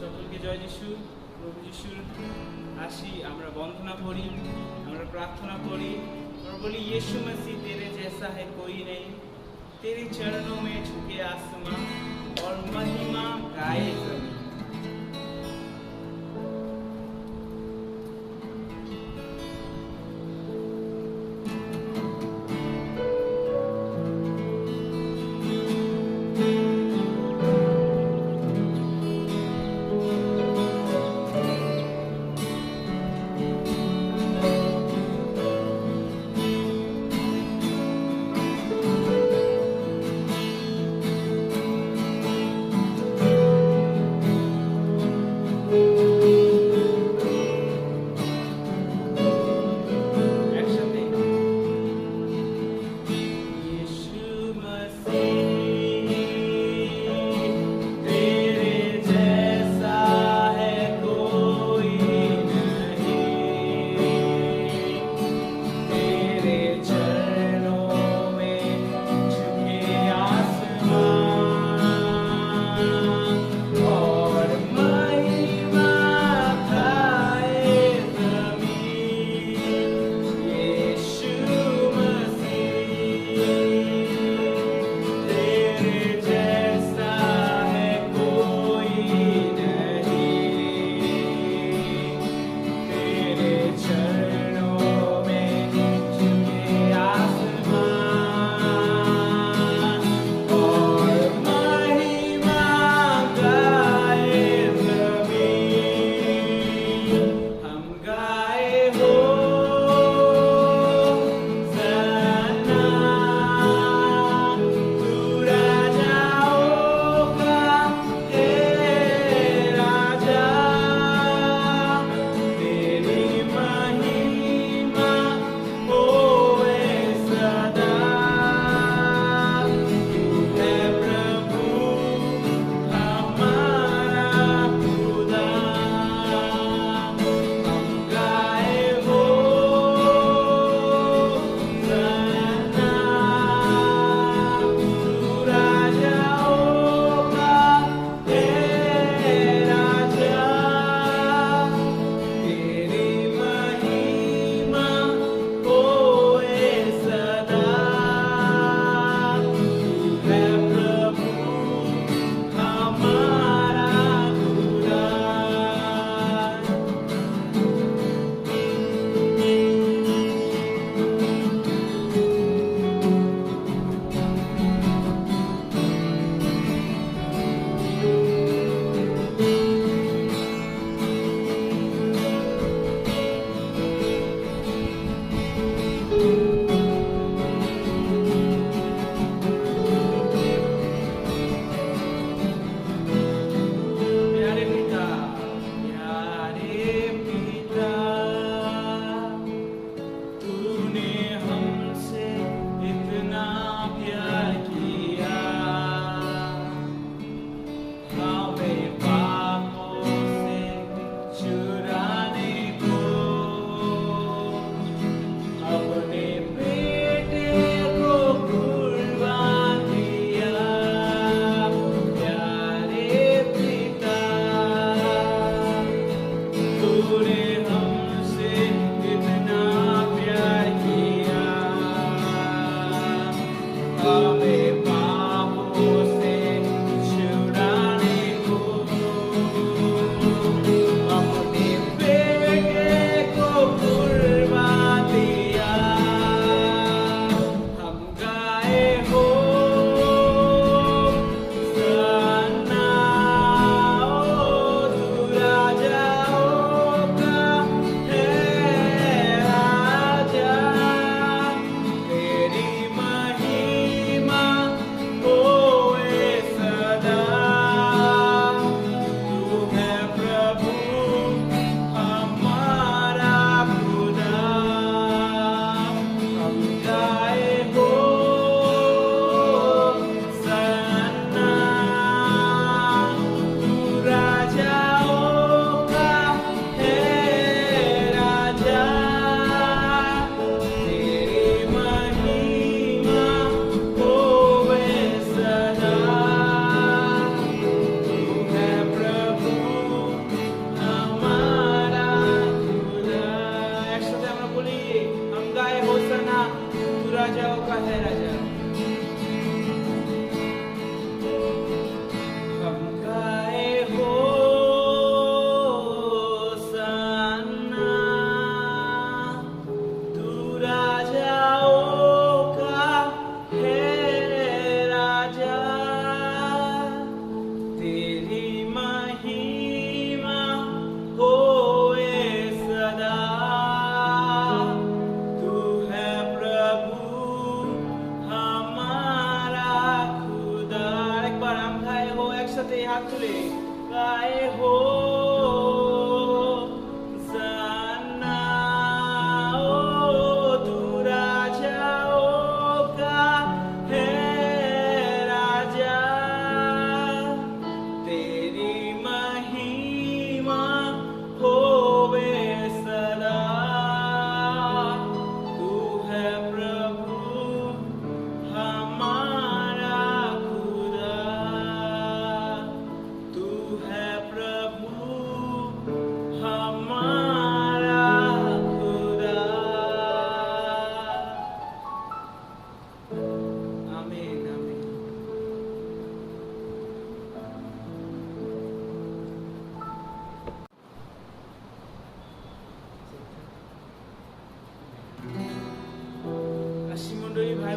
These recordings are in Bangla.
সকলকে জয় যিশু। প্রভু যিশুর আসি আমরা বন্দনা করি, আমরা প্রার্থনা করি, আমরা বলি यीशु मसीह तेरे जैसा है कोई नहीं, तेरे चरणों में झुके आसमां और महिमा गाए जमीन।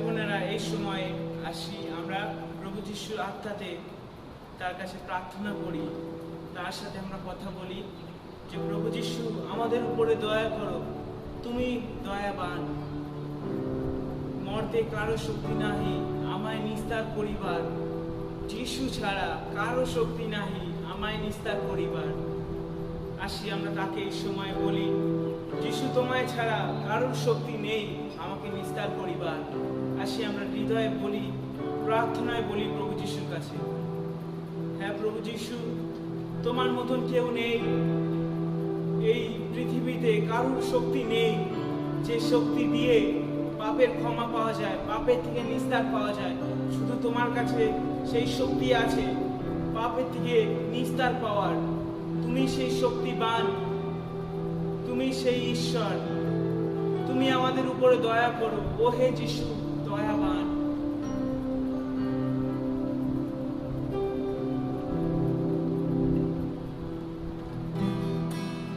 বোনেরা, এই সময়ে আসি আমরা প্রভু যিশুর আত্মাতে তার কাছে প্রার্থনা করি, তার সাথে আমরা কথা বলি যে প্রভু যিশু আমাদের উপরে দয়া করো, তুমি দয়াবান, মর্তে কারো শক্তি নাহি আমায় নিস্তার করিবার, যিশু ছাড়া কারো শক্তি নাহি আমায় নিস্তার করিবার। আসি আমরা তাকে এই সময় বলি, যিশু তোমায় ছাড়া কারোর শক্তি নেই আমাকে নিস্তার করিবার। আসি আমরা হৃদয়ে বলি, প্রার্থনায় বলি প্রভু যিশুর কাছে, হ্যাঁ প্রভু যিশু, তোমার মতন কেউ নেই এই পৃথিবীতে, কারোর শক্তি নেই যে শক্তি দিয়ে পাপের ক্ষমা পাওয়া যায়, পাপের থেকে নিস্তার পাওয়া যায়। শুধু তোমার কাছে সেই শক্তি আছে পাপের থেকে নিস্তার পাওয়ার। তুমি সেই শক্তিবান, তুমি সেই ঈশ্বর, তুমি আমাদের উপরে দয়া করো। ও হে যিশু দয়াবান।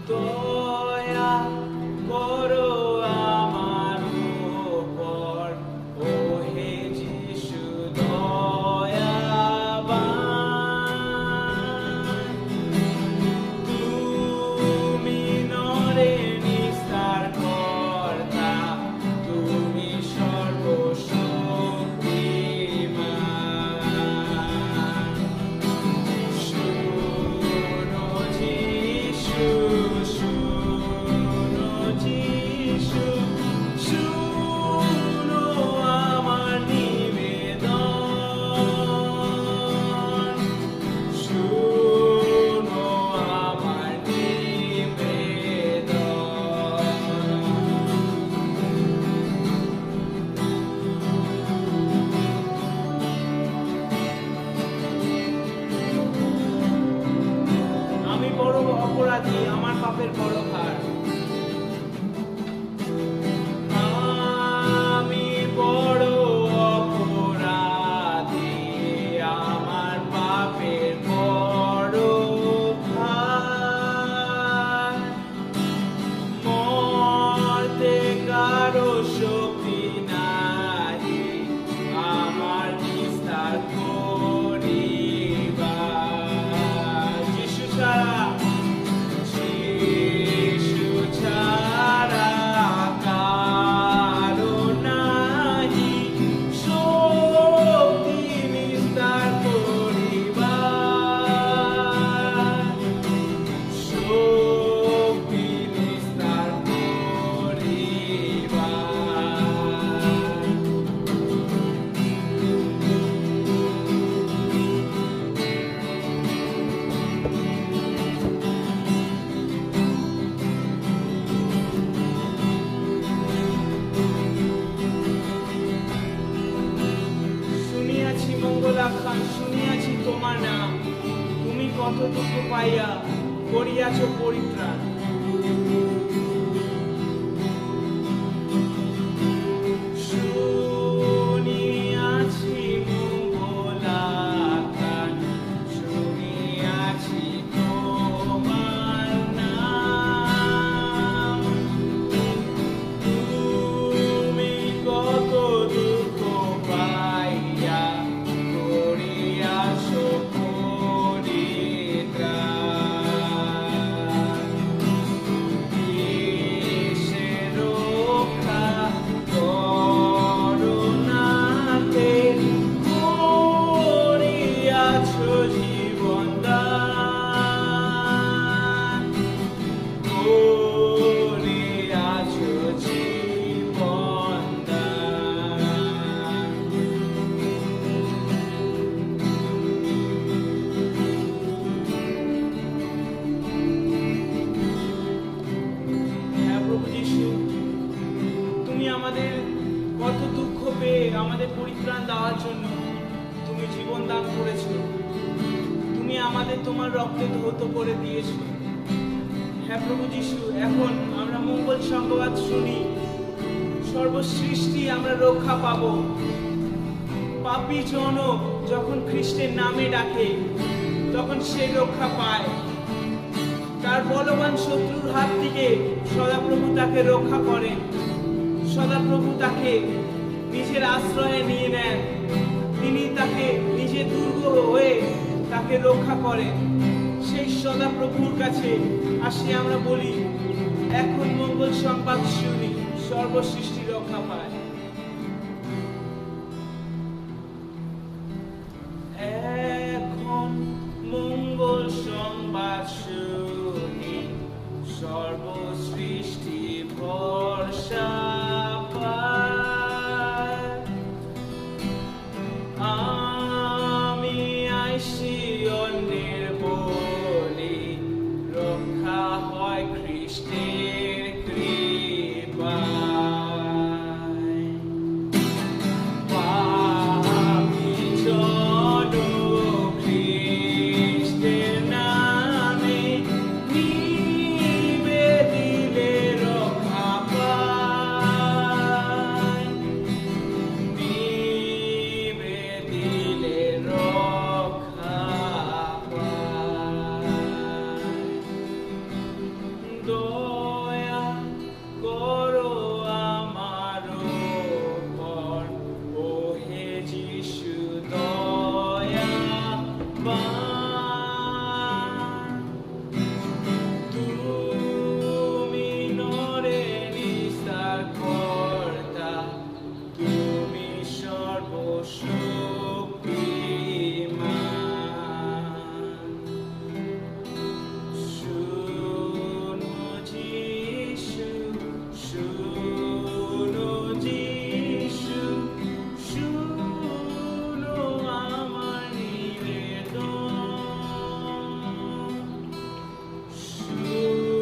দয়া করো আমার উপর, ও হে যিশু দয়াবান। তুমি নরে নিস্তার কর্তা, তুমি সর্বশক্তিমান। শোনো যিশু, শোনো যিশু, শোনো আমার নিবেদন, শোনো আমার নিবেদন। আমি বড় অপরাধী, আমার পাপের বড় ভার। আমি বড় অপরাধী, আমার পাপের বড় ভার। মরতে কারো শক্তি নাহি আমার নিস্তার করিবার। যিশু ছাড়া, যিশু ছাড়া কারো নাহি শক্তি নিস্তার করিবার, শক্তি নিস্তার করিবার। শুনিয়াছি মঙ্গলাখ্যান, শুনিয়াছি তোমার নাম, তুমি কত দুঃখ পাইয়া করিয়াছ পরিত্রাণ। শুনিয়াছি মঙ্গলাখ্যান, শুনিয়াছি তোমার নাম, তুমি কত দুঃখ পাইয়া করিয়াছ পরিত্রাণ। কিসে রক্ষা করুণাতে করিয়াছ জীবন দান, করিয়াছ জীবন দান। হ্যাঁ প্রভু যিশু, তুমি আমাদের কত দুঃখ পেয়ে আমাদের পরিত্রাণ দেওয়ার জন্য তুমি জীবন দান করেছো, তুমি আমাদের তোমার রক্তে ধৌত করে দিয়েছো। হ্যাঁ প্রভু যিশু, এখন আমরা মঙ্গল সংবাদ শুনি, সর্বসৃষ্টি আমরা রক্ষা পাবো। পাপী জন যখন খ্রিস্টের নামে ডাকে তখন সে রক্ষা পায়। তার বলবান শত্রুর হাত থেকে সদাপ্রভু তাকে রক্ষা করেন, সদাপ্রভু তাকে নিজের আশ্রয়ে নিয়ে নেন। তিনি তাকে নিজে দুর্গ হয়ে তাকে রক্ষা করেন। সেই সদা প্রভুর কাছে আসি আমরা বলি, এখন মঙ্গল সংবাদ শুনি, সর্বসৃষ্টি রক্ষা পায়। এখন মঙ্গল সংবাদ শুনি, সর্বসৃষ্টি ভরসা পায়। আমি আইসি অন্যের বলি, রক্ষা হয় খ্রিস্টের কৃপায়। পাপী জন খ্রিস্টের নামে নিবেদিলে রক্ষা পায়। নিবেদিলে রক্ষা পায়। দয়া করো আমার উপর, ও হে যিশু দয়াবান। তুমি নরে নিস্তার কর্তা, তুমি সর্বশক্তিমান। শুনো যিশু, শুনো যিশু, শুনো আমার নিবেদন। শুনো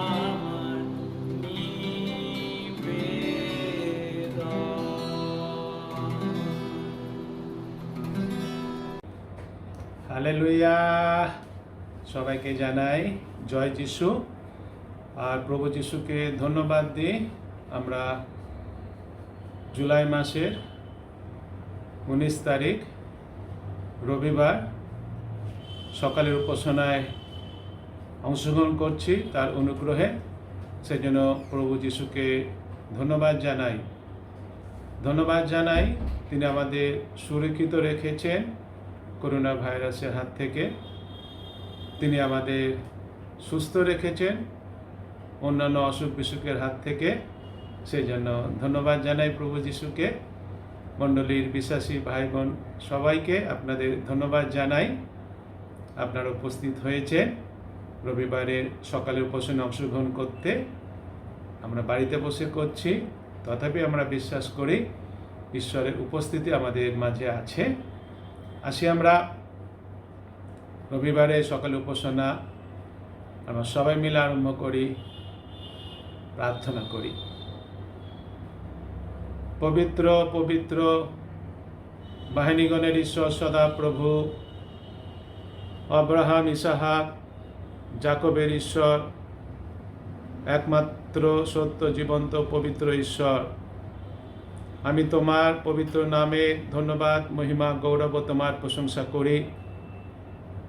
আমার নিবেদন। হালেলুয়া। সবাইকে জানাই জয় যিশু। আর প্রভু যিশুকে ধন্যবাদ দিই। আমরা জুলাই মাসের 19 তারিখ রবিবার সকালের উপাসনায় অংশগ্রহণ করছি তার অনুগ্রহে। সেজন্য প্রভু যিশুকে ধন্যবাদ জানাই। তিনি আমাদের সুরক্ষিত রেখেছেন করোনা ভাইরাসের হাত থেকে। তিনি আমাদের সুস্থ রেখেছেন অন্যান্য অসুখ বিসুখের হাত থেকে। সেই জন্য ধন্যবাদ জানাই প্রভু যিশুকে। মণ্ডলীর বিশ্বাসী ভাই বোন সবাইকে আপনাদের ধন্যবাদ জানাই। আপনারা উপস্থিত হয়েছেন রবিবারের সকালের উপাসনে অংশগ্রহণ করতে। আমরা বাড়িতে বসে করছি, তথাপি আমরা বিশ্বাস করি ঈশ্বরের উপস্থিতি আমাদের মাঝে আছে। আসি আমরা রবিবারে সকালে উপাসনা আমরা সবাই মিলে আরম্ভ করি, প্রার্থনা করি। পবিত্র পবিত্র বাহিনীগণের ঈশ্বর সদা প্রভু, আব্রাহাম, ইসাহাক, যাকবের ঈশ্বর, একমাত্র সত্য জীবন্ত পবিত্র ঈশ্বর, আমি তোমার পবিত্র নামে ধন্যবাদ, মহিমা, গৌরব তোমার প্রশংসা করি।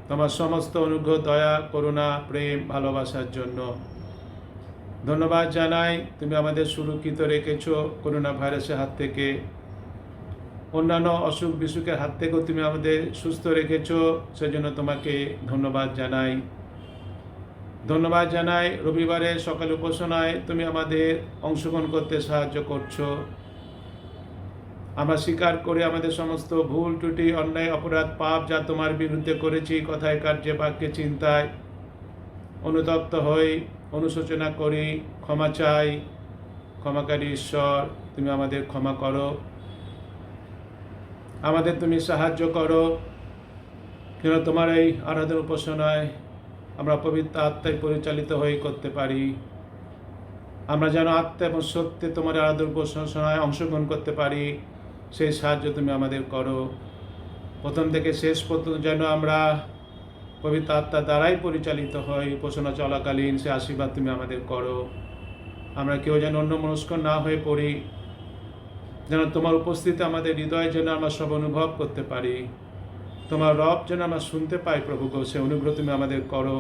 তোমার সমস্ত অনুগ্রহ, দয়া, করুণা, প্রেম, ভালোবাসার জন্য ধন্যবাদ জানাই। তুমি আমাদের সুরক্ষিত রেখেছ করোনা ভাইরাসের হাত থেকে, অন্যান্য অসুখ বিসুখের হাত থেকেও তুমি আমাদের সুস্থ রেখেছ। সেজন্য তোমাকে ধন্যবাদ জানাই। রবিবারে সকালে উপাসনায় তুমি আমাদের অংশগ্রহণ করতে সাহায্য করছো। আমরা স্বীকার করি আমাদের সমস্ত ভুল ত্রুটি, অন্যায়, অপরাধ, পাপ যা তোমার বিরুদ্ধে করেছি, কথায়, কার্যে, বাক্যে, চিন্তায়, অনুতপ্ত হই, অনুশোচনা করি, ক্ষমা চাই। ক্ষমাকারী ঈশ্বর, তুমি আমাদের ক্ষমা করো, আমাদের তুমি সাহায্য করো যেন তোমার এই আরাধনা উপাসনায় আমরা পবিত্র আত্মায় পরিচালিত হয়ে করতে পারি। আমরা যেন আত্মা এবং সত্যে তোমার আরাধনা উপাসনায় অংশগ্রহণ করতে পারি, সেই সাহায্য তুমি আমাদের করো। প্রথম থেকে শেষ পর্যন্ত যেন আমরা পবিত্র আত্মা দ্বারাই পরিচালিত হই। উপাসনা চলাকালীন সে আশীর্বাদ তুমি আমাদের করো। আমরা কেউ যেন অন্যমনস্ক না হয়ে পড়ি, যেন তোমার উপস্থিতি আমাদের হৃদয়ে যেন আমরা সব অনুভব করতে পারি। তোমার রব যেন আমরা শুনতে পাই প্রভু গো, সে অনুগ্রহ তুমি আমাদের করো।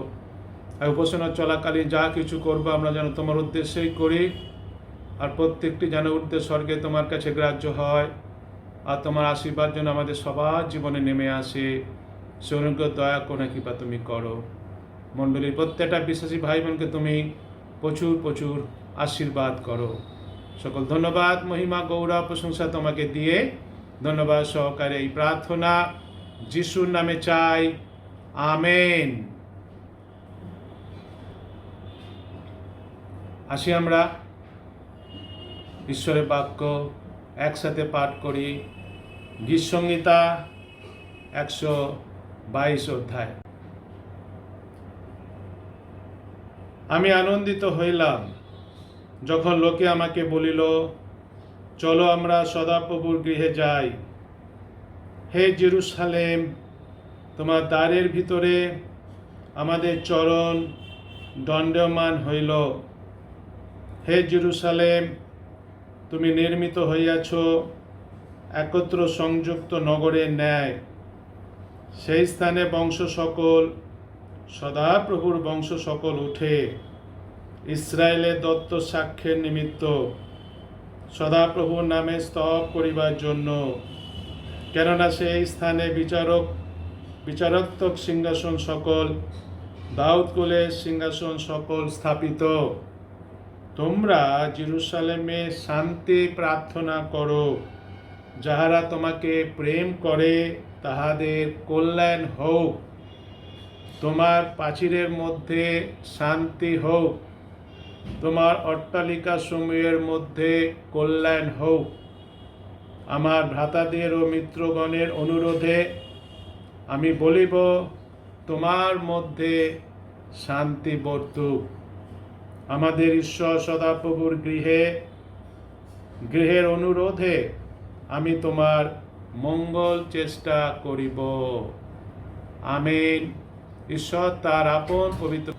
আর উপাসনা চলাকালীন যা কিছু করবো আমরা যেন তোমার উদ্দেশ্যেই করি, আর প্রত্যেকটি যেন ঊর্ধ্বে স্বর্গে তোমার কাছে গ্রাহ্য হয়, আর তোমার আশীর্বাদ যেন আমাদের সবার জীবনে নেমে আসে। সৌরজ্ঞ দয়া করে কৃপা তুমি করো। মণ্ডলীর প্রত্যেকটা বিশ্বাসী ভাই বোনকে তুমি প্রচুর প্রচুর আশীর্বাদ করো। সকল ধন্যবাদ, মহিমা, গৌরব, প্রশংসা তোমাকে দিয়ে ধন্যবাদ সহকারে এই প্রার্থনা যিশুর নামে চাই, আমেন। আসি আমরা ঈশ্বরের বাক্য একসাথে পাঠ করি। গীত সংহিতা 122 অধ্যায়। আমি আনন্দিত হইলাম যখন লোকে আমাকে বলিল, চলো আমরা সদাপ্রভুর গৃহে যাই। হে জেরুসালেম, তোমার দ্বারের ভিতরে আমাদের চরণ দণ্ডায়মান হইল। হে জেরুসালেম, তুমি নির্মিত হইয়াছ একত্র সংযুক্ত নগরের ন্যায়। সেই স্থানে বংশ সকল, সদাপ্রভুর বংশ সকল উঠে ইসরায়েলের দত্ত সাক্ষ্যের নিমিত্ত, সদাপ্রভুর নামে স্তব করিবার জন্য। কেননা সেই স্থানে বিচারক সিংহাসন সকল, দাউদ কুলের সিংহাসন সকল স্থাপিত। তোমরা জেরুসালেমে শান্তি প্রার্থনা করো। যাহারা তোমাকে প্রেম করে তাহাদের কল্যাণ হোক। তোমার প্রাচীরের মধ্যে শান্তি হোক, তোমার অট্টালিকা সমূহের মধ্যে কল্যাণ হোক। আমার ভ্রাতাদের ও মিত্রগণের অনুরোধে আমি বলিব, তোমার মধ্যে শান্তি বর্তুক। আমাদের ঈশ্বর সদাপ্রভুর গৃহের অনুরোধে আমি তোমার মঙ্গল চেষ্টা করিব। আমেন। ঈশ্বর তার আপন পবিত্র।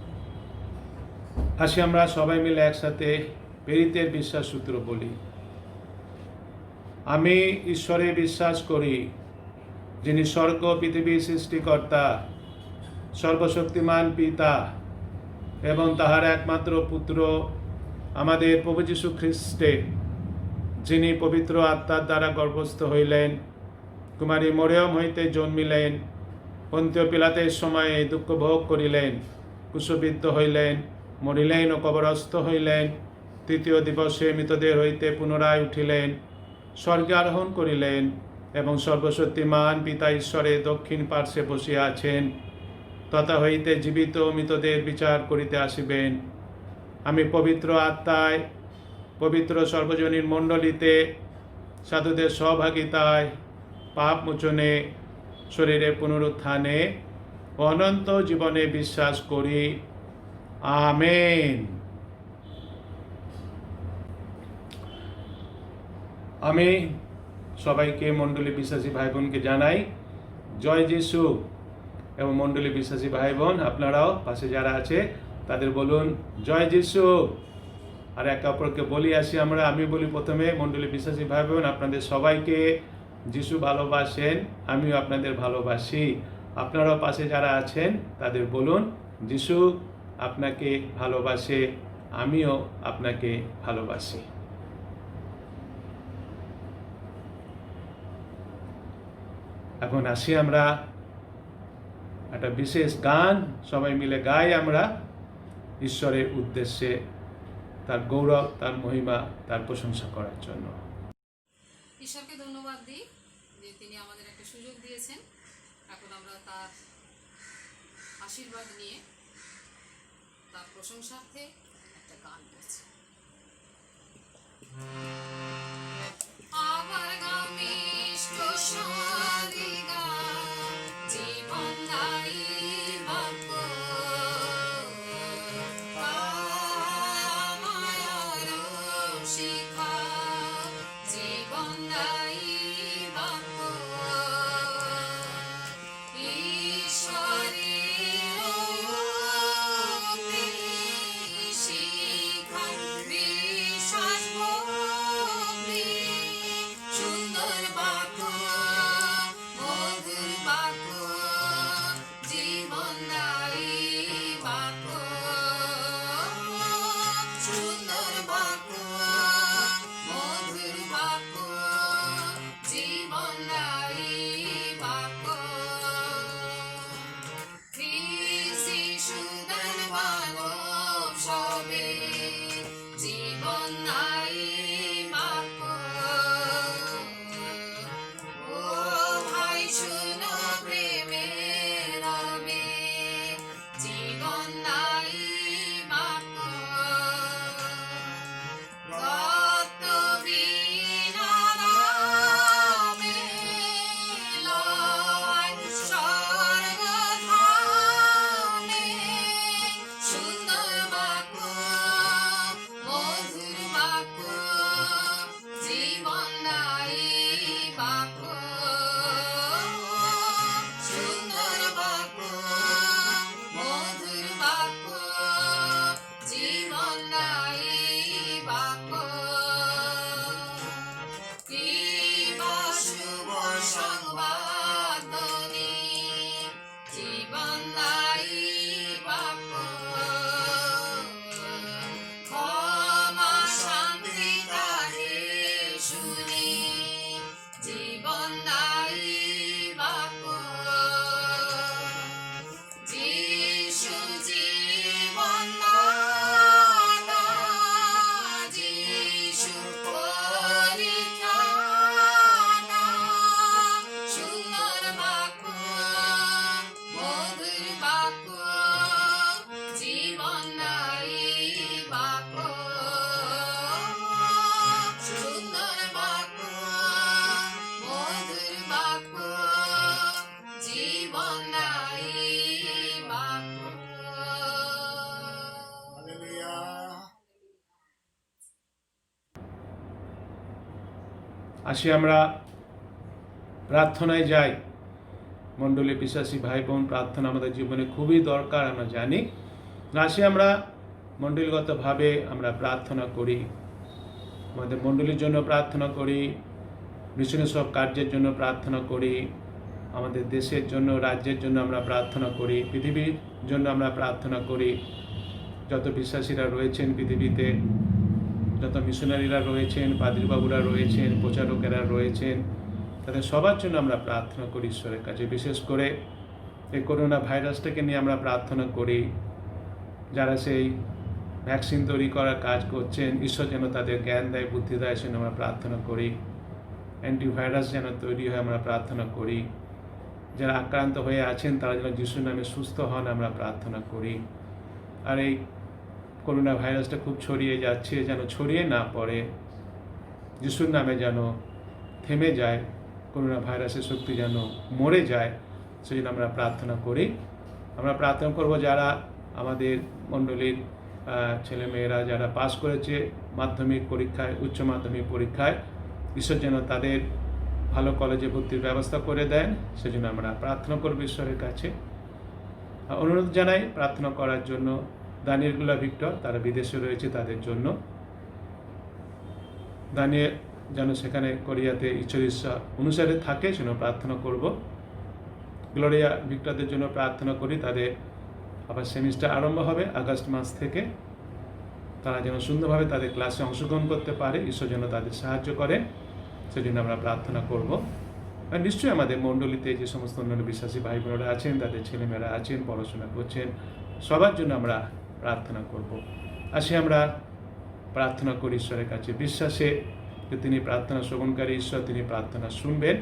আসি আমরা সবাই মিলে একসাথে প্রেরিতের বিশ্বাস সূত্র বলি। আমি ঈশ্বরে বিশ্বাস করি, যিনি স্বর্গ পৃথিবীর সৃষ্টিকর্তা, সর্বশক্তিমান পিতা এবং তাহার একমাত্র পুত্র আমাদের প্রভু যীশু খ্রিস্টে, যিনি পবিত্র আত্মার দ্বারা গর্ভস্থ হইলেন, কুমারী মরিয়ম হইতে জন্মিলেন, পন্তীয় পিলাতের সময়ে দুঃখ ভোগ করিলেন, ক্রুশবিদ্ধ হইলেন, মরিলেন ও কবরস্থ হইলেন, তৃতীয় দিবসে মৃতদের হইতে পুনরায় উঠিলেন, স্বর্গে আরোহণ করিলেন এবং সর্বশক্তিমান পিতা ঈশ্বরের দক্ষিণ পার্শ্বে বসিয়া আছেন। তথা হইতে জীবিত মৃতদের বিচার করিতে আসিবেন। আমি পবিত্র আত্মায়, পবিত্র সর্বজনীন মণ্ডলীতে, সাধুদের সহভাগিতায়, পাপ মোচনে, শরীরের পুনরুত্থানে ও অনন্ত জীবনে বিশ্বাস করি। আমেন। আমি সবাইকে মণ্ডলী বিশ্বাসী ভাই বোনকে জানাই জয় যিশু। এবং মণ্ডলী বিশ্বাসী ভাই বোন আপনারাও পাশে যারা আছে তাদের বলুন জয় যিশু। আর একে অপরকে বলি আসি আমরা। আমি বলি প্রথমে, মণ্ডলী বিশ্বাসী ভাই বোন আপনাদের সবাইকে যিশু ভালোবাসেন, আমিও আপনাদের ভালোবাসি। আপনারাও পাশে যারা আছেন তাদের বলুন যিশু আপনাকে ভালোবাসে, আমিও আপনাকে ভালোবাসি। এখন আসি আমরা একটা বিশেষ গান সবাই মিলে গাই আমরা ঈশ্বরের উদ্দেশ্যে, তার গৌরব, তার মহিমা, তার প্রশংসা করার জন্য। ঈশ্বরকে ধন্যবাদ দিই যে তিনি আমাদের একটা সুযোগ দিয়েছেন। এখন আমরা তার আশীর্বাদ নিয়ে তার প্রশংসার্থে একটা গান করছি। আমার গামিষ্ট সারিগা জীবনদায়ী বাক্য, মায়ার শিখা জীবনদায়ী বাক্য, ঈশ্বরের শিখা বিশ্বাস আসি আমরা প্রার্থনায় যাই। মণ্ডলী বিশ্বাসী ভাই বোন, প্রার্থনা আমাদের জীবনে খুবই দরকার, আমরা জানি। আসি আমরা মণ্ডলীগতভাবে আমরা প্রার্থনা করি, আমাদের মণ্ডলীর জন্য প্রার্থনা করি, মিশনের সব কার্যের জন্য প্রার্থনা করি, আমাদের দেশের জন্য, রাজ্যের জন্য আমরা প্রার্থনা করি, পৃথিবীর জন্য আমরা প্রার্থনা করি। যত বিশ্বাসীরা রয়েছেন পৃথিবীতে, যত মিশনারিরা রয়েছেন, পাদ্রীবাবুরা রয়েছেন, প্রচারকেরা রয়েছেন, তাদের সবার জন্য আমরা প্রার্থনা করি ঈশ্বরের কাছে। বিশেষ করে এই করোনা ভাইরাসটাকে নিয়ে আমরা প্রার্থনা করি। যারা সেই ভ্যাকসিন তৈরি করার কাজ করছেন, ঈশ্বর যেন তাদের জ্ঞান দেয়, বুদ্ধি দেয়, সেজন্য আমরা প্রার্থনা করি। অ্যান্টিভাইরাস যেন তৈরি হয় আমরা প্রার্থনা করি। যারা আক্রান্ত হয়ে আছেন তারা যেন যিশুর নামে সুস্থ হন আমরা প্রার্থনা করি। আর এই করোনা ভাইরাসটা খুব ছড়িয়ে যাচ্ছে, যেন ছড়িয়ে না পড়ে, যিশুর নামে যেন থেমে যায়, করোনা ভাইরাসের শক্তি যেন মরে যায়, সেজন্য আমরা প্রার্থনা করি। আমরা প্রার্থনা করব যারা আমাদের মণ্ডলীর ছেলেমেয়েরা যারা পাস করেছে মাধ্যমিক পরীক্ষায়, উচ্চ মাধ্যমিক পরীক্ষায়, ঈশ্বর যেন তাদের ভালো কলেজে ভর্তির ব্যবস্থা করে দেন, সেজন্য আমরা প্রার্থনা করব ঈশ্বরের কাছে। অনুরোধ জানাই প্রার্থনা করার জন্য দানিয়েল ভিক্টর, তারা বিদেশে রয়েছে, তাদের জন্য। দানিয়েল যেন সেখানে কোরিয়াতে ঈশ্বর ইচ্ছা অনুসারে থাকে, সেজন্য প্রার্থনা করব। গ্লোরিয়া ভিক্টরদের জন্য প্রার্থনা করি, তাদের আবার সেমিস্টার আরম্ভ হবে আগস্ট মাস থেকে। তারা যেন সুন্দরভাবে তাদের ক্লাসে অংশগ্রহণ করতে পারে, ঈশ্বর যেন তাদের সাহায্য করেন, সেজন্য আমরা প্রার্থনা করব। আর নিশ্চয়ই আমাদের মণ্ডলীতে যে সমস্ত অন্যান্য বিশ্বাসী ভাই বোনেরা আছেন, তাদের ছেলেমেয়েরা আছেন, পড়াশোনা করছেন, সবার জন্য আমরা প্রার্থনা করব। আসি আমরা প্রার্থনা করি ঈশ্বরের কাছে, বিশ্বাসে যে তিনি প্রার্থনা শ্রবণকারী ঈশ্বর, তিনি প্রার্থনা শুনবেন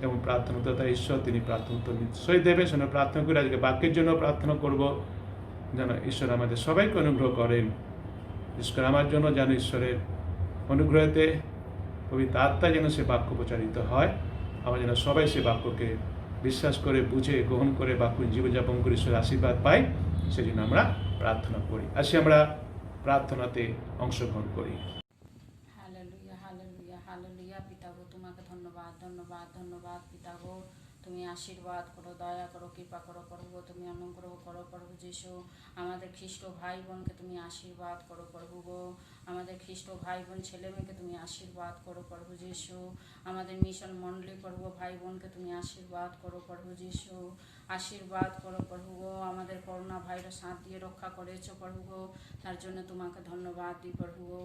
এবং প্রার্থনাদাতা ঈশ্বর, তিনি প্রার্থনা নিশ্চয়ই দেবেন। সেজন্য প্রার্থনা করে আজকে বাক্যের জন্য প্রার্থনা করব, যেন ঈশ্বর আমাদের সবাইকে অনুগ্রহ করেন। বিশেষ করে আমার জন্য যেন ঈশ্বরের অনুগ্রহতে পবিত্র আত্মা যেন সে বাক্য প্রচারিত হয়, আমরা যেন সবাই সে বাক্যকে বিশ্বাস করে, বুঝে, গ্রহণ করে বাক্য জীবনযাপন করে ঈশ্বরের আশীর্বাদ পাই, সেজন্য আমরা প্রার্থনা করি। আসি আমরা প্রার্থনাতে অংশগ্রহণ করি। Hallelujah, hallelujah, hallelujah. পিতা গো, তোমাকে ধন্যবাদ, ধন্যবাদ, ধন্যবাদ। পিতা গো, তুমি আশীর্বাদ করো, দয়া করো, কৃপা করো প্রভু, তুমি অনুগ্রহ করো প্রভু যিশু। আমাদের খ্রিস্ট ভাই বোনকে তুমি আশীর্বাদ করো প্রভু গো, আমাদের খ্রিস্ট ভাই বোন ছেলে মেয়েকে তুমি আশীর্বাদ করো প্রভু যিশু। আমাদের মিশন মণ্ডলী প্রভু ভাই বোনকে তুমি আশীর্বাদ করো প্রভু যিশু, আশীর্বাদ করো প্রভু গো। আমাদের করোনা ভাইরাস হাত দিয়ে রক্ষা করেছো প্রভু গো, তার জন্য তোমাকে ধন্যবাদ দিই প্রভু গো।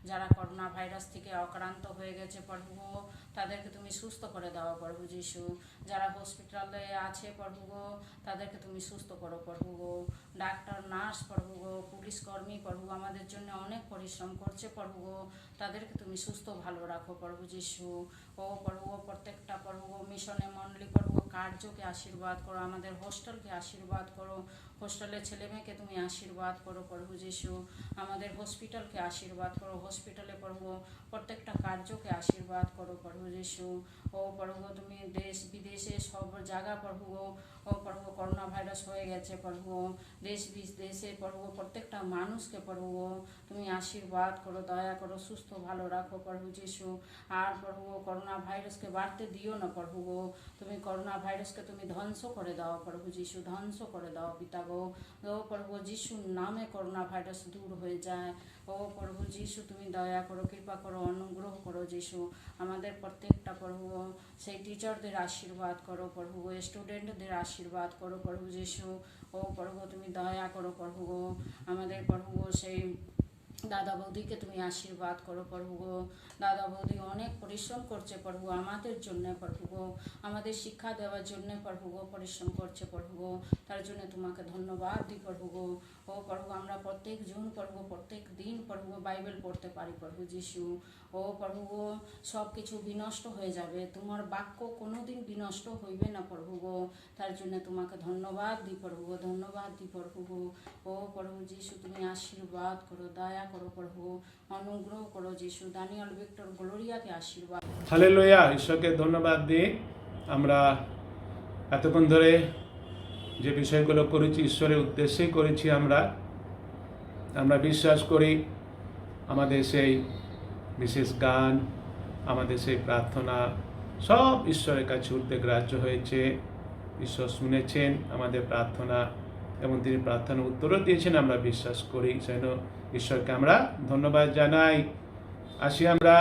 যারা করোনা ভাইরাস থেকে আক্রান্ত হয়ে গেছে প্রভু গো, তাদেরকে তুমি সুস্থ করে দাও প্রভু যিশু। যারা হসপিটালে আছে প্রভু গো, তাদেরকে তুমি সুস্থ করো প্রভু গো। ডাক্তার, নার্স প্রভু গো, পুলিশ কর্মী প্রভু আমাদের জন্য অনেক পরিশ্রম করছে প্রভু গো, তাদেরকে তুমি সুস্থ ভালো রাখো প্রভু যিশু। ও প্রভু গো, প্রত্যেকটা প্রভু গো মিশনে মণ্ডলী প্রভু কার্যকে আশীর্বাদ করো, আমাদের হোস্টেলকে আশীর্বাদ করো, হোস্টেলের ছেলে মেয়েকে তুমি আশীর্বাদ করো প্রভু যিশু। আমাদের হসপিটালকে আশীর্বাদ করো, হসপিটালে প্রভু প্রত্যেকটা কার্যকে আশীর্বাদ করো প্রভু যিশু। ও প্রভু তুমি দেশ বিদেশে সব জায়গা প্রভু ও প্রভু করোনা ভাইরাস হয়ে গেছে প্রভু, দেশ বিদেশে প্রভু প্রত্যেকটা মানুষকে প্রভু তুমি আশীর্বাদ করো, দয়া করো, সুস্থ ভালো রাখো প্রভু যিশু। আর প্রভু করোনা ভাইরাসকে বাড়তে দিও না প্রভু গো, তুমি করোনা ভাইরাসকে তুমি ধ্বংস করে দাও প্রভু যিশু, ধ্বংস করে দাও পিতা গো। ও প্রভু যিশুর নামে করোনা ভাইরাস দূর হয়ে যায়। ও প্রভু যিশু তুমি দয়া করো, কৃপা করো, অনুগ্রহ করো যিশু। আমাদের প্রত্যেকটা প্রভু সেই টিচারদের আশীর্বাদ করো প্রভু গো, স্টুডেন্টদের আশীর্বাদ করো প্রভু যিশু। ও প্রভু তুমি দয়া করো প্রভু গো, আমাদের প্রভু সেই দাদা বৌদিকে তুমি আশীর্বাদ করো প্রভু গো। দাদা বৌদি অনেক পরিশ্রম করছে প্রভু আমাদের জন্য প্রভু গো, আমাদের শিক্ষা দেওয়ার জন্য প্রভু গো পরিশ্রম করছে প্রভু গো, তার জন্য তোমাকে ধন্যবাদ দিই প্রভু গো। ও প্রভু আমরা প্রত্যেক জন প্রভু প্রত্যেক দিন প্রভু বাইবেল পড়তে পারি প্রভু যিশু। ও প্রভু গো সব কিছু বিনষ্ট হয়ে যাবে, তোমার বাক্য কোনোদিন বিনষ্ট হইবে না প্রভু গো, তার জন্য তোমাকে ধন্যবাদ দিই প্রভু গো, ধন্যবাদ দিই প্রভু গো। ও প্রভু যিশু তুমি আশীর্বাদ করো, দয়া করো প্রভু, অনুগ্রহ করো যিশু। দানিয়েল ভিক্টর গ্লোরিয়াকে আশীর্বাদ। হালেলুয়া, ঈশ্বরকে ধন্যবাদ দিই। আমরা এতক্ষণ ধরে যে বিষয়গুলো করেছি ঈশ্বরের উদ্দেশ্যেই করেছি। আমরা বিশ্বাস করি আমাদের সেই বিশেষ গান, আমাদের সেই প্রার্থনা সব ঈশ্বরের কাছে উদ্দেগ্রাহ্য হয়েছে। ঈশ্বর শুনেছেন আমাদের প্রার্থনা এবং তিনি প্রার্থনার উত্তরও দিয়েছেন আমরা বিশ্বাস করি। সেজন্য ঈশ্বরকে আমরা ধন্যবাদ জানাই। আসি আমরা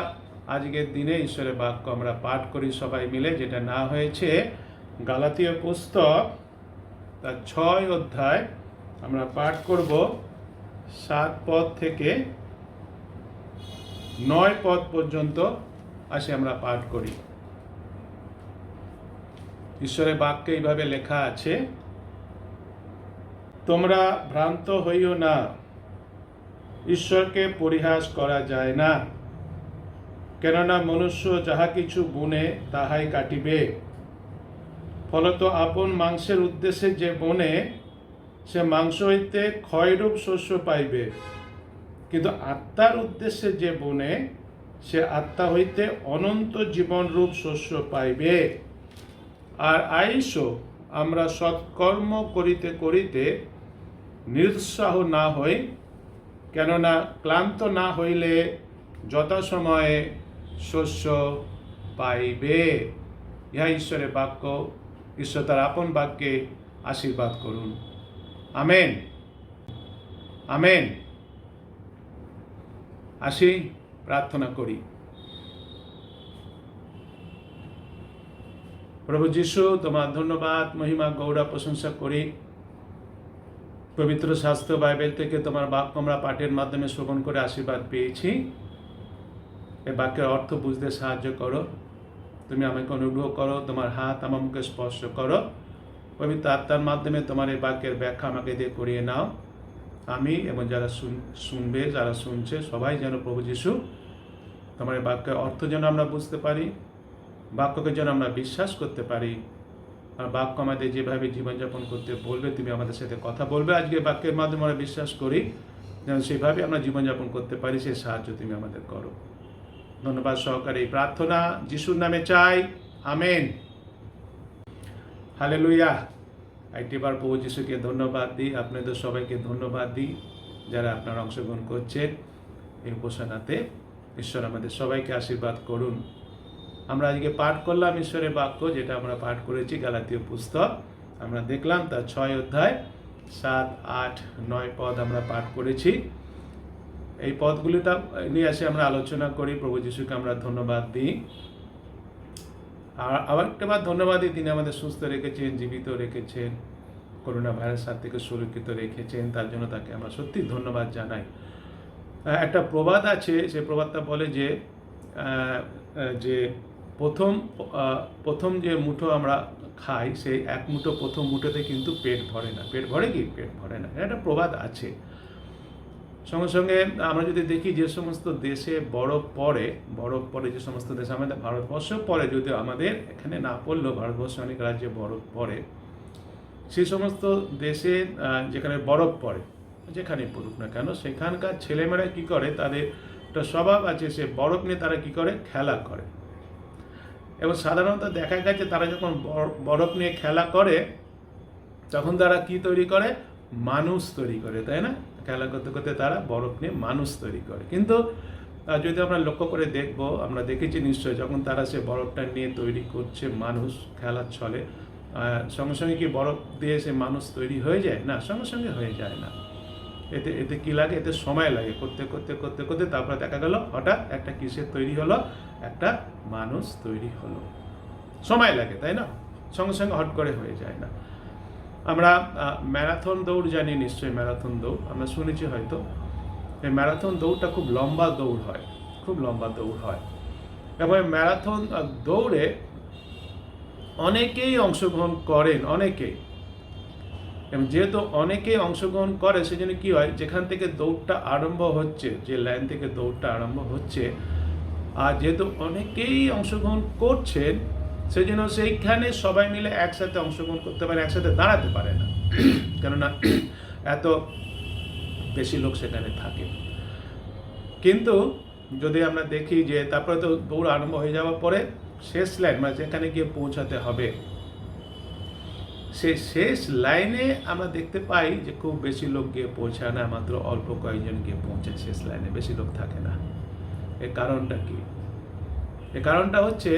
আজকের দিনে ঈশ্বরের বাক্য আমরা পাঠ করি সবাই মিলে, যেটা না হয়েছে গালাতীয় পুস্তক তার 6 অধ্যায় আমরা পাঠ করব 7 পদ থেকে 9 পদ পর্যন্ত। আসি আমরা পাঠ করি। ঈশ্বরের বাক্যে এইভাবে লেখা আছে, তোমরা ভ্রান্ত হইও না, ঈশ্বরকে পরিহাস করা যায় না। কেননা মনুষ্য যাহা কিছু বুনে তাহাই কাটিবে। ফলত আপন মাংসের উদ্দেশ্যে যে বনে সে মাংস হইতে ক্ষয়রূপ শস্য পাইবে, কিন্তু আত্মার উদ্দেশ্যে যে বনে সে আত্মা হইতে অনন্ত জীবনরূপ শস্য পাইবে। আর আইসো আমরা সৎকর্ম করিতে করিতে নিরুৎসাহ না হই, কেননা ক্লান্ত না হইলে যথাসময়ে শস্য পাইবে। ইহা ঈশ্বরের বাক্য। ঈশ্বর তার আপন বাক্যে আশীর্বাদ করুন। Amen, amen. আসি প্রার্থনা করি। প্রভু যীশু, তোমার ধন্যবাদ, মহিমা, গৌরব, প্রশংসা করি। পবিত্র শাস্ত্র বাইবেল থেকে তোমার বাক্য আমরা পাঠের মাধ্যমে শ্রবণ করে আশীর্বাদ পেয়েছি। এই বাক্যের অর্থ বুঝতে সাহায্য করো। তুমি আমাকে অনুগ্রহ করো, তোমার হাত আমার মুখে স্পর্শ করো। পবিত্র আত্মার মাধ্যমে তোমার এই বাক্যের ব্যাখ্যা আমাকে দিয়ে করিয়ে নাও। আমি এবং যারা শুনবে, যারা শুনছে, সবাই যেন প্রভু যীশু তোমার এই বাক্যের অর্থ যেন আমরা বুঝতে পারি, বাক্যকে যেন আমরা বিশ্বাস করতে পারি। আর বাক্য আমাদের যেভাবে জীবনযাপন করতে বলবে, তুমি আমাদের সাথে কথা বলবে আজকে বাক্যের মাধ্যমে আমরা বিশ্বাস করি, যেন সেইভাবে আমরা জীবনযাপন করতে পারি, সেই সাহায্য তুমি আমাদের করো। ধন্যবাদ সহকারে এই প্রার্থনা যিশুর নামে চাই, আমেন। হালেলুয়া। একটিবার প্রভু যিশুকে ধন্যবাদ দিই, আপনাদের সবাইকে ধন্যবাদ দিই যারা আপনারা অংশগ্রহণ করছেন এই উপাসনাতে। ঈশ্বর আমাদের সবাইকে আশীর্বাদ করুন। আমরা আজকে পাঠ করলাম ঈশ্বরের বাক্য, যেটা আমরা পাঠ করেছি গালাতীয় পুস্তক। আমরা দেখলাম তার 6 অধ্যায় 7, 8, 9 পদ আমরা পাঠ করেছি। এই পদগুলিটা নিয়ে এসে আমরা আলোচনা করি। প্রভু যিশুকে আমরা ধন্যবাদ দিই। আর আবার একটাবার ধন্যবাদ দিই, তিনি আমাদের সুস্থ রেখেছেন, জীবিত রেখেছেন, করোনা ভাইরাস হাত থেকে সুরক্ষিত রেখেছেন, তার জন্য তাকে আমরা সত্যি ধন্যবাদ জানাই। একটা প্রবাদ আছে, সেই প্রবাদটা বলে যে যে প্রথম যে মুঠো আমরা খাই, সেই এক মুঠো প্রথম মুঠোতে কিন্তু পেট ভরে না। পেট ভরে কি? পেট ভরে না। একটা প্রবাদ আছে। সঙ্গে সঙ্গে আমরা যদি দেখি যে সমস্ত দেশে বরফ পড়ে, যে সমস্ত দেশে, আমাদের ভারতবর্ষ পড়ে, যদিও আমাদের এখানে না পড়লেও ভারতবর্ষে অনেক রাজ্যে বরফ পড়ে, সেই সমস্ত দেশে যেখানে বরফ পড়ে, যেখানে পড়ুক না কেন, সেখানকার ছেলেমেয়েরা কি করে, তাদের একটা স্বভাব আছে, সে বরফ নিয়ে তারা কি করে, খেলা করে। এবং সাধারণত দেখা গেছে তারা যখন বরফ নিয়ে খেলা করে, তখন তারা কি তৈরি করে, মানুষ তৈরি করে, তাই না? খেলা করতে করতে তারা বরফ নিয়ে মানুষ তৈরি করে। কিন্তু যদি আমরা লক্ষ্য করে দেখব, আমরা দেখেছি নিশ্চয়ই, যখন তারা সে বরফটা নিয়ে তৈরি করছে মানুষ খেলার ছলে, সঙ্গে সঙ্গে কি বরফ দিয়ে সে মানুষ তৈরি হয়ে যায়? না, সঙ্গে সঙ্গে হয়ে যায় না। এতে কি লাগে? এতে সময় লাগে। করতে করতে করতে করতে তারপরে দেখা গেল হঠাৎ একটা কিসের তৈরি হলো, একটা মানুষ তৈরি হলো। সময় লাগে, তাই না? সঙ্গে সঙ্গে হট করে হয়ে যায় না। আমরা ম্যারাথন দৌড় জানি নিশ্চয়ই, ম্যারাথন দৌড় আমরা শুনেছি হয়তো। এই ম্যারাথন দৌড়টা খুব লম্বা দৌড় হয়, খুব লম্বা দৌড় হয়। এবং ম্যারাথন দৌড়ে অনেকেই অংশগ্রহণ করেন, অনেকেই। এবং যেহেতু অনেকেই অংশগ্রহণ করে, সেজন্য কি হয়, যেখান থেকে দৌড়টা আরম্ভ হচ্ছে, যে লাইন থেকে দৌড়টা আরম্ভ হচ্ছে, আর যেহেতু অনেকেই অংশগ্রহণ করছেন, সেই জন্য সেইখানে সবাই মিলে একসাথে অংশগ্রহণ করতে পারে, একসাথে দাঁড়াতে পারে না, কেননা এত বেশি লোক সেখানে থাকে। কিন্তু যদি আমরা দেখি যে তারপরে তো দৌড় আরম্ভ হয়ে যাওয়ার পরে শেষ লাইন, মানে যেখানে গিয়ে পৌঁছাতে হবে, সেই শেষ লাইনে আমরা দেখতে পাই যে খুব বেশি লোক গিয়ে পৌঁছায় না, মাত্র অল্প কয়েকজন গিয়ে পৌঁছায় শেষ লাইনে, বেশি লোক থাকে না। এর কারণটা কি? এর কারণটা হচ্ছে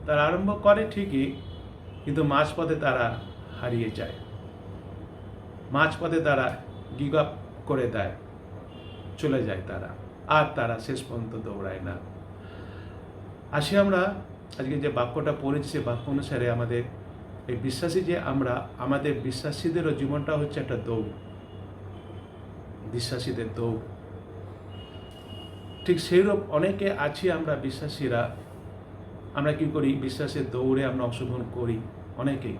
তারা আরম্ভ করে ঠিকই, কিন্তু মাঝপথে তারা হারিয়ে যায়, মাঝপথে তারা গিভ আপ করে দেয়, চলে যায় তারা, আর তারা শেষ পর্যন্ত দৌড়ায় না। আসি আমরা আজকে যে বাক্যটা পড়েছি সে বাক্য অনুসারে আমাদের এই বিশ্বাসী যে আমরা, আমাদের বিশ্বাসীদেরও জীবনটা হচ্ছে একটা দৌড়, বিশ্বাসীদের দৌড়। ঠিক সেইরূপ অনেকে আছি আমরা বিশ্বাসীরা, আমরা কি করি, বিশ্বাসের দৌড়ে আমরা অংশগ্রহণ করি অনেকেই,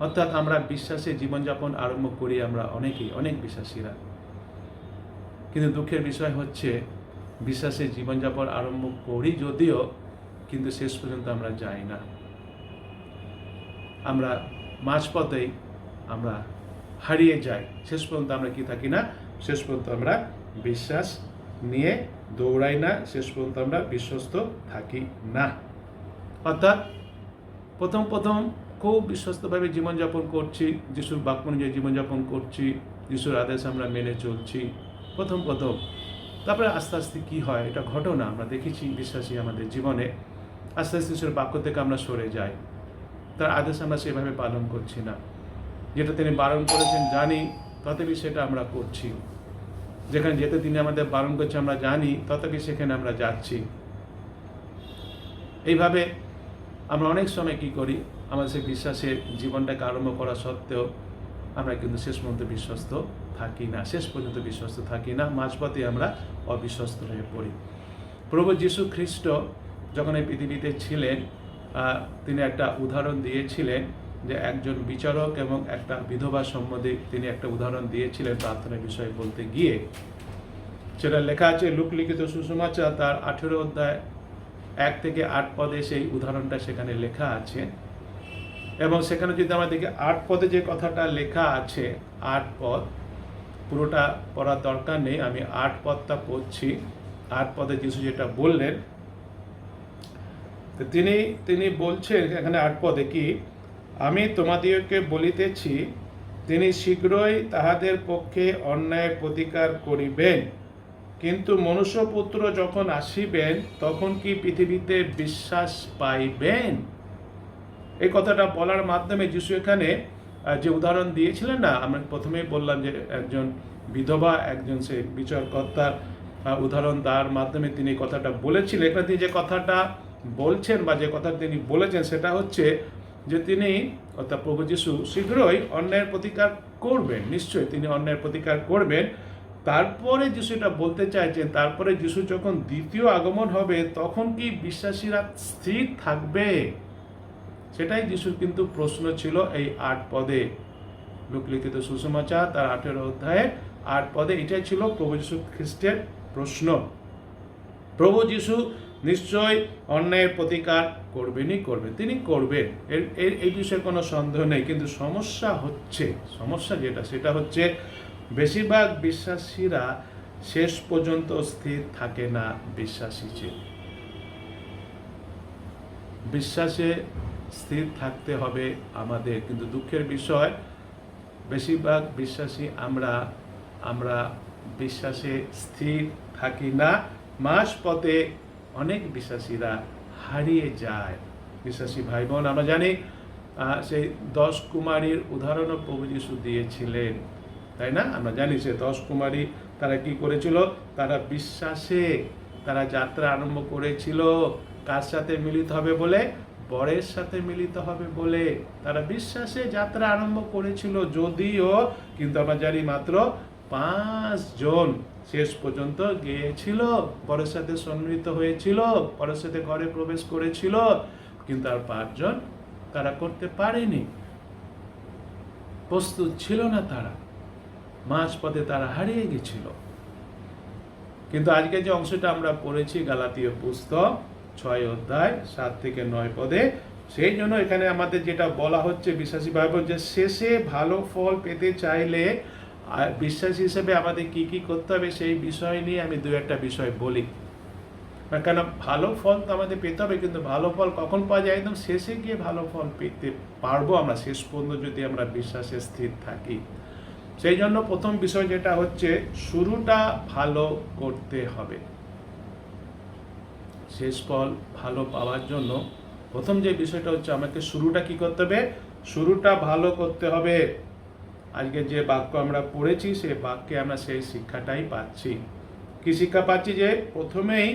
অর্থাৎ আমরা বিশ্বাসে জীবনযাপন আরম্ভ করি আমরা অনেকেই, অনেক বিশ্বাসীরা। কিন্তু দুঃখের বিষয় হচ্ছে বিশ্বাসে জীবনযাপন আরম্ভ করি যদিও, কিন্তু শেষ পর্যন্ত আমরা যাই না, আমরা মাঝপথেই আমরা হারিয়ে যাই, শেষ পর্যন্ত আমরা কি থাকি না, শেষ পর্যন্ত আমরা বিশ্বাস নিয়ে দৌড়াই না, শেষ পর্যন্ত আমরা বিশ্বস্ত থাকি না। অর্থাৎ প্রথম খুব বিশ্বস্তভাবে জীবনযাপন করছি, যিশুর বাক্য অনুযায়ী জীবনযাপন করছি, যিশুর আদেশ আমরা মেনে চলছি প্রথম, তারপরে আস্তে আস্তে কী হয়, এটা ঘটনা আমরা দেখেছি বিশ্বাসী আমাদের জীবনে, আস্তে আস্তে যিশুর বাক্য থেকে আমরা সরে যাই, তার আদেশ আমরা সেভাবে পালন করছি না, যেটা তিনি বারণ করেছেন জানি তথাপি সেটা আমরা করছি, যেখানে যেতে তিনি আমাদের বারণ করছে আমরা জানি তথাপি সেখানে আমরা যাচ্ছি। এইভাবে আমরা অনেক সময় কি করি, আমাদের সেই বিশ্বাসের জীবনটাকে আরম্ভ করা সত্ত্বেও আমরা কিন্তু শেষ পর্যন্ত বিশ্বস্ত থাকি না, শেষ পর্যন্ত বিশ্বস্ত থাকি না, মাঝপথে আমরা অবিশ্বস্ত হয়ে পড়ি। প্রভু যীশু খ্রিস্ট যখন এই পৃথিবীতে ছিলেন, তিনি একটা উদাহরণ দিয়েছিলেন, যে একজন বিচারক এবং একটা বিধবা সম্বন্ধে তিনি একটা উদাহরণ দিয়েছিলেন প্রার্থনার বিষয়ে বলতে গিয়ে। সেটা লেখা আছে লুক লিখিত সুসমাচার তার 18 অধ্যায় 1 থেকে 8 পদে সেই উদাহরণটা সেখানে লেখা আছে। এবং সেখানে যদি আমরা দেখি 8 পদে যে কথাটা লেখা আছে, 8 পদ পুরোটা পড়ার দরকার নেই, আমি 8 পদটা পড়ছি। 8 পদে যিশু যেটা বললেন, তিনি বলছেন এখানে 8 পদে কি, আমি তোমাদিগকে বলিতেছি তিনি শীঘ্রই তাহাদের পক্ষে অন্যায়ের প্রতিকার করিবেন, কিন্তু মনুষ্যপুত্র যখন আসিবেন তখন কি পৃথিবীতে বিশ্বাস পাইবেন? এই কথাটা বলার মাধ্যমে যিশু এখানে যে উদাহরণ দিয়েছিলেন না, আমরা প্রথমেই বললাম যে একজন বিধবা, একজন সে বিচারকর্তার উদাহরণ, তার মাধ্যমে তিনি কথাটা বলেছিলেন। এখানে তিনি যে কথাটা বলছেন বা যে কথা তিনি বলেছেন সেটা হচ্ছে যে তিনি, অর্থাৎ প্রভু যীশু শীঘ্রই অন্যায়ের প্রতিকার করবেন, নিশ্চয়ই তিনি অন্যায়ের প্রতিকার করবেন। তারপরে যিশু এটা বলতে চাইছেন, তারপরে যিশু যখন দ্বিতীয় আগমন হবে তখন কি বিশ্বাসীরা স্থির থাকবে? সেটাই যিশুর কিন্তু প্রশ্ন ছিল এই 8 পদে, লোক লিখিত সুসমাচার তার 18 অধ্যায়ে 8 পদে, এটাই ছিল প্রভু যীশু খ্রিস্টের প্রশ্ন। প্রভু যীশু নিশ্চয় অন্যায়ের প্রতিকার করবেনই করবেন, তিনি করবেন, এই বিষয়ে কোনো সন্দেহ নেই। কিন্তু সমস্যা যেটা সেটা হচ্ছে বেশিরভাগ বিশ্বাসীরা শেষ পর্যন্ত স্থির থাকে না। বিশ্বাসে স্থির থাকতে হবে আমাদের, কিন্তু দুঃখের বিষয় বেশিরভাগ বিশ্বাসী আমরা বিশ্বাসে স্থির থাকি না, মাঝপথে অনেক বিশ্বাসীরা হারিয়ে যায়। বিশ্বাসী ভাই বোন, আমরা জানি সেই 10 কুমারীর উদাহরণও প্রভু যীশু দিয়েছিলেন, তাই না? আমরা জানি সে 10 কুমারী তারা কি করেছিল, তারা বিশ্বাসে তারা যাত্রা আরম্ভ করেছিল, কার সাথে মিলিত হবে বলে, বরের সাথে মিলিত হবে বলে তারা বিশ্বাসে যাত্রা আরম্ভ করেছিল যদিও, কিন্তু আমরা জানি মাত্র 5 জন শেষ পর্যন্ত গিয়েছিল, বরের সাথে সম্মিলিত হয়েছিল, বরের সাথে ঘরে প্রবেশ করেছিল, কিন্তু আর 5 জন তারা করতে পারেনি, প্রস্তুত ছিল না, তারা মাঝপথে তারা হারিয়ে গেছিল। কিন্তু আজকে যে অংশটা আমরা পড়েছি গালাতীয় পুস্তক 6 অধ্যায় 7 থেকে 9 পদে, সেই জন্য এখানে আমাদের যেটা বলা হচ্ছে বিশ্বাসী ভাই বোন, যে শেষে ভালো ফল পেতে চাইলে বিশ্বাসী হিসেবে আমাদের কি কি করতে হবে সেই বিষয় নিয়ে আমি 2-1টা বিষয় বলি। কেন ভালো ফল তো আমাদের পেতে হবে, কিন্তু ভালো ফল কখন পাওয়া যায়? একদম শেষে গিয়ে ভালো ফল পেতে পারবো আমরা শেষ পর্যন্ত যদি আমরা বিশ্বাসে স্থির থাকি। সেই জন্য প্রথম বিষয় যেটা হচ্ছে শুরুটা ভালো করতে হবে, শেষ ফল ভালো পাওয়ার জন্য প্রথম যে বিষয়টা হচ্ছে আমাকে শুরুটা কি করতে হবে, শুরুটা ভালো করতে হবে। আজকে যে বাক্য আমরা পড়েছি সেই বাক্যে আমরা সেই শিক্ষাটাই পাচ্ছি। কি শিক্ষা পাচ্ছি, যে প্রথমেই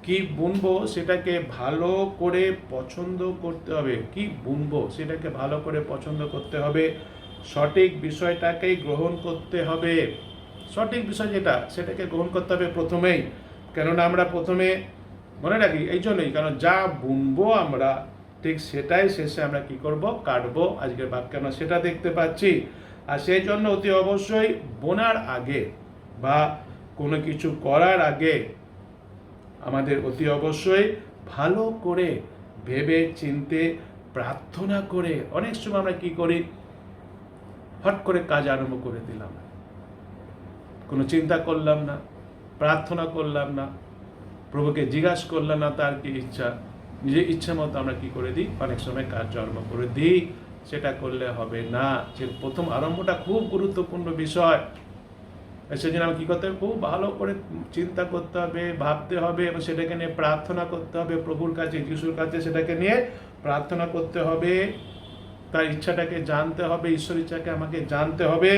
কি বুনবো সেটাকে ভালো করে পছন্দ করতে হবে। কি বুনবো সেটাকে ভালো করে পছন্দ করতে হবে, সঠিক বিষয়টাকেই গ্রহণ করতে হবে। সঠিক বিষয় যেটা সেটাকে গ্রহণ করতে হবে প্রথমেই। কেননা আমরা প্রথমে মনে রাখি এই জন্যই, কারণ যা বুনবো আমরা ঠিক সেটাই শেষে আমরা কি করব, কাটবো। আজকের বাক্যে আমরা সেটা দেখতে পাচ্ছি। আর সেই জন্য অতি অবশ্যই বোনার আগে বা কোনো কিছু করার আগে আমাদের অতি অবশ্যই ভালো করে ভেবে চিনতে প্রার্থনা করে, অনেক সময় আমরা কি করি, হট করে কাজ আরম্ভ করে দিলাম, কোনো চিন্তা করলাম না, প্রার্থনা করলাম না, প্রভুকে জিজ্ঞাসা করলাম না তার কি ইচ্ছা, নিজের ইচ্ছা মতো আমরা কি করে দিই, অনেক সময় কাজ আরম্ভ করে দিই। সেটা করলে হবে না। যে প্রথম আরম্ভটা খুব গুরুত্বপূর্ণ বিষয়। সেজন্য আমি কি করতে হবে, খুব ভালো করে চিন্তা করতে হবে, ভাবতে হবে এবং সেটাকে নিয়ে প্রার্থনা করতে হবে প্রভুর কাছে, যিশুর কাছে সেটাকে নিয়ে প্রার্থনা করতে হবে। তার ইচ্ছাটাকে জানতে হবে, ঈশ্বর ইচ্ছাকে আমাকে জানতে হবে,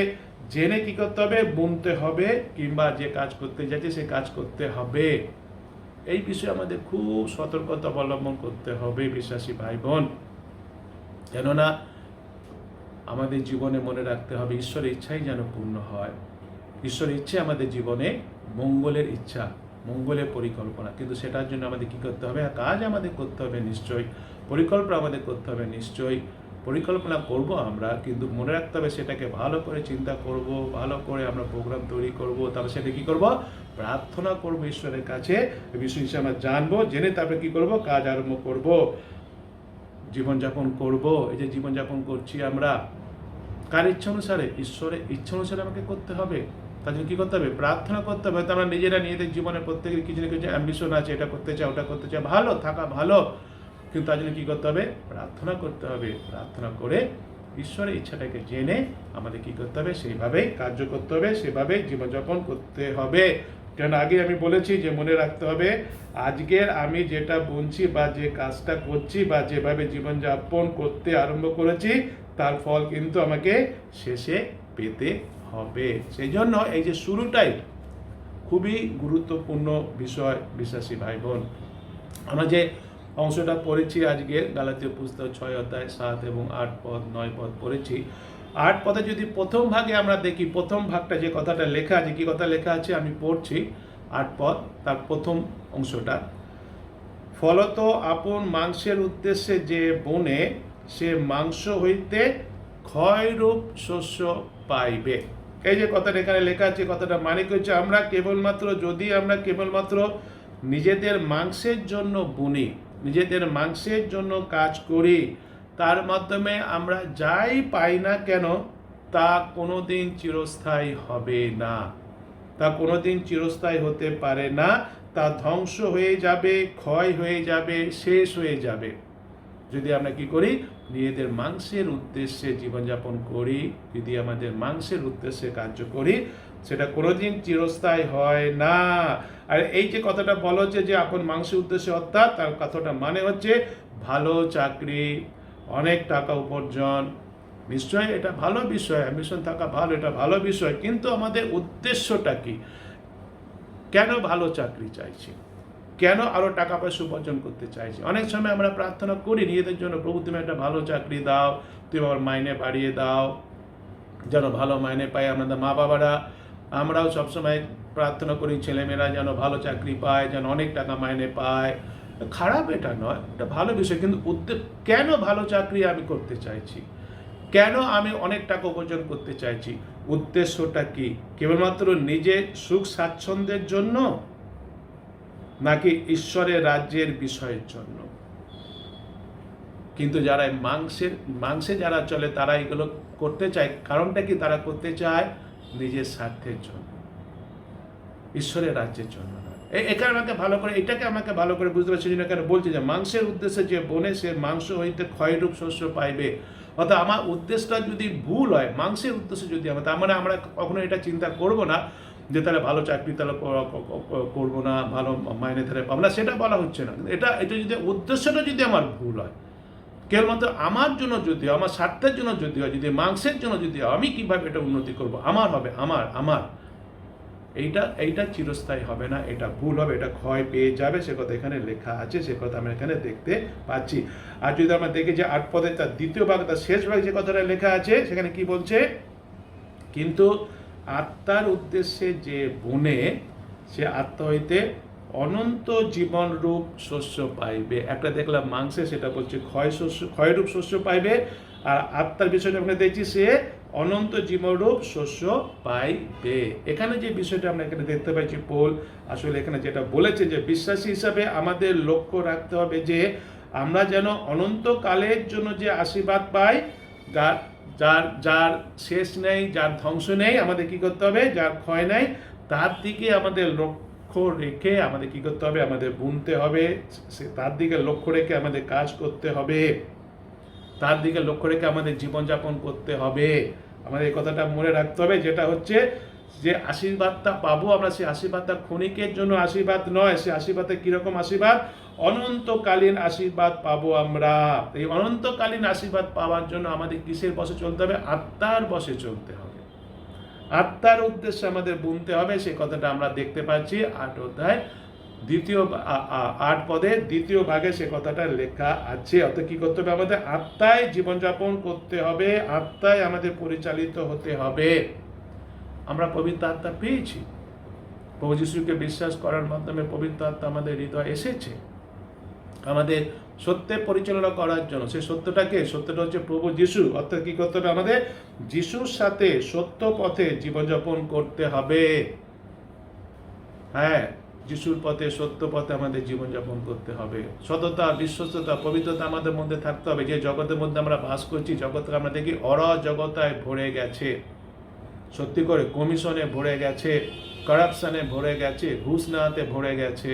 জেনে কি করতে হবে, বুনতে হবে, কিংবা যে কাজ করতে যাচ্ছি সে কাজ করতে হবে। এই বিষয়ে আমাদের খুব সতর্কতা অবলম্বন করতে হবে বিশ্বাসী ভাই বোন। কেননা আমাদের জীবনে মনে রাখতে হবে ঈশ্বরের ইচ্ছাই যেন পূর্ণ হয়। ঈশ্বরের ইচ্ছে আমাদের জীবনে মঙ্গলের ইচ্ছা, মঙ্গলের পরিকল্পনা, কিন্তু সেটার জন্য আমাদের কি করতে হবে, কাজ আমাদের করতে হবে নিশ্চয়ই, পরিকল্পনা আমাদের করতে হবে নিশ্চয়ই। পরিকল্পনা করব আমরা, কিন্তু মনে রাখতে হবে সেটাকে ভালো করে চিন্তা করব, ভালো করে আমরা প্রোগ্রাম তৈরি করব, তারপর সেটা কি করব, প্রার্থনা করব ঈশ্বরের কাছে, বিষয় হিসেবে আমরা জানবো, জেনে তারপরে কি করব, কাজ আরম্ভ করব, জীবনযাপন করব। এই যে জীবনযাপন করছি আমরা কার ইচ্ছা অনুসারে, ঈশ্বরের ইচ্ছা অনুসারে আমাকে করতে হবে। তার জন্য কী করতে হবে, প্রার্থনা করতে হবে। হয়তো আমরা নিজেরা নিজেদের জীবনের প্রত্যেকের কিছু না কিছু অ্যাম্বিশন আছে, এটা করতে চাই, ওটা করতে চাই, ভালো থাকা ভালো, কিন্তু তার জন্য কী করতে হবে, প্রার্থনা করতে হবে। প্রার্থনা করে ঈশ্বরের ইচ্ছাটাকে জেনে আমাদের কী করতে হবে, সেইভাবেই কার্য করতে হবে, সেভাবেই জীবনযাপন করতে হবে। কারণ আগে আমি বলেছি যে মনে রাখতে হবে আজকের আমি যেটা বলছি বা যে কাজটা করছি বা যেভাবে জীবনযাপন করতে আরম্ভ করেছি তার ফল কিন্তু আমাকে শেষে পেতে হবে। সেই জন্য এই যে শুরুটাই খুবই গুরুত্বপূর্ণ বিষয় বিশ্বাসী ভাই বোন। আমরা যে অংশটা পড়েছি আজকে গালাতীয় পুস্তক 6 অধ্যায় 7 এবং 8 পদ 9 পদ পড়েছি। 8 পদে যদি প্রথম ভাগে আমরা দেখি, প্রথম ভাগটা যে কথাটা লেখা আছে, কি কথা লেখা আছে আমি পড়ছি 8 পদ, তার প্রথম অংশটা, ফলত আপন মাংসের উদ্দেশ্যে যে বনে সে মাংস হইতে ক্ষয়রূপ শস্য পাইবে। এই যে কথাটা এখানে লেখা আছে, কথাটা মানে কি হচ্ছে, আমরা কেবলমাত্র নিজেদের মাংসের জন্য বুনি, নিজেদের মাংসের জন্য কাজ করি, তার মাধ্যমে আমরা যাই পাই না কেন তা কোনোদিন চিরস্থায়ী হবে না, তা কোনোদিন চিরস্থায়ী হতে পারে না, তা ধ্বংস হয়ে যাবে, ক্ষয় হয়ে যাবে, শেষ হয়ে যাবে। যদি আমরা কি করি, নিজেদের মাংসের উদ্দেশ্যে জীবনযাপন করি, যদি আমাদের মাংসের উদ্দেশ্যে কার্য করি, সেটা কোনোদিন চিরস্থায়ী হয় না। আর এই যে কথাটা বলা হচ্ছে যে আপন মাংসের উদ্দেশ্যে, অর্থাৎ তার কথাটা মানে হচ্ছে ভালো চাকরি, অনেক টাকা উপার্জন, নিশ্চয়ই এটা ভালো বিষয়, অ্যাম্বিশন থাকা ভালো, এটা ভালো বিষয়, কিন্তু আমাদের উদ্দেশ্যটা কি? কেন ভালো চাকরি চাইছি, কেন আরো টাকা পয়সা উপার্জন করতে চাইছি? অনেক সময় আমরা প্রার্থনা করি নিজেদের জন্য, প্রভু তুমি একটা ভালো চাকরি দাও, তুমি আমার মাইনে বাড়িয়ে দাও, যেন ভালো মাইনে পাই। আমাদের মা বাবারা, আমরাও সবসময় প্রার্থনা করি ছেলেমেয়েরা যেন ভালো চাকরি পায়, যেন অনেক টাকা মাইনে পায়। খারাপ এটা নয়, এটা ভালো বিষয়, কিন্তু কেন ভালো চাকরি আমি করতে চাইছি, কেন আমি অনেক টাকা উপার্জন করতে চাইছি, উদ্দেশ্যটা কি? কেবলমাত্র নিজের সুখ স্বাচ্ছন্দ্যের জন্য, নাকি ঈশ্বরের রাজ্যের বিষয়ের জন্য? কিন্তু যারা মাংসে যারা চলে তারা এগুলো করতে চায়, কারণটা কি? তারা করতে চায় নিজের স্বার্থের জন্য, ঈশ্বরের রাজ্যের জন্য না। এটাকে আমাকে ভালো করে বুঝতে পারছি, এখানে বলছে যে মাংসের উদ্দেশ্যে যে বনে সে মাংস হইতে ক্ষয়রূপ শস্য পাইবে। অর্থাৎ আমার উদ্দেশ্যটা যদি ভুল হয়, মাংসের উদ্দেশ্যে যদি আমরা কখনো এটা চিন্তা করব না যে তারা ভালো চাকরি তারা করবো না, ভালো মাইনে তারা পাবো না, সেটা বলা হচ্ছে না। এটা যদি উদ্দেশ্যটা যদি আমার ভুল হয়, কেবলমাত্র আমার জন্য যদি, আমার স্বার্থের জন্য যদি হয়, যদি মাংসের জন্য যদি হয়, আমি কিভাবে এটা উন্নতি করব, আমার হবে, আমার এইটা চিরস্থায়ী হবে না, এটা ভুল হবে, এটা ক্ষয় পেয়ে যাবে, সে কথা এখানে লেখা আছে, সে কথা আমরা এখানে দেখতে পাচ্ছি। আর যদি আমরা দেখি যে 8 পদে তার দ্বিতীয় ভাগ, তার শেষ ভাগ যে কথাটা লেখা আছে, সেখানে কি বলছে, কিন্তু আত্মার উদ্দেশ্যে যে বনে, সে আত্মা হইতে অনন্ত জীবন রূপ শস্য পাইবে। একটা দেখলাম মাংসে, সেটা বলছে ক্ষয়রূপ শস্য পাইবে, আর আত্মার বিষয়টা আমরা দেখছি সে অনন্ত জীবনরূপ শস্য পাইবে। এখানে যে বিষয়টা আমরা এখানে দেখতে পাচ্ছি, পৌল আসলে এখানে যেটা বলেছে যে বিশ্বাসী হিসাবে আমাদের লক্ষ্য রাখতে হবে যে আমরা যেন অনন্তকালের জন্য যে আশীর্বাদ পাই, যার শেষ নেই, যার ধ্বংস নেই, আমাদের কি করতে হবে, যার ক্ষয় নেই, তার দিকে আমাদের লক্ষ্য রেখে আমাদের কি করতে হবে, আমাদের বুনতে হবে, তার দিকে লক্ষ্য রেখে আমাদের কাজ করতে হবে, তার দিকে লক্ষ্য রেখে আমাদের জীবনযাপন করতে হবে। আমাদের এই কথাটা মনে রাখতে হবে, যেটা হচ্ছে যে আশীর্বাদটা পাবো আমরা, সেই আশীর্বাদটা ক্ষণিকের জন্য আশীর্বাদ নয়, সেই আশীর্বাদটা কিরকম আশীর্বাদ, অনন্তকালীন আশীর্বাদ পাবো আমরা। এই অনন্তকালীন আশীর্বাদ পাওয়ার জন্য আমাদের কিসের বশে চলতে হবে, আত্মার বশে চলতে হবে, আত্মার উদ্দেশ্যে আমাদের বুনতে হবে। সেই কথাটা আমরা দেখতে পাচ্ছি 8 অধ্যায় 8 পদে দ্বিতীয় ভাগে সে কথাটা লেখা আছে। অর্থাৎ কি করতে হবে, আমাদের আত্মায় জীবনযাপন করতে হবে, আত্মায় আমাদের পরিচালিত হতে হবে। আমরা পবিত্র আত্মা পেয়েছি, প্রভু যিশুকে বিশ্বাস করার মাধ্যমে পবিত্র আত্মা আমাদের হৃদয় এসেছে আমাদের সত্যে পরিচালনা করার জন্য। সেই সত্যটা হচ্ছে প্রভু যিশু। অর্থাৎ কি করতে হবে, আমাদের যিশুর সাথে সত্য পথে জীবনযাপন করতে হবে। হ্যাঁ, যিশুর পথে, সত্য পথে আমাদের জীবনযাপন করতে হবে। সততা, বিশ্বস্ততা, পবিত্রতা আমাদের মধ্যে থাকতে হবে। যে জগতের মধ্যে আমরা বাস করছি, জগৎ আমরা দেখি অরাজকতায় ভরে গেছে, সত্যি করে কমিশনে ভরে গেছে, কারাপশনে ভরে গেছে, ঘুষ নেওয়াতে ভরে গেছে,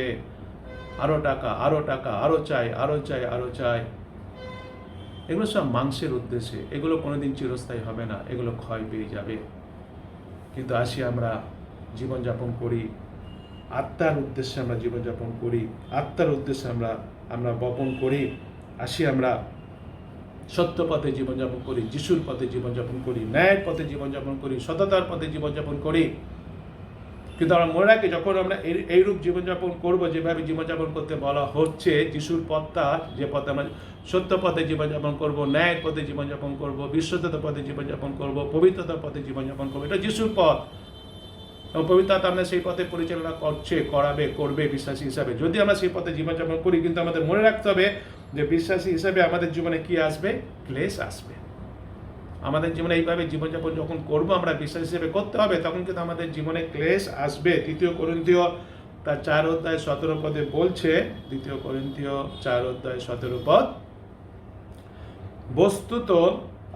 আরো টাকা, আরো চাই। এগুলো সব মাংসের উদ্দেশ্যে, এগুলো কোনোদিন চিরস্থায়ী হবে না, এগুলো ক্ষয় পেয়ে যাবে। কিন্তু আসি আমরা জীবনযাপন করি, আত্মার উদ্দেশ্যে আমরা জীবনযাপন করি, আত্মার উদ্দেশ্যে আমরা বপন করি। আসি আমরা সত্য পথে জীবনযাপন করি, যিশুর পথে জীবনযাপন করি, ন্যায়ের পথে জীবনযাপন করি, সততার পথে জীবনযাপন করি। কিন্তু আমরা মনে রাখি, যখন আমরা এইরূপ জীবনযাপন করব, যেভাবে জীবনযাপন করতে বলা হচ্ছে, যিশুর পথটা, যে পথে আমরা সত্য পথে জীবনযাপন করব, ন্যায়ের পথে জীবনযাপন করব, বিশ্বস্ততার পথে জীবনযাপন করব, পবিত্রতার পথে জীবনযাপন করবো, এটা যিশুর পথ। এবং পবিত্র আত্মা আমরা সেই পথে পরিচালনা করবে বিশ্বাসী হিসাবে। যদি আমরা সেই পথে জীবনযাপন করি, কিন্তু আমাদের মনে রাখতে হবে যে বিশ্বাসী হিসাবে আমাদের জীবনে কি আসবে, ক্লেশ আসবে। আমাদের জীবনে এইভাবে জীবনযাপন যখন করবো, আমরা বিশ্বাস হিসেবে করতে হবে, তখন কিন্তু আমাদের জীবনে ক্লেশ আসবে। 2 কোরিন্থীয় তার 4 অধ্যায় 17 পদে বলছে, 2 কোরিন্থীয় 4 অধ্যায় 17 পদ, বস্তুত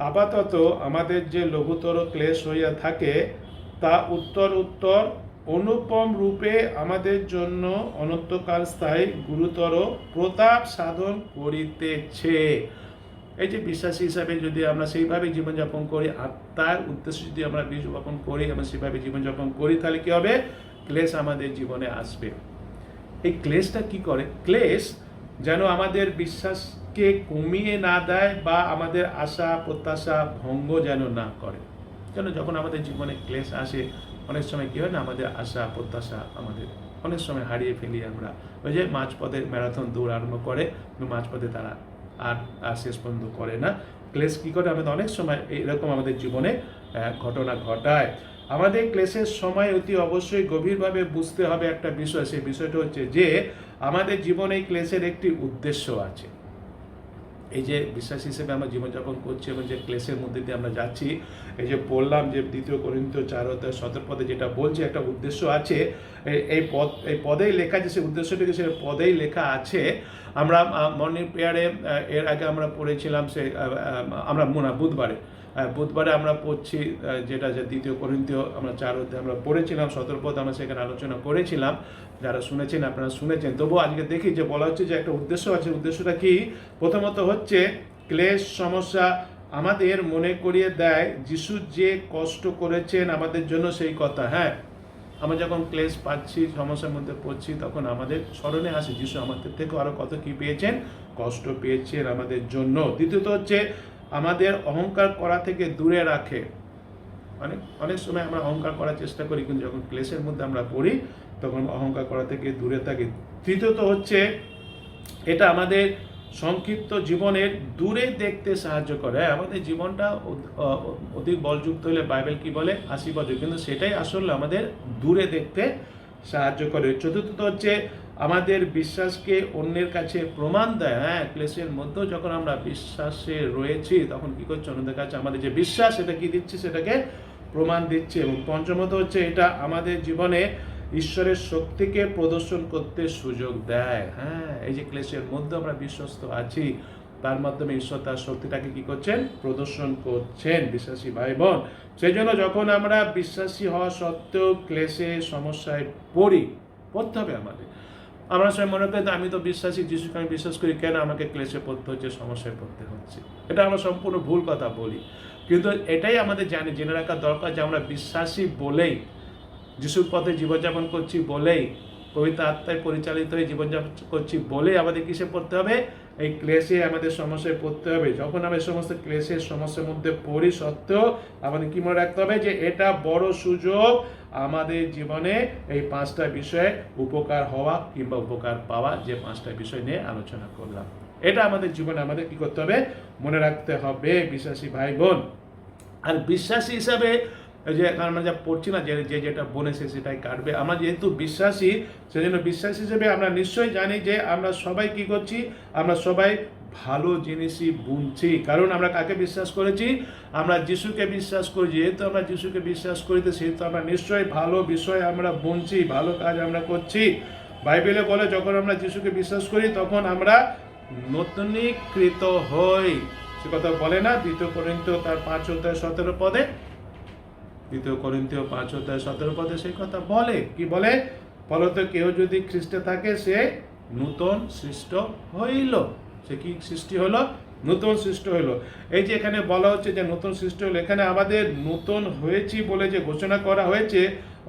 আপাতত আমাদের যে লঘুতর ক্লেশ হইয়া থাকে, তা উত্তর অনুপম রূপে আমাদের জন্য অনন্তকাল স্থায়ী গুরুতর প্রতাপ সাধন করিতেছে। এই যে বিশ্বাসী হিসাবে যদি আমরা সেইভাবে জীবনযাপন করি, আত্মার উদ্দেশ্যে যদি আমরা জীবনযাপন করি, আমরা সেইভাবে জীবনযাপন করি, তাহলে কি হবে, ক্লেশ আমাদের জীবনে আসবে। এই ক্লেশটা কি করে, ক্লেশ যেন আমাদের বিশ্বাসকে কমিয়ে না দেয়, বা আমাদের আশা প্রত্যাশা ভঙ্গ যেন না করে। যেন যখন আমাদের জীবনে ক্লেশ আসে, অনেক সময় কি হয় না, আমাদের আশা প্রত্যাশা আমাদের অনেক সময় হারিয়ে ফেলি আমরা। ওই যে মাঝপথে ম্যারাথন দৌড় আরম্ভ করে, মাঝপথে তারা আর শেষ পর্যন্ত করে না। ক্লেশ কি করে, আমাদের অনেক সময় এরকম আমাদের জীবনে ঘটনা ঘটায়। আমাদের ক্লেশের সময় অতি অবশ্যই গভীরভাবে বুঝতে হবে একটা বিষয়। সেই বিষয়টা হচ্ছে যে আমাদের জীবনে এই ক্লেশের একটি উদ্দেশ্য আছে। এই যে বিশ্বাস হিসেবে আমরা জীবনযাপন করছি এবং যে ক্লেশের মধ্যে দিয়ে আমরা যাচ্ছি, এই যে বললাম যে 2 কোরিন্থীয় 4 অধ্যায় 17 পদে যেটা বলছে, একটা উদ্দেশ্য আছে। এই পদেই লেখা আছে, সেই উদ্দেশ্যটিকে সে পদেই লেখা আছে। আমরা মর্নিং প্রেয়ারে এর আগে আমরা পড়েছিলাম, আমরা বুধবারে আমরা পড়ছি, যেটা যে 2 কোরিন্থীয় আমরা 4 অধ্যায় আমরা পড়েছিলাম, 17 পদ আমরা সেখানে আলোচনা করেছিলাম। যারা শুনেছেন আপনারা শুনেছেন, তবুও আজকে দেখি যে বলা হচ্ছে যে একটা উদ্দেশ্য আছে। উদ্দেশ্যটা কি, প্রথমত হচ্ছে ক্লেশ সমস্যা আমাদের মনে করিয়ে দেয় যিশু যে কষ্ট করেছেন আমাদের জন্য, সেই কথা। হ্যাঁ, আমরা যখন ক্লেশ পাচ্ছি, সমস্যার মধ্যে পড়ছি, তখন আমাদের স্মরণে আসে যিশু আমাদের থেকে আরো কত কি পেয়েছেন, কষ্ট পেয়েছেন আমাদের জন্য। দ্বিতীয়ত হচ্ছে আমাদের অহংকার করা থেকে দূরে রাখে। অনেক সময় আমরা অহংকার করার চেষ্টা করি, কিন্তু যখন ক্লেশের মধ্যে আমরা পড়ি তখন অহংকার করা থেকে দূরে থাকি। তৃতীয়ত হচ্ছে এটা আমাদের সংক্ষিপ্ত জীবনের দূরে দেখতে সাহায্য করে। আমাদের জীবনটা অধিক বলযুক্ত হলে বাইবেল কি বলে 80 বছর, কিন্তু সেটাই আসলে আমাদের দূরে দেখতে সাহায্য করে। চতুর্থত হচ্ছে আমাদের বিশ্বাসকে অন্যের কাছে প্রমাণ দেয়। হ্যাঁ, ক্লেশের মধ্যেও যখন আমরা বিশ্বাসে রয়েছি তখন কি করছে, অন্যদের কাছে আমাদের যে বিশ্বাস সেটা কি দিচ্ছে, সেটাকে প্রমাণ দিচ্ছে। এবং পঞ্চমত হচ্ছে এটা আমাদের জীবনে ঈশ্বরের শক্তিকে প্রদর্শন করতে সুযোগ দেয়। হ্যাঁ, এই যে ক্লেশের মধ্যে আমরা বিশ্বস্ত আছি, তার মাধ্যমে ঈশ্বর তার শক্তিটাকে কি করছেন, প্রদর্শন করছেন বিশ্বাসী ভাই বোন। সেই জন্য যখন আমরা বিশ্বাসী হওয়া সত্ত্বেও ক্লেশে সমস্যায় পড়তে হবে আমাদের। আমরা সবাই মনে করি আমি তো বিশ্বাসী, যিশুকে আমি বিশ্বাস করি, কেন আমাকে ক্লেশে পড়তে হচ্ছে, সমস্যায় পড়তে হচ্ছে। এটা আমরা সম্পূর্ণ ভুল কথা বলি, কিন্তু এটাই আমাদের জেনে রাখা দরকার যে আমরা বিশ্বাসী বলেই, যিশুর পথে জীবনযাপন করছি বলেই, পবিত্র আত্মায় পরিচালিত হয়ে জীবনযাপন করছি বলেই আমাদের কিসে পড়তে হবে, এই ক্লেশে আমাদের সমস্যায় পড়তে হবে। যখন আমরা এই সমস্ত ক্লেশের সমস্যার মধ্যে পড়ি সত্ত্বেও আমাদের কি মনে রাখতে হবে যে এটা বড় সুযোগ আমাদের জীবনে এই 5টা বিষয়ে উপকার হওয়া কিংবা উপকার পাওয়া, যে 5টা বিষয় নিয়ে আলোচনা করলাম। এটা আমাদের জীবনে আমাদের কি করতে হবে, মনে রাখতে হবে বিশ্বাসী ভাই বোন। আর বিশ্বাসী হিসাবে যে আমরা যা পড়ছি না, যে যেটা বলেছে সেটাই কাটবে। আমরা যেহেতু বিশ্বাসী, সেজন্য বিশ্বাসী হিসেবে আমরা নিশ্চয়ই জানি যে আমরা সবাই কি করছি, আমরা সবাই ভালো জিনিসই বুনছি। কারণ আমরা কাকে বিশ্বাস করেছি, আমরা যিশুকে বিশ্বাস করি। যেহেতু আমরা যিশুকে বিশ্বাস করি, তো সেহেতু আমরা নিশ্চয়ই ভালো বিষয় আমরা বুনছি, ভালো কাজ আমরা করছি। বাইবেলে বলে যখন আমরা যিশুকে বিশ্বাস করি তখন আমরা নতুনীকৃত হই। সে কথা বলে না 2 কোরিন্থীয় তার 5:17 পদে, 2 কোরিন্থীয় 5:17 পদে সেই কথা বলে। কি বলে, ফলত কেউ যদি খ্রিস্টে থাকে সে নূতন সৃষ্ট হইল। সে কি সৃষ্টি হলো, নতুন সৃষ্ট হইল। এই যে এখানে বলা হচ্ছে যে নতুন সৃষ্টি হলো, এখানে আমাদের নতুন হয়েছি বলে যে ঘোষণা করা হয়েছে,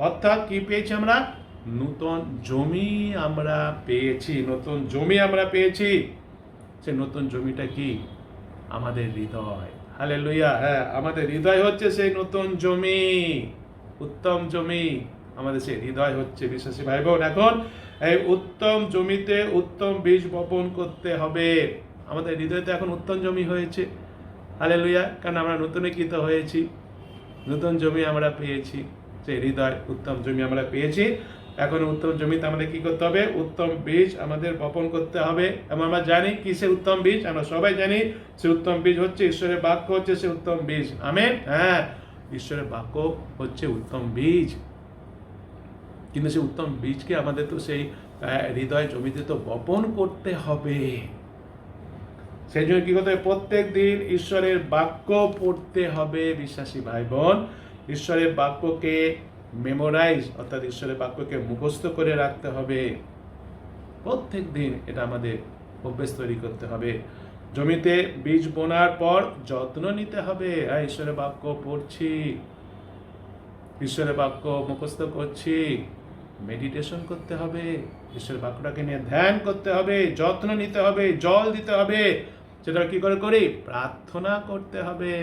অর্থাৎ কি পেয়েছি আমরা, নতুন জমি আমরা পেয়েছি। নতুন জমি আমরা পেয়েছি। সে নতুন জমিটা কি, আমাদের হৃদয়। হালেলুয়া। হ্যাঁ, আমাদের হৃদয় হচ্ছে সেই নতুন জমি, উত্তম জমি। আমাদের সেই হৃদয় হচ্ছে বিশ্বাসী ভাই বোন। এখন এই উত্তম জমিতে উত্তম বীজ বপন করতে হবে। আমাদের হৃদয়তে এখন উত্তম জমি হয়েছে। হালেলুয়া। কারণ আমরা নতুনীকৃত হয়েছি, নতুন জমি আমরা পেয়েছি, সেই হৃদয় উত্তম জমি আমরা পেয়েছি। এখন উত্তম জমিতে আমাদের কি করতে হবে, উত্তম বীজ আমাদের বপন করতে হবে। এবং আমরা জানি কি সে উত্তম বীজ, আমরা সবাই জানি সে উত্তম বীজ হচ্ছে ঈশ্বরের বাক্য, হচ্ছে সে উত্তম বীজ। আমেন। হ্যাঁ, ঈশ্বরের বাক্য হচ্ছে উত্তম বীজ। কিন্তু সেই উত্তম বীজকে আমাদের তো সেই হৃদয় জমিতে তো বপন করতে হবে। সেই জন্য কি করতে হবে, প্রত্যেক দিন ঈশ্বরের বাক্য পড়তে হবে বিশ্বাসী ভাই বোন। ঈশ্বরের বাক্যকে মেমোরাইজ, অর্থাৎ ঈশ্বরের বাক্যকে মুখস্থ করে রাখতে হবে প্রত্যেক দিন। এটা আমাদের অভ্যেস তৈরি করতে হবে। জমিতে বীজ বোনার পর যত্ন নিতে হবে। ঈশ্বরের বাক্য পড়ছি, ঈশ্বরের বাক্য মুখস্থ করছি, মেডিটেশন করতে হবে, ঈশ্বরের বাক্যটাকে নিয়ে ধ্যান করতে হবে, যত্ন নিতে হবে, জল দিতে হবে। সেটা কি করে করি, প্রার্থনা করতে হবে,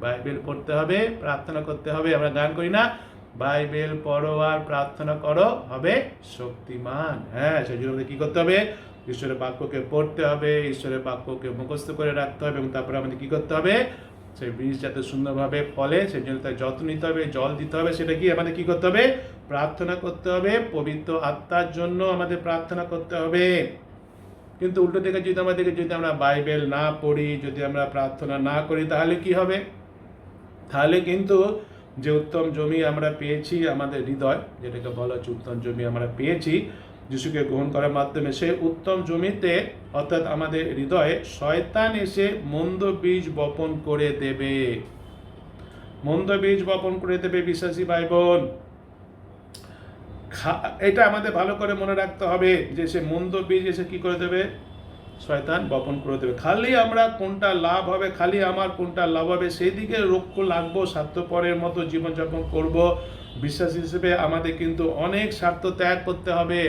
বাইবেল পড়তে হবে, প্রার্থনা করতে হবে। আমরা গান করি না, বাইবেল পড়ো আর প্রার্থনা করো হবে শক্তিমান। হ্যাঁ, সেই জন্য কি করতে হবে, ঈশ্বরের বাক্যকে পড়তে হবে, ঈশ্বরের বাক্যকে মুখস্থ করে রাখতে হবে। এবং তারপরে আমাদের কি করতে হবে, সেই বীজ যাতে সুন্দরভাবে ফলে সেই জন্য তার যত্ন নিতে হবে, জল দিতে হবে। সেটা কি আমাদের কি করতে হবে, প্রার্থনা করতে হবে, পবিত্র আত্মার জন্য আমাদের প্রার্থনা করতে হবে। কিন্তু উল্টো দিকে যদি আমরা বাইবেল না পড়ি, যদি আমরা প্রার্থনা না করি, তাহলে কি হবে, তাহলে কিন্তু যে উত্তম জমি আমরা পেয়েছি, আমাদের হৃদয়, যেটাকে বলা হচ্ছে উত্তম জমি আমরা পেয়েছি যিশুকে গ্রহণ করার মাধ্যমে, সেই উত্তম জমিতে অর্থাৎ আমাদের হৃদয়ে শয়তান এসে মন্দ বীজ বপন করে দেবে। মন্দ বীজ বপন করে দেবে বিশ্বাসী ভাই বোন। এটা আমাদের ভালো করে মনে রাখতে হবে যে সে মন্দ বীজ এসে কি করে দেবে, শয়তান বপন করে দেবে। খালি আমরা কোনটা লাভ হবে, খালি আমার কোনটা লাভ হবে সেই দিকে লক্ষ্য লাগবো, স্বার্থপরের মতো জীবনযাপন করব। বিশ্বাস হিসেবে আমাদের কিন্তু অনেক স্বার্থ ত্যাগ করতে হবে।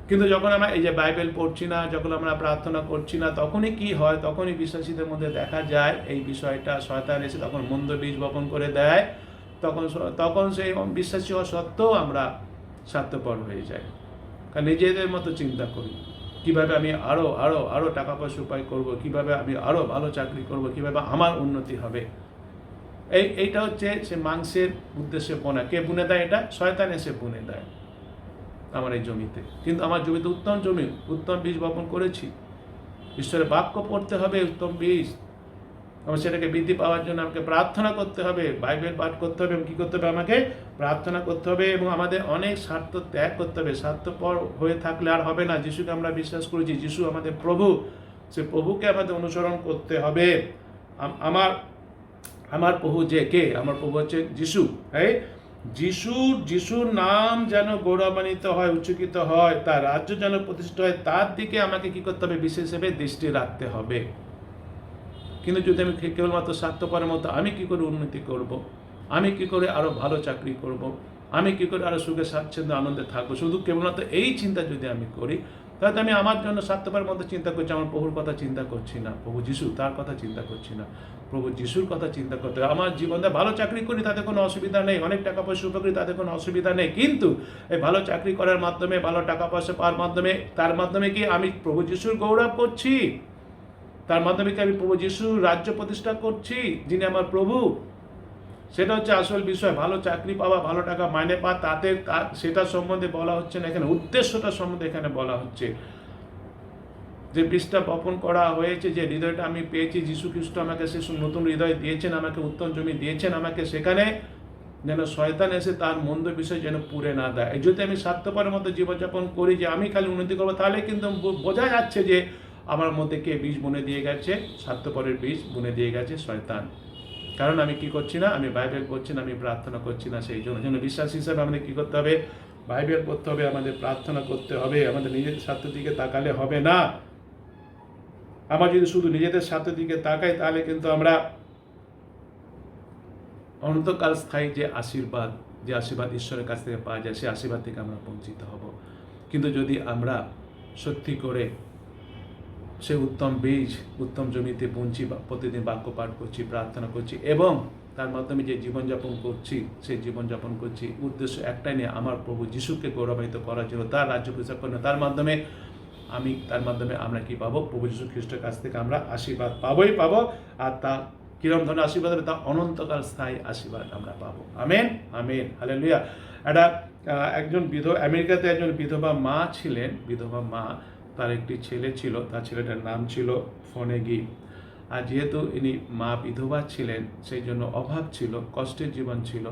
কিন্তু যখন আমরা এই যে বাইবেল পড়ছি না, যখন আমরা প্রার্থনা করছি না, তখনই কি হয়, তখনই বিশ্বাসীদের মধ্যে দেখা যায় এই বিষয়টা, শয়তান এসে তখন মন্দ বীজ বপন করে দেয়। তখন সেই বিশ্বাসী হওয়া সত্ত্বেও আমরা স্বার্থপর হয়ে যাই, কারণ নিজেদের মতো চিন্তা করি কিভাবে আমি আরো টাকা পয়সা উপায় করব, কিভাবে আমি আরো ভালো চাকরি করব, কিভাবে আমার উন্নতি হবে। এইটা হচ্ছে সে মাংসের উদ্দেশ্যে বোনা। কে বুনে দেয়? এটা শয়তান এসে বুনে দেয় আমার এই জমিতে। কিন্তু আমার জমিতে উত্তম জমি, উত্তম বীজ বপন করেছি। ঈশ্বরের বাক্য পড়তে হবে, উত্তম বীজ। এবং সেটাকে বৃদ্ধি পাওয়ার জন্য আমাকে প্রার্থনা করতে হবে, বাইবেল পাঠ করতে হবে। এবং কী করতে হবে? আমাকে প্রার্থনা করতে হবে এবং আমাদের অনেক স্বার্থ ত্যাগ করতে হবে। স্বার্থপর হয়ে থাকলে আর হবে না। যিশুকে আমরা বিশ্বাস করেছি, যিশু আমাদের প্রভু, সে প্রভুকে আমাদের অনুসরণ করতে হবে। আমার প্রভু যে কে? আমার প্রভু হচ্ছে যিশু। হ্যাঁ, যিশুর নাম যেন গৌরবান্বিত হয়, উচ্চকিত হয়, তার রাজ্য যেন প্রতিষ্ঠিত হয়, তার দিকে আমাকে কি করতে হবে? বিশেষভাবে দৃষ্টি রাখতে হবে। কিন্তু যদি আমি কেবলমাত্র স্বার্থপরের মতো আমি কি করে উন্নতি করব, আমি কি করে আরো ভালো চাকরি করব, আমি কি করে আরো সুখে স্বাচ্ছন্দ্য আনন্দে থাকবো, শুধু কেবলমাত্র এই চিন্তা যদি আমি করি, তাহলে আমি আমার জন্য স্বার্থপরের মতো চিন্তা করছি, আমার প্রভুর কথা চিন্তা করছি না। প্রভু যিশু, তার কথা চিন্তা করছি না। প্রভু যিশুর কথা চিন্তা করতে হবে। আমার জীবনে ভালো চাকরি করি, তাতে কোনো অসুবিধা নেই, অনেক টাকা পয়সা উপায় করি, তাতে কোনো অসুবিধা নেই। কিন্তু এই ভালো চাকরি করার মাধ্যমে, ভালো টাকা পয়সা পাওয়ার মাধ্যমে, তার মাধ্যমে কি আমি প্রভু যিশুর গৌরব করছি? তার মাধ্যমে কি আমি প্রভু যিশুর রাজ্য প্রতিষ্ঠা করছি, যিনি আমার প্রভু? সেটা হচ্ছে আসল বিষয়। ভালো চাকরি পাওয়া, ভালো টাকা মাইনে পাওয়া, সেটা সম্বন্ধে বলা হচ্ছে না এখানে। উদ্দেশ্যটা সম্বন্ধে এখানে বলা হচ্ছে। যে বীজটা বপন করা হয়েছে, যে হৃদয়টা আমি পেয়েছি, যীশু খ্রিস্ট আমাকে সে নতুন হৃদয় দিয়েছেন, আমাকে উত্তম জমি দিয়েছেন, আমাকে সেখানে যেন শয়তান এসে তার মন্দ বিষয় যেন পুড়ে না দেয়। যদি আমি স্বার্থপরের মতো জীবনযাপন করি, যে আমি খালি উন্নতি করবো, তাহলে কিন্তু বোঝা যাচ্ছে যে আমার মধ্যে কে বীজ বুনে দিয়ে গেছে? স্বার্থপরের বীজ বুনে দিয়ে গেছে শয়তান। কারণ আমি কি করছি না? আমি বাইবেল পড়ছি না, আমি প্রার্থনা করছি না। সেই জন্য বিশ্বাস হিসাবে আমাদের কি করতে হবে? বাইবেল পড়তে হবে, আমাদের প্রার্থনা করতে হবে। আমাদের নিজের স্বার্থের দিকে তাকালে হবে না। আমরা যদি শুধু নিজেদের স্বার্থের দিকে তাকাই, তাহলে কিন্তু আমরা অনন্তকাল স্থায়ী যে আশীর্বাদ ঈশ্বরের কাছ থেকে পাওয়া যায়, সেই আশীর্বাদ থেকে আমরা বঞ্চিত হব। কিন্তু যদি আমরা সত্যি করে সে উত্তম বীজ, উত্তম জমিতে বুনছি, প্রতিদিন বাক্য পাঠ করছি, প্রার্থনা করছি, এবং তার মাধ্যমে যে জীবনযাপন করছি, সেই জীবনযাপন করছি উদ্দেশ্য একটাই নিয়ে, আমার প্রভু যিশুকে গৌরবান্বিত করার জন্য, তার রাজ্য প্রতিষ্ঠা করার জন্য। তার মাধ্যমে আমরা কি পাবো? প্রভু যিশু খ্রিস্টের কাছ থেকে আমরা আশীর্বাদ পাবো। আর তা কিরম ধরনের আশীর্বাদ হবে? তা অনন্তকাল স্থায়ী আশীর্বাদ আমরা পাবো। Amen, amen, hallelujah. আমেরিকাতে একজন বিধবা মা ছিলেন। বিধবা মা, তার একটি ছেলে ছিল, তার ছেলেটার নাম ছিল ফনেগি। আর যেহেতু ইনি মা বিধবা ছিলেন, সেই জন্য অভাব ছিল, কষ্টের জীবন ছিল,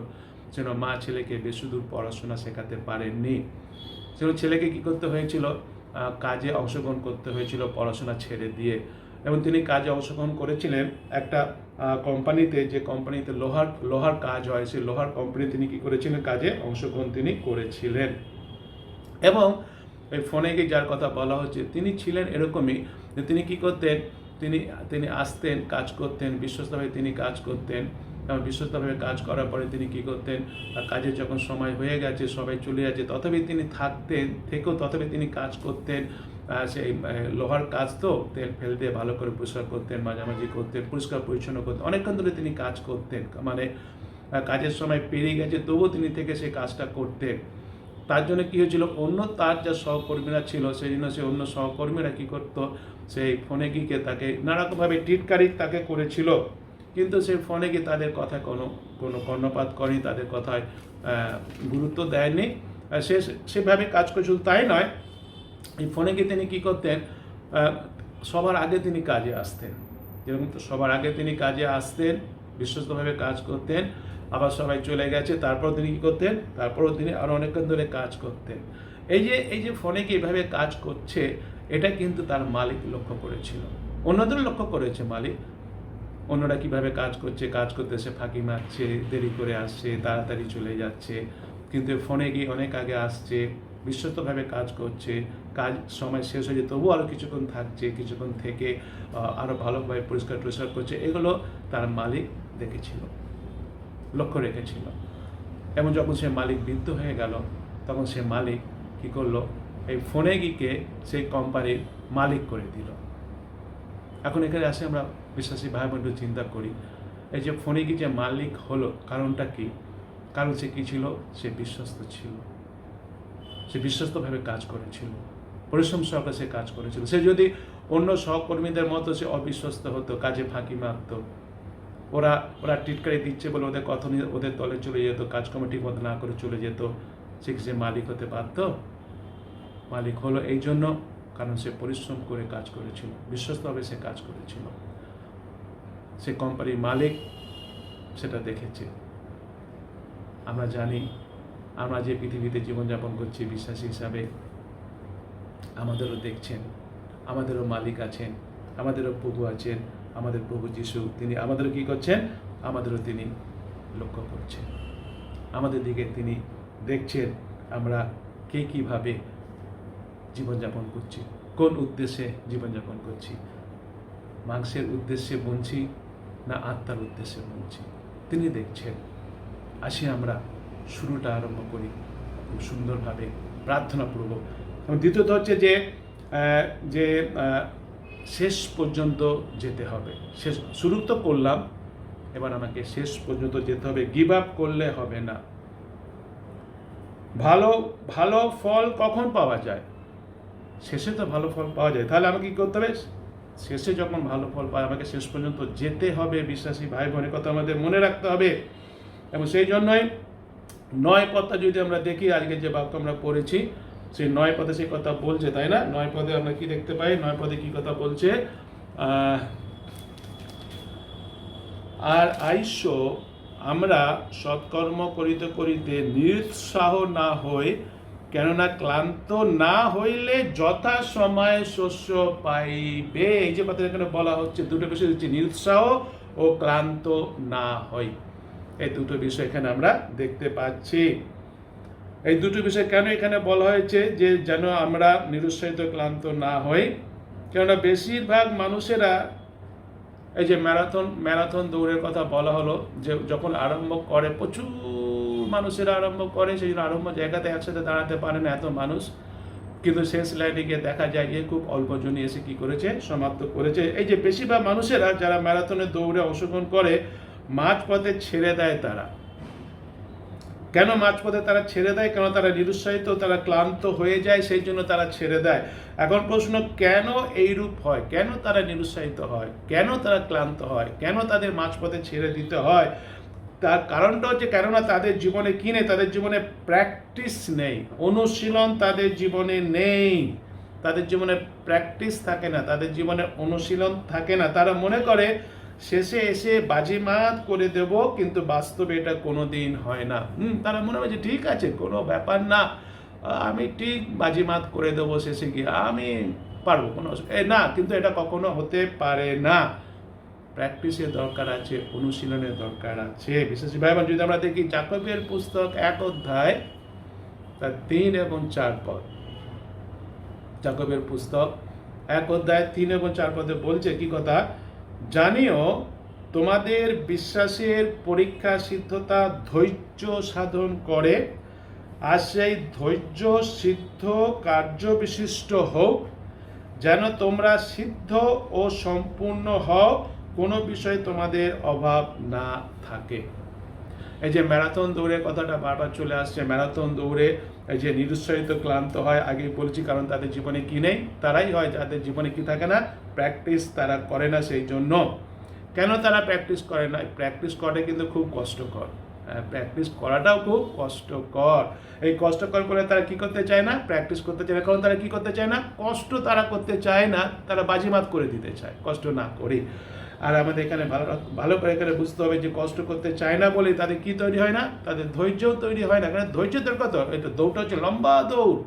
যেন মা ছেলেকে বেশি দূর পড়াশোনা শেখাতে পারেননি। সেজন্য ছেলেকে কি করতে হয়েছিল? কাজে অংশগ্রহণ করতে হয়েছিল, পড়াশোনা ছেড়ে দিয়ে। এবং তিনি কাজে অংশগ্রহণ করেছিলেন একটা কোম্পানিতে, যে কোম্পানিতে লোহার কাজ হয়, সেই লোহার কোম্পানি তিনি কি করেছিলেন? কাজে অংশগ্রহণ তিনি করেছিলেন। এবং এই ফনেগি যার কথা বলা হচ্ছে, তিনি ছিলেন এরকমই যে তিনি কি করতেন? তিনি আসতেন, কাজ করতেন, বিশ্বস্তভাবে তিনি কাজ করতেন। এবং বিশ্বস্তভাবে কাজ করার পরে তিনি কি করতেন? কাজের যখন সময় হয়ে গেছে, সবাই চলে যাচ্ছে, তথাপি তিনি তথাপি তিনি কাজ করতেন। সেই লোহার কাজ তো, তেল ফেল দিয়ে ভালো করে পরিষ্কার করতেন, মাঝামাঝি করতেন, পরিষ্কার পরিচ্ছন্ন করতেন, অনেকক্ষণ ধরে তিনি কাজ করতেন। মানে কাজের সময় পেরিয়ে গেছে, তবুও তিনি থেকে সেই কাজটা করতেন। তার জন্য কি হয়েছিল? তার যা সহকর্মীরা ছিল, সেই জন্য সে অন্য সহকর্মীরা কি করতো? সেই ফনেগিকে তাকে নানারকমভাবে টিটকারি তাকে করেছিল। কিন্তু সেই ফনেগি তাদের কথায় কোনো কর্ণপাত করেনি, তাদের কথায় গুরুত্ব দেয়নি। সে সেভাবে কাজ করেছিল। তাই নয়, এই ফনেগি তিনি কি করতেন? সবার আগে তিনি কাজে আসতেন। যেরকম সবার আগে তিনি কাজে আসতেন, বিশ্বস্তভাবে কাজ করতেন, আবার সবাই চলে গেছে, তারপর তিনি কী করতেন? তারপরও তিনি আরও অনেকক্ষণ ধরে কাজ করতেন। এই যে ফনেগি এভাবে কাজ করছে, এটা কিন্তু তার মালিক লক্ষ্য করেছিল। অন্যদের লক্ষ্য করেছে মালিক, অন্যরা কিভাবে কাজ করতে সে ফাঁকি মারছে, দেরি করে আসছে, তাড়াতাড়ি চলে যাচ্ছে, কিন্তু ফোনে গিয়ে অনেক আগে আসছে, বিশ্বস্তভাবে কাজ করছে, কাজ সময় শেষ হয়ে যায় তবুও আরও কিছুক্ষণ থাকছে, কিছুক্ষণ থেকে আরও ভালোভাবে পরিষ্কার টরিষ্কার করছে, এগুলো তার মালিক দেখেছিল, লক্ষ্য রেখেছিল। এবং যখন সে মালিক বৃদ্ধ হয়ে গেল তখন সে মালিক কী করলো, এই ফোনে গিয়ে সেই কোম্পানির মালিক করে দিল। এখন এখানে আসে আমরা বিশ্বাসী ভাই বোনকে চিন্তা করি, এই যে ফোনে গিয়ে যে মালিক হলো কারণটা কি? কারণ সে কী ছিল? সে বিশ্বস্ত ছিল, সে বিশ্বস্তভাবে কাজ করেছিল, পরিশ্রম সহকারে সে কাজ করেছিল। সে যদি অন্য সহকর্মীদের মতো সে অবিশ্বস্ত হতো, কাজে ফাঁকি মারত, ওরা টিটকারি দিচ্ছে বলে ওদের কথা নিয়ে ওদের দলে চলে যেত, কাজকর্ম ঠিক মতো না করে চলে যেত, সে কি সে মালিক হতে পারত? মালিক হলো এই জন্য কারণ সে পরিশ্রম করে কাজ করেছিল, বিশ্বস্তভাবে সে কাজ করেছিল। সে কোম্পানির মালিক সেটা দেখেছে। আমরা জানি আমরা যে পৃথিবীতে জীবনযাপন করছি বিশ্বাসী হিসাবে, আমাদেরও দেখছেন, আমাদেরও মালিক আছেন, আমাদেরও প্রভু আছেন, আমাদের প্রভু যিশু, তিনি আমাদেরও কী করছেন? আমাদেরও তিনি লক্ষ্য করছেন, আমাদের দিকে তিনি দেখছেন আমরা কে কীভাবে জীবনযাপন করছি, কোন উদ্দেশ্যে জীবনযাপন করছি, মাংসের উদ্দেশ্যে বুনছি না আত্মার উদ্দেশ্যে বুনছি, তিনি দেখছেন। আসি আমরা শুরুটা আরম্ভ করি খুব সুন্দরভাবে প্রার্থনাপূর্বক। এবং দ্বিতীয়ত হচ্ছে যে শেষ পর্যন্ত যেতে হবে। শুরু তো করলাম, এবার আমাকে শেষ পর্যন্ত যেতে হবে, গিভ আপ করলে হবে না। ভালো ফল কখন পাওয়া যায়? শেষে তো ভালো ফল পাওয়া যায়। তাহলে আমাকে কী করতে হবে? শেষে যখন ভালো ফল পায় আমাকে শেষ পর্যন্ত যেতে হবে। বিশ্বাসী ভাই বোনের কথা আমাদের মনে রাখতে হবে। এবং সেই জন্যই 9 পদটা যদি আমরা দেখি, আজকে যে বাক্য আমরা পড়েছি সেই 9 পদে সেই কথা বলছে, তাই না? 9 পদে আমরা কি দেখতে পাই? 9 পদে কি কথা বলছে? আর আইস আমরা সৎকর্ম করিতে করিতে নিরুৎসাহ না হই, কেননা ক্লান্ত না হইলে যথা সময়ে শস্য পাইবে। এই যে কথা এখানে বলা হচ্ছে, দুটো বিষয় হচ্ছে নিরুৎসাহ ও ক্লান্ত না হই। এই দুটো বিষয় এখানে আমরা দেখতে পাচ্ছি। এই দুটো বিষয় কেন এখানে বলা হয়েছে যে যেন আমরা নিরুৎসাহিত ক্লান্ত না হই? কেননা বেশিরভাগ মানুষেরা এই যে ম্যারাথন দৌড়ের কথা বলা হলো, যে যখন আরম্ভ করে প্রচুর মানুষেরা আরম্ভ করে, সেই জন্য আরম্ভ জায়গাতে একসাথে দাঁড়াতে পারে না এত মানুষ, কিন্তু শেষ লাইনে গিয়ে দেখা যায় যে খুব অল্প জনই এসে কী করেছে? সমাপ্ত করেছে। এই যে বেশিরভাগ মানুষেরা যারা ম্যারাথনের দৌড়ে অংশগ্রহণ করে মাঝপথে ছেড়ে দেয়। তারা কেন মাঝপথে তারা ছেড়ে দেয়? কেন? তারা নিরুৎসাহিত, তারা ক্লান্ত হয়ে যায়, সেই জন্য তারা ছেড়ে দেয়। এখন প্রশ্ন, কেন এইরূপ হয়? কেন তারা নিরুৎসাহিত হয়? কেন তারা ক্লান্ত হয়? কেন তাদের মাঝপথে ছেড়ে দিতে হয়? তার কারণটা হচ্ছে কেননা তাদের জীবনে কি নেই? তাদের জীবনে প্র্যাকটিস নেই, অনুশীলন তাদের জীবনে নেই। তাদের জীবনে প্র্যাকটিস থাকে না, তাদের জীবনে অনুশীলন থাকে না। তারা মনে করে শেষে এসে বাজিমাত করে দেব, কিন্তু বাস্তবে এটা কোনো দিন হয় না। তারা মনে হয় যে ঠিক আছে, কোনো ব্যাপার না, আমি ঠিক বাজিমাত করে দেবো শেষে গিয়ে, আমি পারবো, কোনো না। কিন্তু এটা কখনো হতে পারে না। প্র্যাকটিসের দরকার আছে, অনুশীলনের দরকার আছে। বিশেষ ভাইবান যদি আমরা দেখি যাকবের পুস্তক 1 অধ্যায় তার 3 এবং 4 পদ, যাকবের পুস্তক 1 অধ্যায় 3 এবং 4 পদে বলছে কি কথা? জানিও তোমাদের বিশ্বাসের পরীক্ষা সিদ্ধতা ধৈর্য সাধন করে, আর সেই ধৈর্য সিদ্ধ কার্য বিশিষ্ট হোক, যেন তোমরা সিদ্ধ ও সম্পূর্ণ হও, কোনো বিষয়ে তোমাদের অভাব না থাকে। এই যে ম্যারাথন দৌড়ের কথাটা বারবার চলে আসছে। ম্যারাথন দৌড়ে এই যে নিরুৎসাহিত ক্লান্ত হয়, আগেই বলছি, কারণ তাদের জীবনে কি নেই? তারাই হয় যাদের জীবনে কি থাকে না? প্র্যাকটিস তারা করে না। সেই জন্য কেন তারা প্র্যাকটিস করে না? প্র্যাকটিস করে কিন্তু খুব কষ্টকর। প্র্যাকটিস করাটাও খুব কষ্টকর। এই কষ্টকর করে তারা কি করতে চায় না? প্র্যাকটিস করতে চায় না। কারণ তারা কি করতে চায় না? কষ্ট তারা করতে চায় না, তারা বাজিমাত করে দিতে চায় কষ্ট না করে। আর আমাদের এখানে ভালো করে এখানে বুঝতে হবে যে কষ্ট করতে চায় না বলে তাদের কি তৈরি হয় না? তাদের ধৈর্যও তৈরি হয় না। কারণ ধৈর্য দরকার তো, এটা দৌড়টা হচ্ছে লম্বা দৌড়,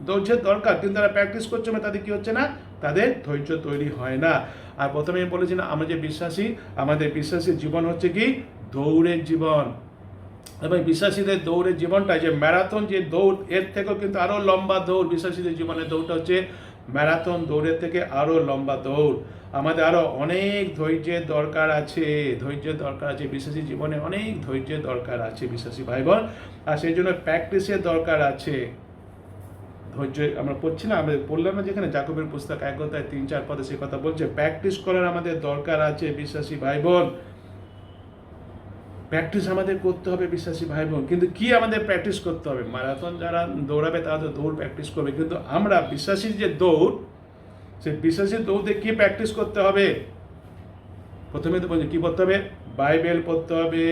ধৈর্যের দরকার, কিন্তু তারা প্র্যাকটিস করছে না, তাদের কি হচ্ছে না? তাদের ধৈর্য তৈরি হয় না। আর প্রথমে আমি বলেছি না, আমরা যে বিশ্বাসী, আমাদের বিশ্বাসীর জীবন হচ্ছে কি? দৌড়ের জীবন। এবং বিশ্বাসীদের দৌড়ের জীবনটা, যে ম্যারাথন যে দৌড়, এর থেকেও কিন্তু আরও লম্বা দৌড়। বিশ্বাসীদের জীবনের দৌড়টা হচ্ছে ম্যারাথন দৌড়ের থেকে আরও লম্বা দৌড়। আমাদের আরও অনেক ধৈর্যের দরকার আছে, ধৈর্যের দরকার আছে। বিশ্বাসী জীবনে অনেক ধৈর্যের দরকার আছে বিশ্বাসী ভাই বোন, আর সেই জন্য প্র্যাকটিসের দরকার আছে। ধৈর্য আমরা পড়ছি না, আমরা পড়লাম না যেখানে জাকবের পুস্তক 1:3-4 পদে সে কথা বলছে, প্র্যাকটিস করার আমাদের দরকার আছে বিশ্বাসী ভাই বোন। প্র্যাকটিস আমাদের করতে হবে বিশ্বাসী ভাই বোন। কিন্তু কি আমাদের প্র্যাকটিস করতে হবে? ম্যারাথন যারা দৌড়াবে তারা তো দৌড় প্র্যাকটিস করবে, কিন্তু আমরা বিশ্বাসীর যে দৌড়, সেই বিশ্বাসীর দৌড়ে কি প্র্যাকটিস করতে হবে? প্রথমে তো বলছি কি করতে হবে? বাইবেল পড়তে হবে,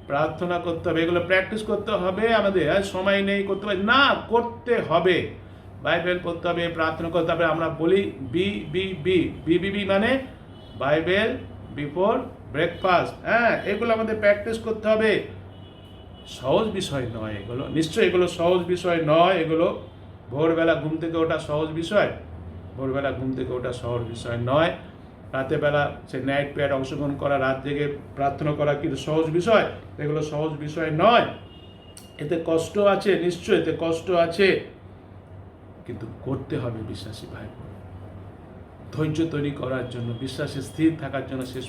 প্রার্থনা করতে হবে, এগুলো প্র্যাকটিস করতে হবে আমাদের। সময় নেই করতে হবে না, করতে হবে। বাইবেল পড়তে হবে, প্রার্থনা করতে হবে। আমরা বলি বিবিবি মানে বাইবেল বিফোর ব্রেকফাস্ট। হ্যাঁ, এগুলো আমাদের প্র্যাকটিস করতে হবে। সহজ বিষয় নয় এগুলো, নিশ্চয়ই এগুলো সহজ বিষয় নয়। এগুলো ভোরবেলা ঘুম থেকে ওঠা সহজ বিষয়? ভোরবেলা ঘুম থেকে ওঠা সহজ বিষয় নয়। রাতেরবেলা সে নাইট প্রেয়ার অংশগ্রহণ করা, রাত জেগে প্রার্থনা করা কিন্তু সহজ বিষয়? এগুলো সহজ বিষয় নয়। এতে কষ্ট আছে, নিশ্চয়ই এতে কষ্ট আছে, কিন্তু করতে হবে বিশ্বাসী ভাই বোন। ধৈর্য তৈরি করার জন্য, বিশ্বাসে স্থির থাকার জন্য, শেষ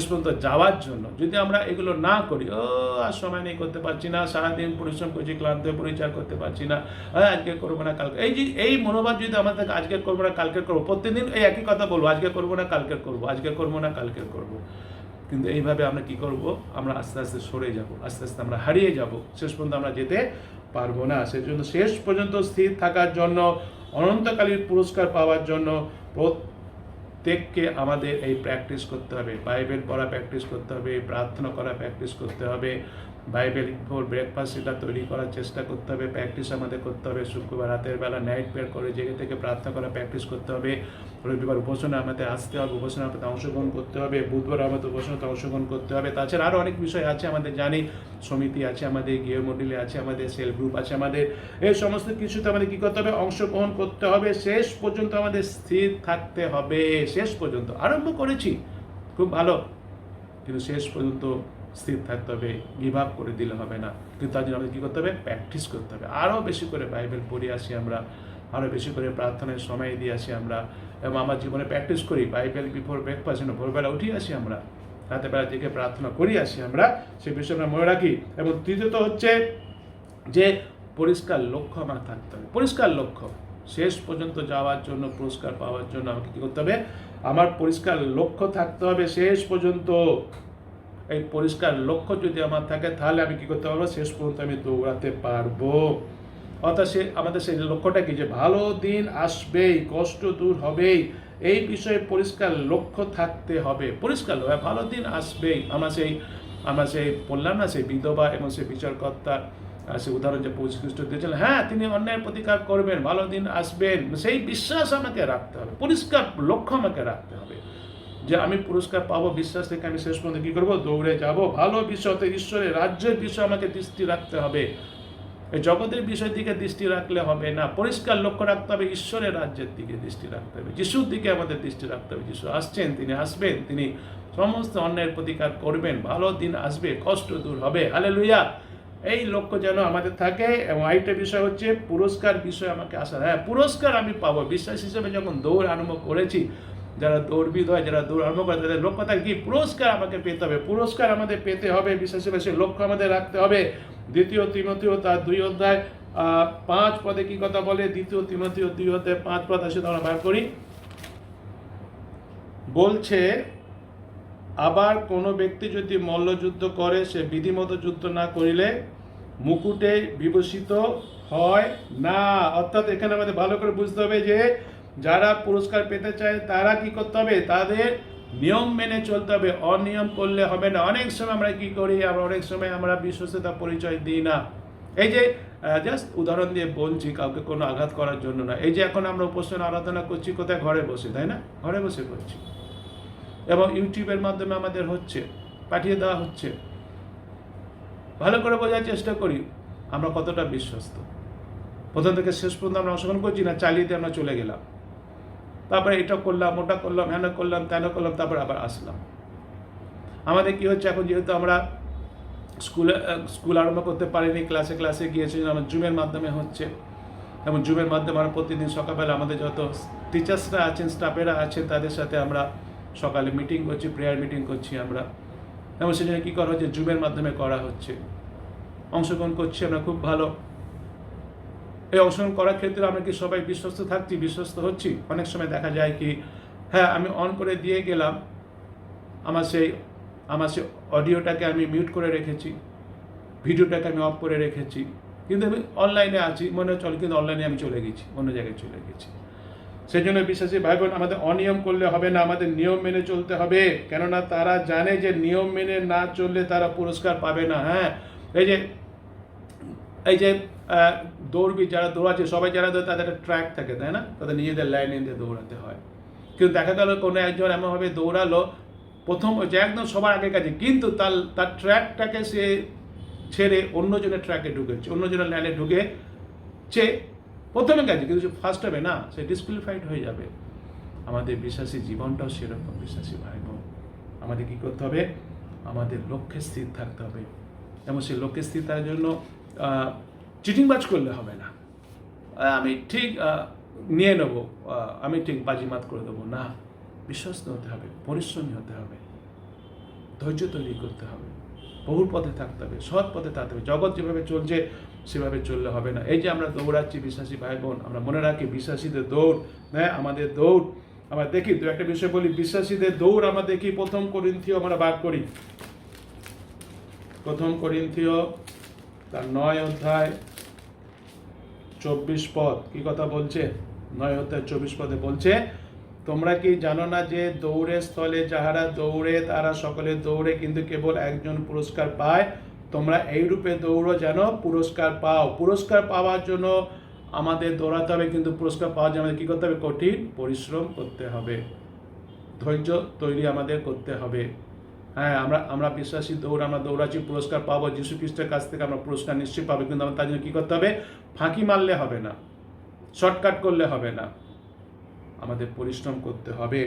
পর্যন্ত যাওয়ার জন্য। যদি আমরা এগুলো না করি, আর সময় নেই, করতে পারছি না, সারাদিন পরিশ্রম করছি, ক্লান্ত পরিচয় করতে পারছি না, আজকে করবো না কালকে, এই মনোভাব যদি আমাদের আজকে করবো না কালকে করবো, প্রত্যেকদিন এই একই কথা বলবো, আজকে করবো না কালকে করবো, আজকে করবো না কালকে করবো, কিন্তু এইভাবে আমরা কি করব? আমরা আস্তে আস্তে সরে যাব, আস্তে আস্তে আমরা হারিয়ে যাব, শেষ পর্যন্ত আমরা যেতে পারবো না। সেজন্য শেষ পর্যন্ত স্থির থাকার জন্য, অনন্তকালীন পুরস্কার পাওয়ার জন্য প্রত্যেককে আমাদের এই প্র্যাকটিস করতে হবে। বাইবেল পড়া প্র্যাকটিস করতে হবে, প্রার্থনা করা প্র্যাকটিস করতে হবে, বাইবেল ফর ব্রেকফাস্ট সেটা তৈরি করার চেষ্টা করতে হবে, প্র্যাকটিস আমাদের করতে হবে। শুক্রবার রাতের বেলা নাইট প্রেয়ার করে জেগে থেকে প্রার্থনা করা প্র্যাকটিস করতে হবে। রবিবার উপাসনা আমাদের আসতে হবে, উপাসনা আমাদের অংশগ্রহণ করতে হবে, বুধবার আমাদের উপাসনাতে অংশগ্রহণ করতে হবে। তাছাড়া আরও অনেক বিষয় আছে আমাদের, জানি সমিতি আছে আমাদের, গৃহমণ্ডলী আছে আমাদের, সেল গ্রুপ আছে আমাদের, এই সমস্ত কিছুতে আমাদের কী করতে হবে? অংশগ্রহণ করতে হবে। শেষ পর্যন্ত আমাদের স্থির থাকতে হবে। শেষ পর্যন্ত আরম্ভ করেছি খুব ভালো, কিন্তু শেষ পর্যন্ত স্থির থাকতে হবে, গিভ আপ করে দিলে হবে না। কিন্তু তার জন্য আমাদের কী করতে হবে? প্র্যাকটিস করতে হবে। আরও বেশি করে বাইবেল পড়ে আসি আমরা, আরও বেশি করে প্রার্থনায় সময় দিয়ে আসি আমরা, এবং আমার জীবনে প্র্যাকটিস করি বাইবেল বিফোর ব্রেকফাস্ট, ভোরবেলা উঠে আসি আমরা, রাতের বেলা জেগে প্রার্থনা করি আসি আমরা, সেই বিষয়ে আমরা মনে রাখি। এবং তৃতীয়ত হচ্ছে যে পরিষ্কার লক্ষ্য আমার থাকতে হবে। পরিষ্কার লক্ষ্য, শেষ পর্যন্ত যাওয়ার জন্য, পুরস্কার পাওয়ার জন্য আমাকে কী করতে হবে? আমার পরিষ্কার লক্ষ্য থাকতে হবে শেষ পর্যন্ত। এই পরিষ্কার লক্ষ্য যদি আমার থাকে, তাহলে আমি কী করতে পারবো? শেষ পর্যন্ত আমি দৌড়াতে পারবো। অর্থাৎ আমাদের সেই লক্ষ্যটা কি? যে ভালো দিন আসবেই, কষ্ট দূর হবেই, এই বিষয়ে পরিষ্কার লক্ষ্য থাকতে হবে। পরিষ্কার ভালো দিন আসবেই। আমরা সেই বললাম না, সেই বিধবা এবং সেই বিচারকর্তা, সে উদাহরণ যে পৌঁছে খ্রিস্ট দিয়েছিলেন, হ্যাঁ তিনি অন্যায়ের প্রতিকার করবেন, ভালো দিন আসবেন, সেই বিশ্বাস আমাকে রাখতে হবে। পরিষ্কার লক্ষ্য আমাকে রাখতে হবে যে আমি পুরস্কার পাবো, বিশ্বাস থেকে আমি শেষ পর্যন্ত কী করবো? দৌড়ে যাব। ভালো বিষয়তে, ঈশ্বরের রাজ্যের বিষয় আমাকে দৃষ্টি রাখতে হবে, এই জগতের বিষয়ের দিকে দৃষ্টি রাখলে হবে না। পরিষ্কার লক্ষ্য রাখতে হবে, ঈশ্বরের রাজ্যের দিকে দৃষ্টি রাখতে হবে, যিশুর দিকে আমাদের দৃষ্টি রাখতে হবে। যিশু আসছেন, তিনি আসবেন, তিনি সমস্ত অন্যায়ের প্রতিকার করবেন, ভালো দিন আসবে, কষ্ট দূর হবে। হালেলুয়া! এই লক্ষ্য যেন আমাদের থাকে। এবং আরেকটা বিষয় হচ্ছে পুরস্কার বিষয় আমাকে আসা। হ্যাঁ, পুরস্কার আমি পাবো। বিশ্বাস হিসেবে যখন দৌড় আরম্ভ করেছি, যারা দৌড়বিদ হয়, যারা দৌড় আরম্ভ করে, তাদের লক্ষ্য থাকে কি? পুরস্কার আমাকে পেতে হবে, পুরস্কার আমাদের পেতে হবে। বিশ্বাস হিসেবে সেই লক্ষ্য আমাদের রাখতে হবে। 2 তিমথিও তার 2:5 পদে কি কথা বলে? 2 তিমথিও 2:5 পদ আসে, আমরা বার করি। বলছে, আবার কোনো ব্যক্তি যদি মল্লযুদ্ধ করে, সে বিধিমত যুদ্ধ না করিলে মুকুটে বিভূষিত হয় না। অর্থাৎ এখানে আমাদের ভালো করে বুঝতে হবে যে যারা পুরস্কার পেতে চায় তারা কি করতে হবে? তাদের নিয়ম মেনে চলতে হবে, অনিয়ম করলে হবে না। অনেক সময় আমরা কি করি? অনেক সময় আমরা বিশ্বস্ততা পরিচয় দিই না। এই যে জাস্ট উদাহরণ দিয়ে বলছি, কাউকে কোনো আঘাত করার জন্য না। এই যে এখন আমরা উপাসনা আরাধনা করছি কোথায়? ঘরে বসে, তাই না? ঘরে বসে করছি, এবং ইউটিউবের মাধ্যমে আমাদের হচ্ছে, পাঠিয়ে দেওয়া হচ্ছে। ভালো করে বোঝার চেষ্টা করি আমরা কতটা বিশ্বস্ত। প্রথম থেকে শেষ পর্যন্ত আমরা অংশগ্রহণ করছি না, চালিয়ে দিয়ে আমরা চলে গেলাম, তারপরে এটা করলাম, ওটা করলাম, হ্যান করলাম, ত্যান করলাম, তারপরে আবার আসলাম। আমাদের কি হচ্ছে এখন? যেহেতু আমরা স্কুল আরম্ভ করতে পারিনি, ক্লাসে গিয়েছি, আমার জুমের মাধ্যমে হচ্ছে। এবং জুমের মাধ্যমে আমরা প্রতিদিন সকালবেলা আমাদের যত টিচার্সরা আছেন, স্টাফেরা আছেন, তাদের সাথে আমরা সকালে মিটিং করছি, প্রেয়ার মিটিং করছি আমরা। এবং সেজন্য কী করা হচ্ছে, জুমের মাধ্যমে করা হচ্ছে, অংশগ্রহণ করছি আমরা, খুব ভালো। এই অংশগ্রহণ করার ক্ষেত্রে আমরা কি সবাই বিশ্বস্ত থাকছি, বিশ্বস্ত হচ্ছি? অনেক সময় দেখা যায় কি, হ্যাঁ আমি অন করে দিয়ে গেলাম, আমার সেই অডিওটাকে আমি মিউট করে রেখেছি, ভিডিওটাকে আমি অফ করে রেখেছি, কিন্তু আমি অনলাইনে আছি, মনে চল, কিন্তু অনলাইনে আমি চলে গেছি, অন্য জায়গায় চলে গেছি। সেই জন্য বিশ্বাসী ভাই বোন, আমাদের অনিয়ম করলে হবে না, আমাদের নিয়ম মেনে চলতে হবে। কেননা তারা জানে যে নিয়ম মেনে না চললে তারা পুরস্কার পাবে না। হ্যাঁ, এই যে দৌড়বি যারা দৌড়াচ্ছে, সবাই যারা দৌড়ে তাদের একটা ট্র্যাক থাকে, তাই না? তাদের নিজেদের লাইনে দিয়ে দৌড়াতে হয়। কিন্তু দেখা গেল কোনো একজন এমনভাবে দৌড়ালো প্রথম, যে একদম সবার আগের কাছে, কিন্তু তার ট্র্যাকটাকে সে ছেড়ে অন্যজনের ট্র্যাকে ঢুকেছে, অন্যজনের লাইনে ঢুকেছে প্রথমে গেছে, কিন্তু সে ফার্স্ট হবে না, সে ডিসকুয়ালিফাইড হয়ে যাবে। আমাদের বিশ্বাসী জীবনটাও সেরকম। বিশ্বাসী ভাই বোন, আমাদের কী করতে হবে? আমাদের লক্ষ্যে স্থির থাকতে হবে। এবং সেই লক্ষ্যে স্থির থাকার জন্য চিটিংবাজ করলে হবে না, আমি ঠিক নিয়ে নেব, আমি ঠিক বাজিমাত করে দেবো না। বিশ্বস্ত হতে হবে, পরিশ্রমী হতে হবে, ধৈর্য তৈরি করতে হবে, বহুর পথে থাকতে হবে, সৎ পথে থাকতে হবে। জগৎ যেভাবে চলছে সেভাবে চললে হবে না। এই যে আমরা দৌড়াচ্ছি বিশ্বাসী ভাই বোন, আমরা মনে রাখি বিশ্বাসীদের দৌড়, হ্যাঁ আমাদের দৌড়। আমরা দেখি তো একটা বিষয় বলি, বিশ্বাসীদের দৌড় আমরা দেখি 1 করিন্থীয় আমরা বার করি। 1 করিন্থীয় তার 9 অধ্যায় 24 পদ কি কথা বলছে? 9 অধ্যায় 24 পদে বলছে, তোমরা কি জানো না যে দৌড়ের স্থলে যাহারা দৌড়ে তারা সকলে দৌড়ে, কিন্তু কেবল একজন পুরস্কার পায়। তোমরা এই রূপে দৌড়ো যেন পুরস্কার পাও। পুরস্কার পাওয়ার জন্য আমাদের দৌড়াতে হবে, কিন্তু পুরস্কার পাওয়ার জন্য আমাদের কী করতে হবে? কঠিন পরিশ্রম করতে হবে, ধৈর্য তৈরি আমাদের করতে হবে। হ্যাঁ, আমরা বিশ্বাসী দৌড়, আমরা দৌড়াচ্ছি, পুরস্কার পাবো, যীশু খ্রিস্টের কাছ থেকে আমরা পুরস্কার নিশ্চয়ই পাবো। কিন্তু আমরা তার জন্য কী করতে হবে? ফাঁকি মারলে হবে না, শর্টকাট করলে হবে না, আমাদের পরিশ্রম করতে হবে।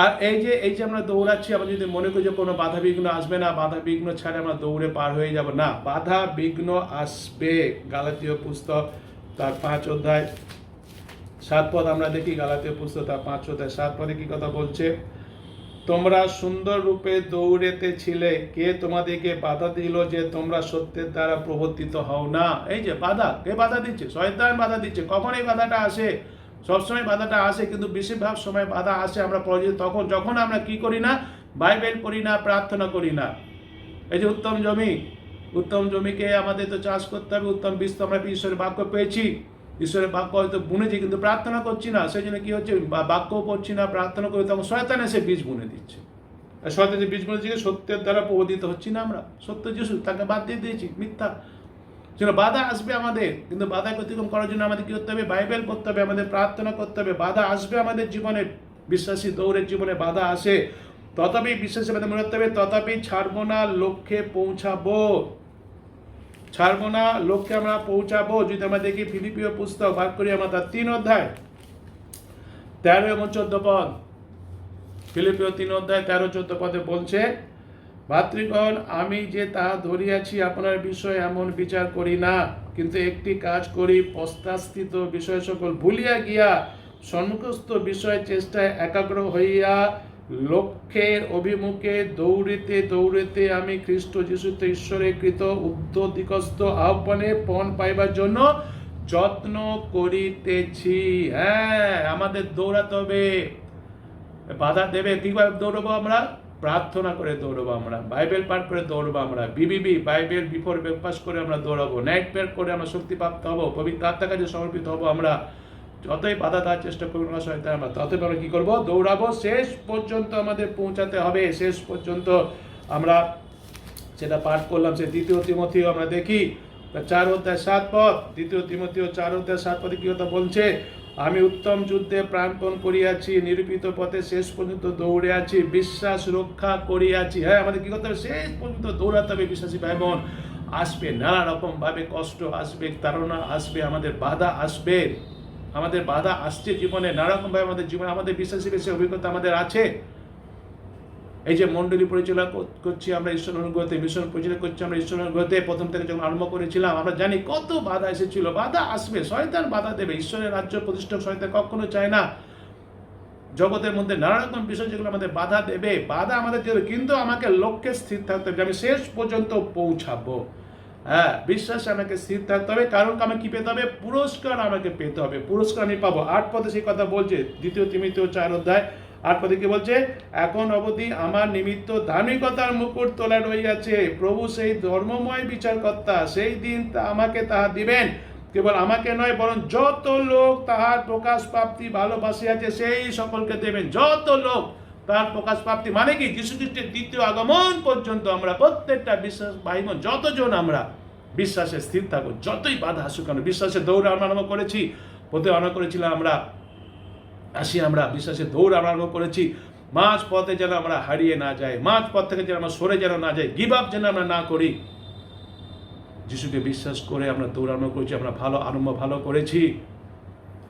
আর এই যে আমরা দৌড়াচ্ছি, আমরা যদি মনে করি যে কোনো বাধা বিঘ্ন আসবে না, বাধা বিঘ্ন ছাড়া আমরা দৌড়ে পার হয়ে যাব, না, বাধা বিঘ্ন আসবে। গালাতীয় পুস্তক তার 5 অধ্যায় 7 পদ আমরা দেখি, গালাতীয় পুস্তক তার 5 অধ্যায় 7 পদে কি কথা বলছে? তোমরা সুন্দর রূপে দৌড়েতেছিলে, কে তোমাদেরকে বাধা দিল যে তোমরা সত্যের দ্বারা প্রবর্তিত হও না? এই যে বাধা, কে বাধা দিচ্ছে? শয়তান বাধা দিচ্ছে। কখন এই বাধাটা আসে? সবসময় বাধাটা আসে, কিন্তু বেশিরভাগ সময় বাধা আসে আমরা পরাজিত তখন, যখন আমরা কি করি না? বাইবেল পড়ি না, প্রার্থনা করি না। এই যে উত্তম জমিকে আমাদের তো চাষ করতে হবে, উত্তম বীজ তো আমরা ঈশ্বরের বাক্য পেয়েছি, ঈশ্বরের বাক্য হয়তো বুনেছি, কিন্তু প্রার্থনা করছি না। সেই জন্য কি হচ্ছে? বাক্য পড়ছি না, প্রার্থনা করি, তখন শয়তান এসে বীজ বুনে দিচ্ছে। আর শয়তান যে বীজ বুনে দিচ্ছে, সত্যের দ্বারা প্রবোধিত হচ্ছি না আমরা। সত্য যিশু, তাকে বাদ দিয়ে দিয়েছি, মিথ্যা। সেটা বাধা আসবে আমাদের, কিন্তু বাধা অতিক্রম করার জন্য আমাদের কি করতে হবে? বাইবেল পড়তে হবে, আমাদের প্রার্থনা করতে হবে। বাধা আসবে আমাদের জীবনে, বিশ্বাসী দৌড়ের জীবনে বাধা আসে, তথাপি বিশ্বাসী আমাদের মনে রাখতে হবে, তথাপি ছাড়বো না, লক্ষ্যে পৌঁছাবো। ছাড়বো না, লক্ষ্যে আমরা পৌঁছাবো। যদি আমরা দেখি ফিলিপিও পুস্তক ভাগ করি আমরা তার 3 অধ্যায় 13 এবং 14 পদ। ফিলিপিও 3 অধ্যায় 13-14 পদে বলছে, ভাতৃগণ, আমি যে তাহা ধরিয়াছি আপনার বিষয়ে এমন বিচার করি না, কিন্তু একটি কাজ করি, পশ্চাৎস্থিত বিষয় সকল ভুলিয়া গিয়া সম্মুখস্থ বিষয় চেষ্টায় একাগ্র হইয়া লক্ষ্যের অভিমুখে দৌড়িতে দৌড়িতে আমি খ্রিস্ট যিশুতে ঈশ্বরের কৃত উদ্ধতিকস্ত আহ্বানে পণ পাইবার জন্য যত্ন করিতেছি। হ্যাঁ, আমাদের দৌড়াতে হবে। বাধা দেবে, কিভাবে দৌড়বো আমরা? প্রার্থনা করে দৌড়বো আমরা, বাইবেল পাঠ করে দৌড়বো আমরা, বিবিবি বাইবেল বিফোর ব্রেকফাস্ট করে আমরা দৌড়াবো, নাইট প্রেয়ার করে আমরা শক্তিপ্রাপ্ত হবো, পবিত্র আত্মার কাছে সমর্পিত হবো আমরা। যতই বাধা দেওয়ার চেষ্টা করবো না শয়তান, আমরা ততই আমরা কি করবো? দৌড়াবো। শেষ পর্যন্ত আমাদের পৌঁছাতে হবে, শেষ পর্যন্ত। আমরা সেটা পাঠ করলাম, সে 2 তিমথিও আমরা দেখি 4 অধ্যায় 7 পদ। 2 তিমথিও 4 অধ্যায় 7 পদে কি কথা বলছে? আমি উত্তম যুদ্ধে প্রাণপণ করিয়াছি, নিরূপিত পথে শেষ পর্যন্ত দৌড়ে আছি, বিশ্বাস রক্ষা করিয়াছি। হ্যাঁ, আমাদের কি করতে হবে? শেষ পর্যন্ত দৌড়াতে হবে বিশ্বাসী ভাই বোন। আসবে নানা রকম ভাবে কষ্ট আসবে, তাড়না আসবে, আমাদের বাধা আসবে, আমাদের বাধা আসছে জীবনে নানা রকম ভাবে। আমাদের জীবনে আমাদের বিশ্বাসী বেশি অভিজ্ঞতা আমাদের আছে। এই যে মণ্ডলী পরিচালনা করছি আমরা ঈশ্বর অনুগ্রহতে, মিশন পরিচালনা করছি আমরা ঈশ্বর অনুগ্রহতে, প্রথম থেকে যখন আরম্ভ করেছিলাম আমরা জানি কত বাধা এসেছিল। বাধা আসবে, শয়তান বাধা দেবে। ঈশ্বরের রাজ্য প্রতিষ্ঠা শয়তান কখনো চায় না জগতের মধ্যে নানা রকম বিষয় যেগুলো আমাদের বাধা দেবে, বাধা আমাদের দেবে, কিন্তু আমাকে লক্ষ্যে স্থির থাকতে হবে, আমি শেষ পর্যন্ত পৌঁছাবো। হ্যাঁ, বিশ্বাসে আমাকে স্থির থাকতে হবে। কারণ আমাকে কি পেতে হবে? পুরস্কার আমাকে পেতে হবে। পুরস্কার আমি পাবো। 8 পদে সেই কথা বলছে, 2 তিমোথেও 4 অধ্যায় 8 পদে কি বলছে? এখন অবধি আমার নিমিত্ত ধার্মিকতার মুকুট তোলা রইয়াছে, প্রভু সেই ধর্মময় বিচারকর্তা সেই দিন আমাকে তাহা দিবেন। কেবল আমাকে নয়, বরং যত লোক তাহার প্রকাশ প্রাপ্তি ভালোবাসিয়াছে সেই সকলকে দেবেন। যত লোক তার প্রকাশ প্রাপ্তি মানে কি? যীশু খ্রিস্টের দ্বিতীয় আগমন পর্যন্ত আমরা প্রত্যেকটা বিশ্বাস ভাই বোন যতজন আমরা বিশ্বাসে স্থির থাকবো, যতই বাধা আসুক কেন, বিশ্বাসে দৌড় আমরা আরম্ভ করেছি, প্রথমে আরম্ভ করেছিলাম আমরা আমরা বিশ্বাসে দৌড় আমরা আরম্ভ করেছি। মাঝ পথে যেন আমরা হারিয়ে না যাই, মাঝ পথ থেকে যেন আমরা সরে যেন না যাই, গিভ আপ যেন আমরা না করি। যিশুকে বিশ্বাস করে আমরা দৌড় আরম্ভ করেছি, আমরা ভালো করেছি।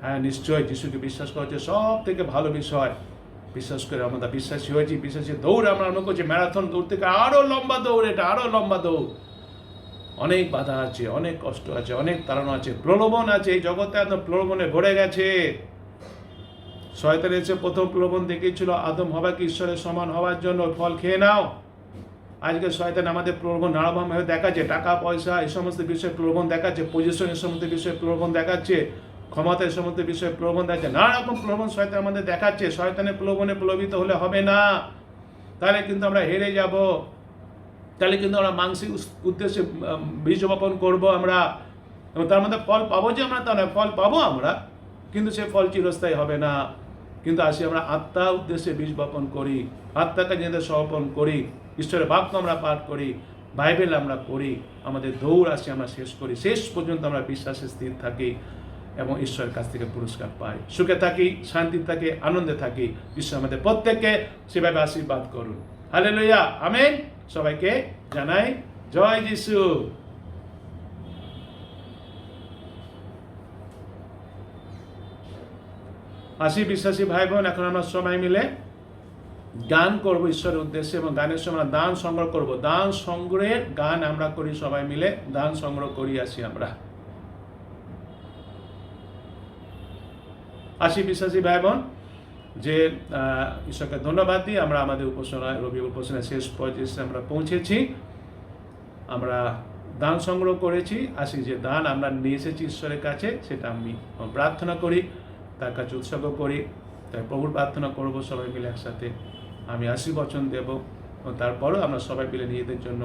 হ্যাঁ, নিশ্চয় যিশুকে বিশ্বাস করা হচ্ছে সব থেকে ভালো বিষয়। বিশ্বাস করে আমরা বিশ্বাসী হয়েছি, বিশ্বাসী দৌড় আমরা আরম্ভ করছি। ম্যারাথন দৌড় থেকে আরো লম্বা দৌড়, এটা আরো লম্বা দৌড়। অনেক বাধা আছে, অনেক কষ্ট আছে, অনেক তাড়না আছে, প্রলোভন আছে। এই জগতে একদম প্রলোভনে ভরে গেছে। শয়তান এসে প্রথম প্রলোভন দেখিয়েছিল আদম হওয়াকে ঈশ্বরের সমান হওয়ার জন্য, ফল খেয়ে নাও। আজকে শয়তান আমাদের প্রলোভন নানাভাবে দেখাচ্ছে, টাকা পয়সা এই সমস্ত বিষয়ে প্রলোভন দেখাচ্ছে, পজিশন এই সমস্ত বিষয়ে প্রলোভন দেখাচ্ছে, ক্ষমতা এই সমস্ত বিষয়ে প্রলোভন দেখাচ্ছে, নানা রকম প্রলোভন শয়তান আমাদের দেখাচ্ছে। শয়তানের প্রলোভনে প্রলোভিত হলে হবে না, তাহলে কিন্তু আমরা হেরে যাব। তাহলে কিন্তু আমরা মানসিক উদ্দেশ্যে বীজ বপন করবো আমরা, এবং তার মধ্যে ফল পাবো যে আমরা, তা নয়, ফল পাবো আমরা, কিন্তু সে ফল চিরস্থায়ী হবে না। কিন্তু আসি আমরা আত্মার উদ্দেশ্যে বীজ বপন করি, আত্মাকে নিজেদের সমর্পণ করি, ঈশ্বরের বাক্য আমরা পাঠ করি, বাইবেল আমরা পড়ি, আমাদের দৌড় আসি আমরা শেষ করি, শেষ পর্যন্ত আমরা বিশ্বাসে স্থির থাকি এবং ঈশ্বরের কাছ থেকে পুরস্কার পাই, সুখে থাকি, শান্তি থাকি, আনন্দে থাকি। ঈশ্বর আমাদের প্রত্যেককে সেভাবে আশীর্বাদ করুন। Hallelujah, amen. সবাইকে জানাই জয় যিশু। আসি বিশ্বাসী ভাই বোন, এখন আমরা সবাই মিলে গান করব ঈশ্বরের উদ্দেশ্যে, এবং গানের সময় দান সংগ্রহ করব। দান সংগ্রহের গান আমরা করি, সবাই মিলে দান সংগ্রহ করি। আসি আমরা, আসি বিশ্বাসী ভাই বোন, যে ঈশ্বরকে ধন্যবাদ দিই। আমরা আমাদের উপাসনা, রবি উপাসনা শেষ পর্যায়ে আমরা পৌঁছেছি। আমরা দান সংগ্রহ করেছি। আসি যে দান আমরা নিয়ে এসেছি ঈশ্বরের কাছে, সেটা আমি প্রার্থনা করি, তার কাছে উৎসর্গ করি। তাই প্রভুর প্রার্থনা করব সবাই মিলে একসাথে। আমি আশীর্বচন দেব, তারপরও আমরা সবাই মিলে নিজেদের জন্য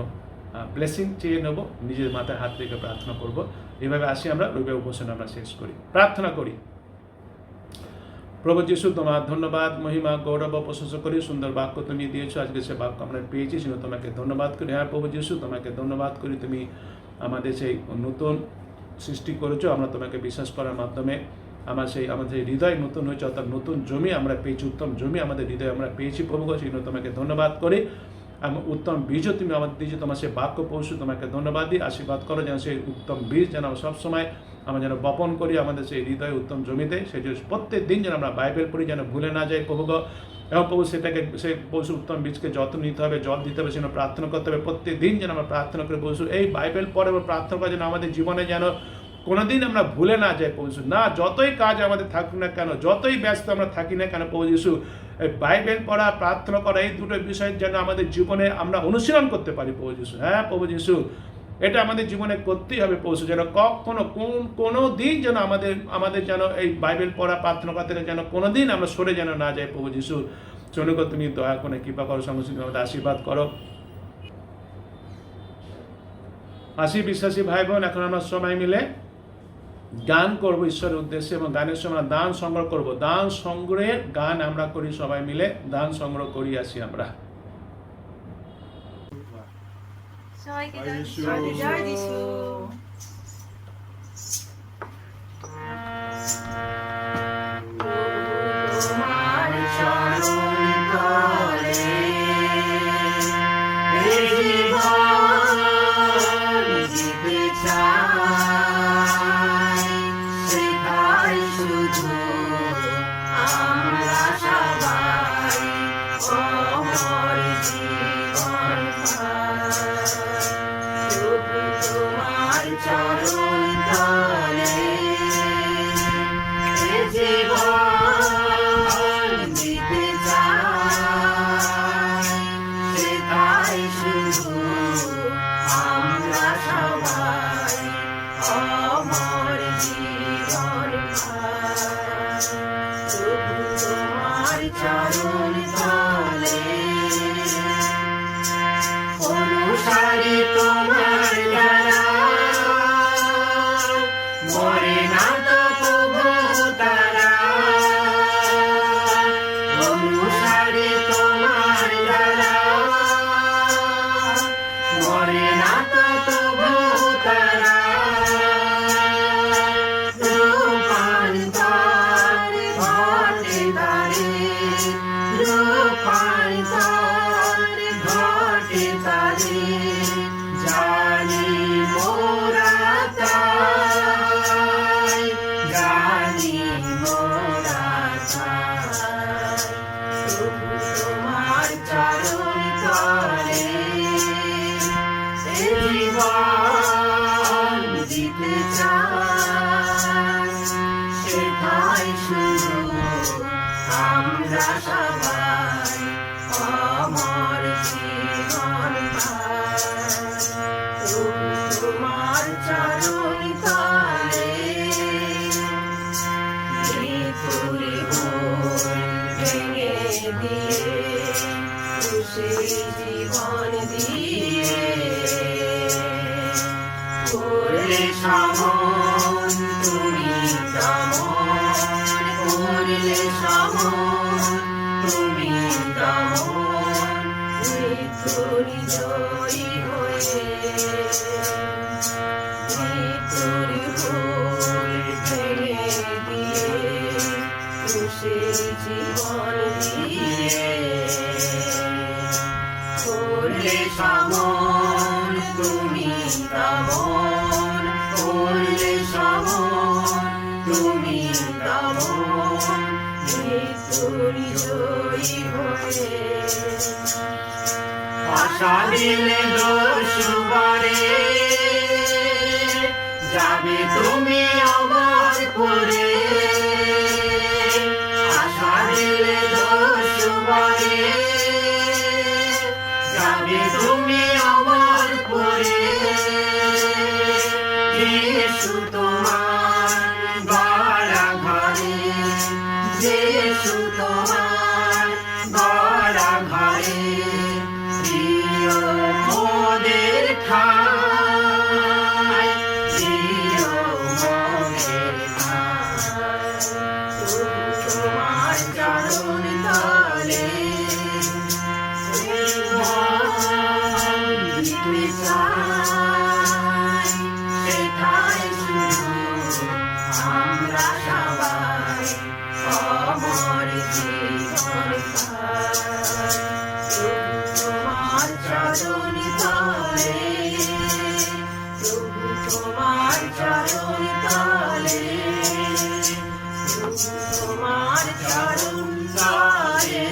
ব্লেসিং চেয়ে নেব, নিজের মাথায় হাত রেখে প্রার্থনা করব। এইভাবে আসি আমরা রবি উপাসনা আমরা শেষ করি, প্রার্থনা করি। প্রভু যিশু, তোমার ধন্যবাদ, মহিমা, গৌরব, প্রশংসা করি। সুন্দর বাক্য তুমি দিয়েছো, আজকে সে বাক্য আমরা পেয়েছি, সেজন্য তোমাকে ধন্যবাদ করি। হ্যাঁ প্রভু যিশু, তোমাকে ধন্যবাদ করি, তুমি আমাদের সেই নতুন সৃষ্টি করেছো। আমরা তোমাকে বিশ্বাস করার মাধ্যমে আমাদের হৃদয় নতুন হয়েছে, অর্থাৎ নতুন জমি আমরা পেয়েছি, উত্তম জমি আমাদের হৃদয়ে আমরা পেয়েছি। প্রভু সেই জন্য তোমাকে ধন্যবাদ করি। উত্তম বীজও তুমি আমাদের দিয়েছো, তোমার সেই বাক্য পৌঁছু, তোমাকে ধন্যবাদ দিই। আশীর্বাদ করো যেন সেই উত্তম বীজ যেন সবসময় আমরা যেন বপন করি আমাদের সেই হৃদয় উত্তম জমিতে। সেই জন্য প্রত্যেক দিন যেন আমরা বাইবেল পড়ি, যেন ভুলে না যাই প্রভু। এবং প্রভু সেটাকে, সেই পশু উত্তম বীজকে যত্ন নিতে হবে, জল দিতে হবে, সেজন্য প্রার্থনা করতে হবে। প্রত্যেক দিন যেন আমরা প্রার্থনা করে পশু এই বাইবেল পড়ে এবং প্রার্থনা করা যেন আমাদের জীবনে যেন কোনোদিন আমরা ভুলে না যাই প্রভু যিশু। না, যতই কাজ আমাদের থাকুক না কেন, যতই ব্যস্ত আমরা থাকি না কেন প্রভু যিশু, এই বাইবেল পড়া, প্রার্থনা করা, এই দুটো বিষয় যেন আমাদের জীবনে আমরা অনুশীলন করতে পারি প্রভু যিশু। হ্যাঁ প্রভু যিশু, এটা আমাদের জীবনে করতেই হবে প্রভু যিশু। যেন কখনো কোনো দিন যেন আমাদের যেন এই বাইবেল পড়া, প্রার্থনা করা থেকে যেন কোনোদিন আমরা সরে যেন না যাই প্রভু যিশু। চলুক তুমি দয়া করে কৃপা করো, সঙ্গে সঙ্গে আমাদের আশীর্বাদ করো। আসি বিশ্বাসী ভাই বোন, এখন আমরা সবাই মিলে গান করব ঈশ্বরের উদ্দেশ্যে, এবং গানের সময় দান সংগ্রহ করব। দান সংগ্রহের গান আমরা করি, সবাই মিলে দান সংগ্রহ করি। আসি আমরা, সবাইকে জয় যিশু। তোমার চরণ তলে এই জীবন দিতে চাই, সেটাই শুধু আমরা সবাই অমর চরণ তলে এ জীবন দিতে চাই সেটাই শুধু আমরা সবাই অমর জীবন পাই প্রভু তোমার চরণ তলে অনুসারী তোমার যারা মরে না তো প্রভু তারা অনুসারী তোমার যারা মরে না তো প্রভু তারা রূপান্তর ঘটে তারে রূপান্তর ঘটে তারে জানি মোরা তাই জানি মোরা তাই প্রভু তোমার চরণ তলে এ জীবন দিতে চাই সেটাই শুধু আমরা সবাই অমর জীবন পাই প্রভু তোমার চরণ তলে মৃত্যুর ঘোর ভেঙে দিয়ে খুশি জীবন দিয়ে করলে সমন তুমি দমন করলে সমন তুমি দমন মৃত্যুর জয়ী হয়ে মৃত্যুর ঘোর ভেঙে দিয়ে খুশি জীবন দিয়ে করলে সমন তুমি দমন করলে সমন তুমি দমন মৃত্যুর জয়ী হয়ে আশা দিলে দোষবারে যাবে তুমি অমর করে আশা দিলে দোষবারে যাবে তুমি অমর করে যিশু তোমার গড়া ঘরে যিশু তোমার গড়া ঘরে প্রিয় মোদের ঠাই প্রিয় মোদের ঠাই প্রভু তোমার চরণ তলে দিতে চাই সেটাই শুধু আমরা সবাই অমর জীবন পাই প্রভু তোমার চরণ তলে প্রভু তোমার চরণ তলে প্রভু তোমার চরণ তলে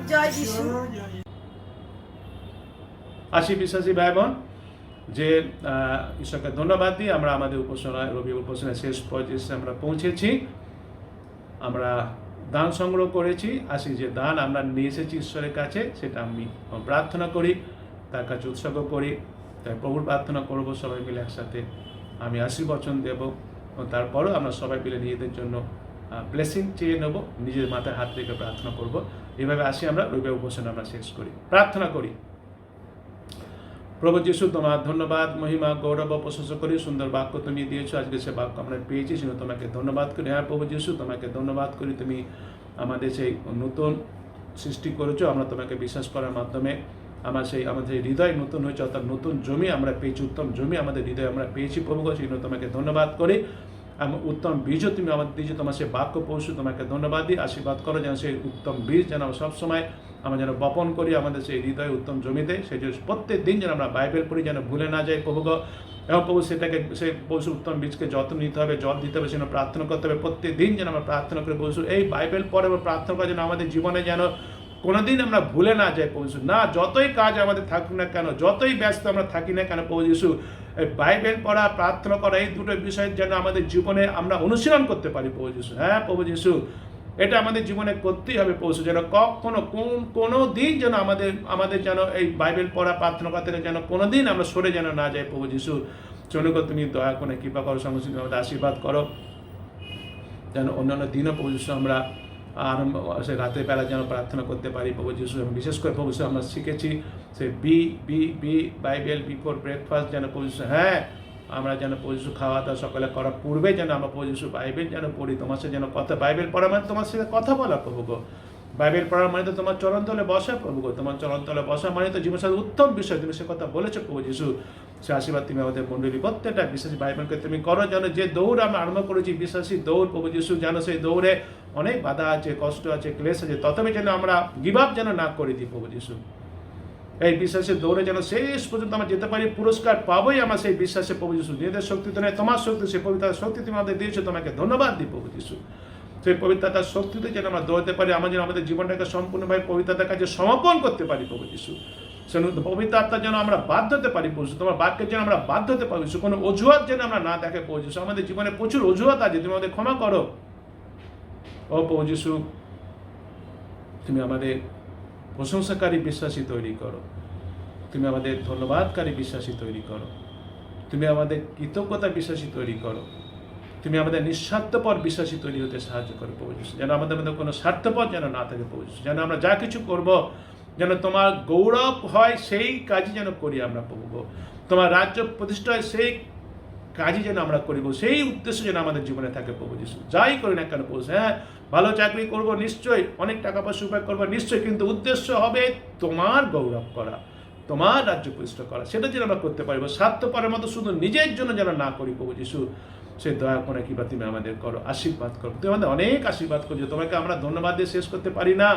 জয় যিশু আশি বিশ্বাসী ভাই বোন যে ঈশ্বরকে ধন্যবাদ দিই আমরা আমাদের উপাসনায় রবি উপাসনায় শেষ পর্যায়ে আমরা পৌঁছেছি আমরা দান সংগ্রহ করেছি আসি যে দান আমরা নিয়ে এসেছি ঈশ্বরের কাছে সেটা আমি প্রার্থনা করি তার কাছে উৎসর্গ করি তাই প্রভুর প্রার্থনা করব সবাই মিলে একসাথে আমি আশীর্বচন দেব তারপরও আমরা সবাই মিলে নিজেদের জন্য ব্লেসিং চেয়ে নেব নিজের মাথায় হাত রেখে প্রার্থনা করব এভাবে আসি আমরা রবি উপাসনা আমরা শেষ করি প্রার্থনা করি প্রভু যিশু তোমার ধন্যবাদ মহিমা গৌরব প্রশংসা করি সুন্দর বাক্য তুমি দিয়েছো আজকে সে বাক্য আমরা পেয়েছি সেজন্য তোমাকে ধন্যবাদ করি হ্যাঁ প্রভু যিশু তোমাকে ধন্যবাদ করি তুমি আমাদের সেই নতুন সৃষ্টি করেছো আমরা তোমাকে বিশ্বাস করার মাধ্যমে আমাদের হৃদয় নতুন হয়েছে অর্থাৎ নতুন জমি আমরা পেয়েছি উত্তম জমি আমাদের হৃদয় আমরা পেয়েছি প্রভু সেজন্য তোমাকে ধন্যবাদ করি উত্তম বীজও তুমি আমাদের দিয়েছো তোমার সেই বাক্য পৌঁছু তোমাকে ধন্যবাদ দিই আশীর্বাদ করো যেন সেই উত্তম বীজ যেন সবসময় আমরা যেন বপন করি আমাদের সেই হৃদয় উত্তম জমিতে সেই জন্য প্রত্যেক দিন যেন আমরা বাইবেল পড়ি যেন ভুলে না যাই প্রভু এবং প্রভু সেটাকে সেই পশু উত্তম বীজকে যত্ন নিতে হবে জল দিতে হবে সেজন্য প্রার্থনা করতে হবে প্রত্যেক দিন যেন আমরা প্রার্থনা করে পশু এই বাইবেল পড়ে এবং প্রার্থনা করে যেন আমাদের জীবনে যেন কোনোদিন আমরা ভুলে না যাই প্রভু যিশু। না, যতই কাজ আমাদের থাকুক না কেন, যতই ব্যস্ত আমরা থাকি না কেন প্রভু যিশু, এই বাইবেল পড়া, প্রার্থনা করা, এই দুটো বিষয় যেন আমাদের জীবনে আমরা অনুশীলন করতে পারি প্রভু যিশু। হ্যাঁ প্রভু যিশু, এটা আমাদের জীবনে করতেই হবে প্রভু যিশু। যেন কখনো কোনো দিন যেন আমাদের যেন এই বাইবেল পড়া, প্রার্থনা করা থেকে যেন কোনো দিন আমরা সরে যেন না যাই প্রভু যিশু। চলুক তুমি দয়া করে কৃপা করো, সঙ্গে সঙ্গে আমাদের আশীর্বাদ করো, যেন অন্যান্য দিনও প্রভু যিশু আমরা আরম্ভ রাতের বেলা যেন প্রার্থনা করতে পারি প্রভু যিশু। বিশেষ করে প্রভু যিশু আমরা শিখেছি সে বি বাইবেল বিফোর ব্রেকফাস্ট যেন প্রভু যিশু, হ্যাঁ আমরা যেন প্রভু যিশু খাওয়া দাওয়া সকালে করার পূর্বে যেন আমরা প্রভু যিশু বাইবেল যেন পড়ি, তোমার সাথে যেন কথা, বাইবেল পড়া মানে তোমার সাথে কথা বলা প্রভু গো। বাইবেল পড়ার মানে তো তোমার চরণতলে বসা প্রভু গো, তোমার চরণতলে বসা মানে তো জীবনের সাথে উত্তম বিষয়, তুমি সে কথা বলেছো প্রভু যিশু। সে আশীর্বাদ তুমি আমাদের মণ্ডলী প্রত্যেকটা বিশ্বাসী ভাই বোনকে তুমি করো, যেন যে দৌড় আমরা আরম্ভ করেছি বিশ্বাসী দৌড় প্রভু যিশু, যেন সেই দৌড়ে অনেক বাধা আছে, কষ্ট আছে, ক্লেশ আছে, তথাপি যেন আমরা গিভ আপ যেন না করে দিই প্রভু যিশু। এই বিশ্বাসের দৌড়ে যেন শেষ পর্যন্ত আমরা যেতে পারি, পুরস্কার পাবোই আমরা সেই বিশ্বাসে প্রভু যিশু। নিজেদের শক্তি তো নেই, তোমার শক্তি, সেই পবিত্রতার শক্তি তুমি আমাদের দিয়েছো, তোমাকে ধন্যবাদ দিই প্রভু যিশু। সেই পবিত্রতার শক্তিতে যেন আমরা দৌড়তে পারি, আমরা যেন আমাদের জীবনটাকে সম্পূর্ণভাবে পবিত্রতার কাছে সমর্পণ করতে পারি প্রভু যিশু। পবিত্র আত্মার যেন আমরা বাধ্য হতে পারি প্রভু যিশু, তোমার বাক্যের যেন আমরা বাধ্য হতে পারি, কোনো অজুহাত যেন আমরা না দেখে প্রভু যিশু। আমাদের জীবনে প্রচুর অজুহাত আছে, তুমি আমাদের ক্ষমা করো ও প্রভু যিশু। তুমি আমাদের প্রশংসাকারী বিশ্বাসী তৈরি করো, তুমি আমাদের ধন্যবাদকারী বিশ্বাসী তৈরি করো, তুমি আমাদের কৃতজ্ঞতা বিশ্বাসী তৈরি করো, তুমি আমাদের নিঃস্বার্থপর বিশ্বাসী তৈরি হতে সাহায্য করো প্রভু যিশু। যেন আমাদের মধ্যে কোনো স্বার্থপর যেন না থাকে প্রভু যিশু, যেন আমরা যা কিছু করব যেন তোমার গৌরব হয়, সেই কাজই যেন করি আমরা প্রভু গো। তোমার রাজ্য প্রতিষ্ঠা হয় সেই কাজই যেন আমরা করিব, সেই উদ্দেশ্য যেন আমাদের জীবনে থাকে প্রভু যিশু। যাই করি না কেন প্রভু, হ্যাঁ ভালো চাকরি করব নিশ্চয়ই, অনেক টাকা পয়সা উপায় করবো নিশ্চয়ই, কিন্তু উদ্দেশ্য হবে তোমার গৌরব করা, তোমার রাজ্য প্রতিষ্ঠা করা, সেটা যেন আমরা করতে পারবো। স্বার্থপরের মতো শুধু নিজের জন্য যেন না করি প্রভু যিশু। সে দয়া করে কিংবা তুমি আমাদের করো, আশীর্বাদ করো, তুমি আমাদের অনেক আশীর্বাদ করছো। তোমাকে আমরা ধন্যবাদ দিয়ে শেষ করতে পারি না।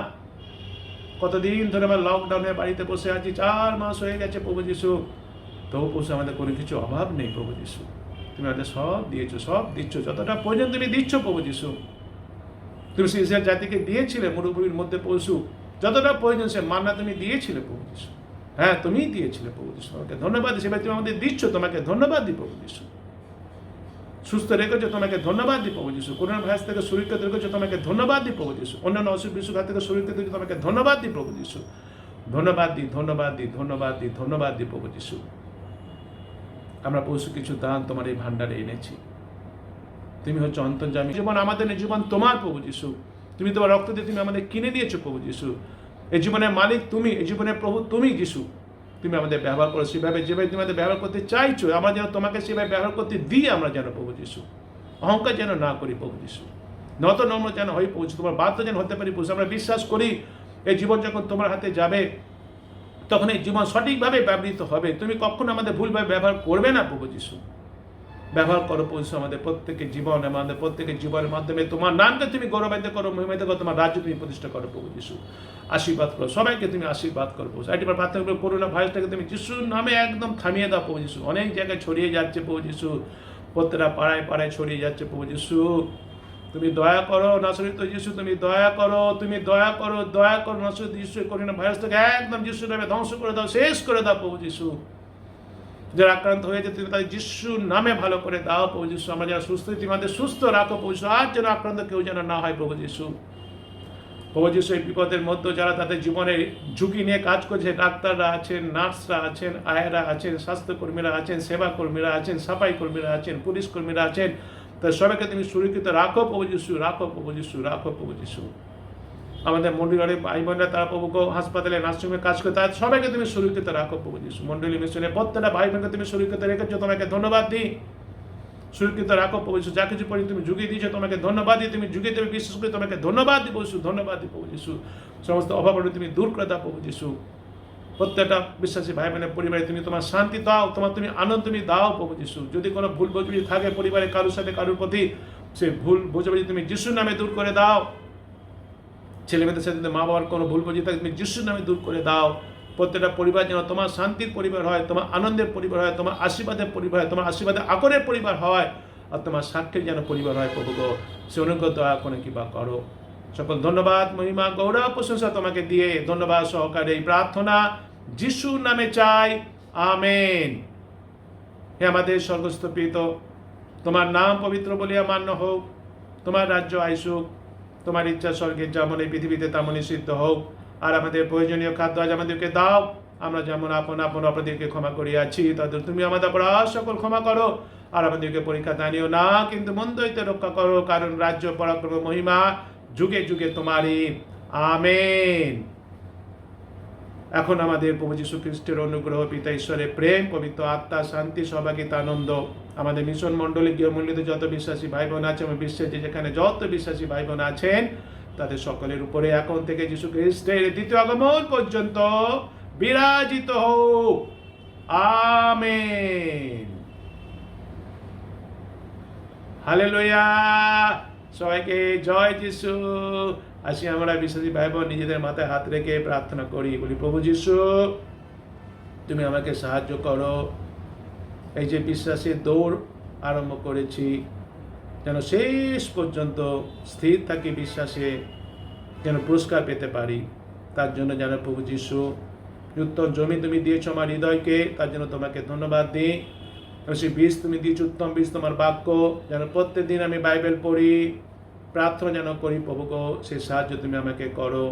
কতদিন ধরে আমরা লকডাউনে বাড়িতে বসে আছি, 4 মাস হয়ে গেছে প্রভু যিশু, তবু প্রভু আমাদের কোনো কিছু অভাব নেই প্রভু যিশু। তুমি আমাদের সব দিয়েছো, সব দিচ্ছ, যতটা প্রয়োজন তুমি দিচ্ছ প্রভু যিশু। তুমি ইসরায়েল জাতিকে দিয়েছিলে মরুভূমির মধ্যে পশু, যতটা প্রয়োজন সে মান্না তুমি দিয়েছিলে প্রভু যিশু। হ্যাঁ তুমি দিয়েছিলে প্রভু যিশু, তোমাকে ধন্যবাদ দিই। সেভাবে তুমি আমাদের দিচ্ছ, তোমাকে ধন্যবাদ দিই প্রভু যিশু। সুস্থ রেখেছো, তোমাকে ধন্যবাদ দিই প্রভু যিশু। করোনা ভাইরাস থেকে সুরক্ষিত রেখেছো, তোমাকে ধন্যবাদ দিই প্রভু যিশু। অন্যান্য অসুখ বিসুখ থেকে সুরক্ষিত রেখেছো, তোমাকে ধন্যবাদ দিই প্রভু যিশু। ধন্যবাদ দিই, ধন্যবাদ দিই, ধন্যবাদ দিই, ধন্যবাদ দিই প্রভু যিশু। আমরা পশু কিছু দান তোমার এই ভান্ডারে এনেছি। তুমি হচ্ছে অন্তর্যামী, জীবন আমাদের জীবন তোমার প্রভু যিশু। তুমি তোমার রক্ত দিয়ে তুমি আমাদের কিনে নিয়েছো প্রভু যিশু। এই জীবনের মালিক তুমি, এই জীবনের প্রভু তুমি যিশু। তুমি আমাদের ব্যবহার করো সেভাবে, যেভাবে তুমি আমাদের ব্যবহার করতে চাইছো, আমরা যেন তোমাকে সেভাবে ব্যবহার করতে দিই আমরা যেন প্রভু যিশু। অহংকার যেন না করি প্রভু যিশু, নত নম্র যেন হয়ে পৌঁছে, তোমার বাধ্য যেন হতে পারি পৌঁছে। আমরা বিশ্বাস করি এই জীবন যখন তোমার হাতে যাবে, তখন এই জীবন সঠিকভাবে ব্যবহৃত হবে। তুমি কখনো আমাদের ভুলভাবে ব্যবহার করবে না প্রভু যিশু। ব্যবহার করো পৌঁছে আমাদের প্রত্যেকের জীবন, আমাদের প্রত্যেকের জীবনের মাধ্যমে তোমার নামকে তুমি গৌরবান্বিত করো, মহিমান্বিত করো, তোমার রাজ্য তুমি প্রতিষ্ঠা করো প্রভু যিশু। আশীর্বাদ করো সবাইকে, তুমি আশীর্বাদ করো প্রভু। একবার প্রার্থনা করো করোনা ভাইরাসটাকে তুমি যিশুর নামে একদম থামিয়ে দাও প্রভু যিশু। অনেক জায়গায় ছড়িয়ে যাচ্ছে প্রভু যিশু, প্রত্যেকটা পাড়ায় পাড়ায় ছড়িয়ে যাচ্ছে প্রভু যিশু। তুমি দয়া করো নাসরিত যিশু, তুমি দয়া করো, তুমি দয়া করো, দয়া করো নাসরিত যিশু। করোনা ভাইরাসটাকে একদম যিশুর নামে ধ্বংস করে দাও, শেষ করে দাও প্রভু যিশু। যারা আক্রান্ত হয়েছে তুমি তাদের যিশুর নামে ভালো করে দাও প্রভু যিশু। আমরা যারা সুস্থ, তুমি আমাদের সুস্থ রাখো প্রভু যিশু। আর যেন আক্রান্ত কেউ যেন না হয় প্রভু যিশু। প্রভু যিশু এই বিপদের মধ্যে যারা তাদের জীবনে ঝুঁকি নিয়ে কাজ করছে, ডাক্তাররা আছেন, নার্সরা আছেন, আয়েরা আছেন, স্বাস্থ্যকর্মীরা আছেন, সেবা কর্মীরা আছেন, সাফাই কর্মীরা আছেন, পুলিশ কর্মীরা আছেন, তাদের সবাইকে তুমি সুরক্ষিত রাখো প্রভু যিশু, রাখো প্রভু যিশু, রাখো প্রভু যিশু। আমাদের মন্ডলী ভাই বোনরা তারা প্রভু হাসপাতালে নার্সিংহোমে কাজ করে, তার সবাইকে তুমি সুরক্ষিত রাখো প্রভু যিশু। মন্ডলী মিশনে প্রত্যেকটা ভাই বোনকে তুমি সুরক্ষিত রেখেছো, তোমাকে ধন্যবাদ দিই। সুরক্ষিত রাখো প্রভু যিশু। যা কিছু পরি তুমি যুগিয়ে দিয়েছো, তোমাকে ধন্যবাদ দিই। তুমি যুগে দেবে বিশ্বাস করে, তোমাকে ধন্যবাদ দিই প্রভু যিশু, ধন্যবাদ দিই প্রভু যিশু। সমস্ত অভাব তুমি দূর করে দাও প্রভু যিশু। প্রত্যেকটা বিশ্বাসী ভাই বোনের পরিবারে তুমি তোমার শান্তি দাও, তুমি আনন্দ তুমি দাও প্রভু যিশু। যদি কোনো ভুল বোঝাবুঝি থাকে পরিবারে কারোর সাথে কারোর প্রতি, সেই ভুল বোঝাবুঝি তুমি যিশুর নামে দূর করে দাও। ছেলে মেয়েদের সাথে মা বাবার কোনো ভুল বোঝাবুঝি থাকে তুমি যিশুর নামে দূর করে দাও। প্রত্যেকটা পরিবার যেন তোমার শান্তির পরিবার হয়, তোমার আনন্দের পরিবার হয়, তোমার আশীর্বাদের পরিবার হয়, তোমার আশীর্বাদের আকরের পরিবার হয়, আর তোমার সাক্ষীর যেন পরিবার হয় প্রভু গো। সে অনুগ্রহ দয়া করে কৃপা করো। সকল ধন্যবাদ, মহিমা, গৌরব, প্রশংসা তোমাকে দিয়ে ধন্যবাদ সহকারে এই প্রার্থনা যিশুর নামে চাই, আমেন। হে আমাদের স্বর্গস্থ পিতা, তোমার নাম পবিত্র বলিয়া মান্য হোক, তোমার রাজ্য আইসুক, তোমার ইচ্ছা স্বর্গের যেমন এই পৃথিবীতে তেমনই সিদ্ধ হোক। আর আমাদের প্রয়োজনীয় খাদ্য আজ আমাদেরকে দাও, আমরা যেমন আপন আপন অপরাধীকে ক্ষমা করিয়াছি তাদের তুমি আমাদের অপরাধ সকল ক্ষমা করো। আর আমাদেরকে পরীক্ষা দানিও না, কিন্তু মন্দ হইতে রক্ষা করো, কারণ রাজ্য, পরাক্রম, মহিমা যুগে যুগে তোমারই, আমেন। এখন আমাদের প্রভু যীশু খ্রিস্টের অনুগ্রহ, পিতা ঈশ্বরের প্রেম, পবিত্র আত্মা শান্তি, সহভাগিতা, আনন্দ আমাদের মিশন মণ্ডলী গৃহমূল্যিত যত বিশ্বাসী ভাই বোন আছে এবং বিশ্বের যেখানে যত বিশ্বাসী ভাই বোন আছেন তাদের সকলের উপরে এখন থেকে যীশু খ্রিস্টের দ্বিতীয় আগমন পর্যন্ত বিরাজিত হোক, আমেন। হালেলুয়া, সবাইকে জয় যিশু। আসি আমরা বিশ্বাসী ভাই বোন নিজেদের মাথায় হাত রেখে প্রার্থনা করি, বলি প্রভু যিশু তুমি আমাকে সাহায্য করো, এই যে বিশ্বাসের দৌড় আরম্ভ করেছি যেন শেষ পর্যন্ত স্থির থাকি বিশ্বাসে, যেন পুরস্কার পেতে পারি। তার জন্য যেন প্রভু যিশু উত্তম জমি তুমি দিয়েছো আমার হৃদয়কে, তার জন্য তোমাকে ধন্যবাদ দিই। সেই বীজ তুমি দিয়েছো, উত্তম বীজ তোমার বাক্য, যেন প্রত্যেক দিন আমি বাইবেল পড়ি, প্রার্থনা যেন করি প্রভু গো, সেই সাহায্য তুমি আমাকে করো।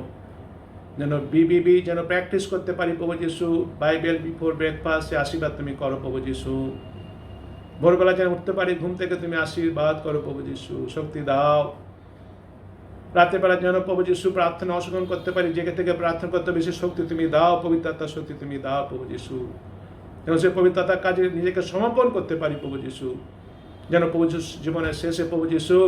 যেন যেন প্র্যাকটিস করতে পারি প্রভু যিশু, বাইবেল বিফোর ব্রেকফাস্ট, সে আশীর্বাদ তুমি করো প্রভু যিশু। ভোরবেলা যেন উঠতে পারি ঘুম থেকে, তুমি আশীর্বাদ করো প্রভু যিশু, শক্তি দাও। রাতের বেলা যেন প্রভু যিশু প্রার্থনা অংশগ্রহণ করতে পারি, জেগে থেকে প্রার্থনা করতে বেশি শক্তি তুমি দাও, পবিত্রতার শক্তি তুমি দাও প্রভু যিশু। যেন সে পবিত্রতার কাজে নিজেকে সমর্পণ করতে পারি প্রভু যিশু। যেন প্রভু যিশু জীবনের শেষে প্রভু যিশু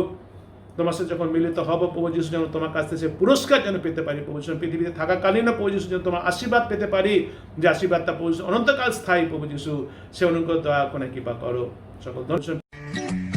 তোমার সাথে যখন মিলিত হব প্রভু যিশু, যেন তোমার কাছ থেকে সে পুরস্কার যেন পেতে পারি প্রভু যিশু। পৃথিবীতে থাকাকালীন প্রভু যিশু যেন তোমার আশীর্বাদ পেতে পারি, যে আশীর্বাদটা প্রভু যিশু অনন্তকাল স্থায়ী প্রভু যিশু। সে অনুগ্রহ দয়া করে কৃপা করো, সকল ধন্যবাদ।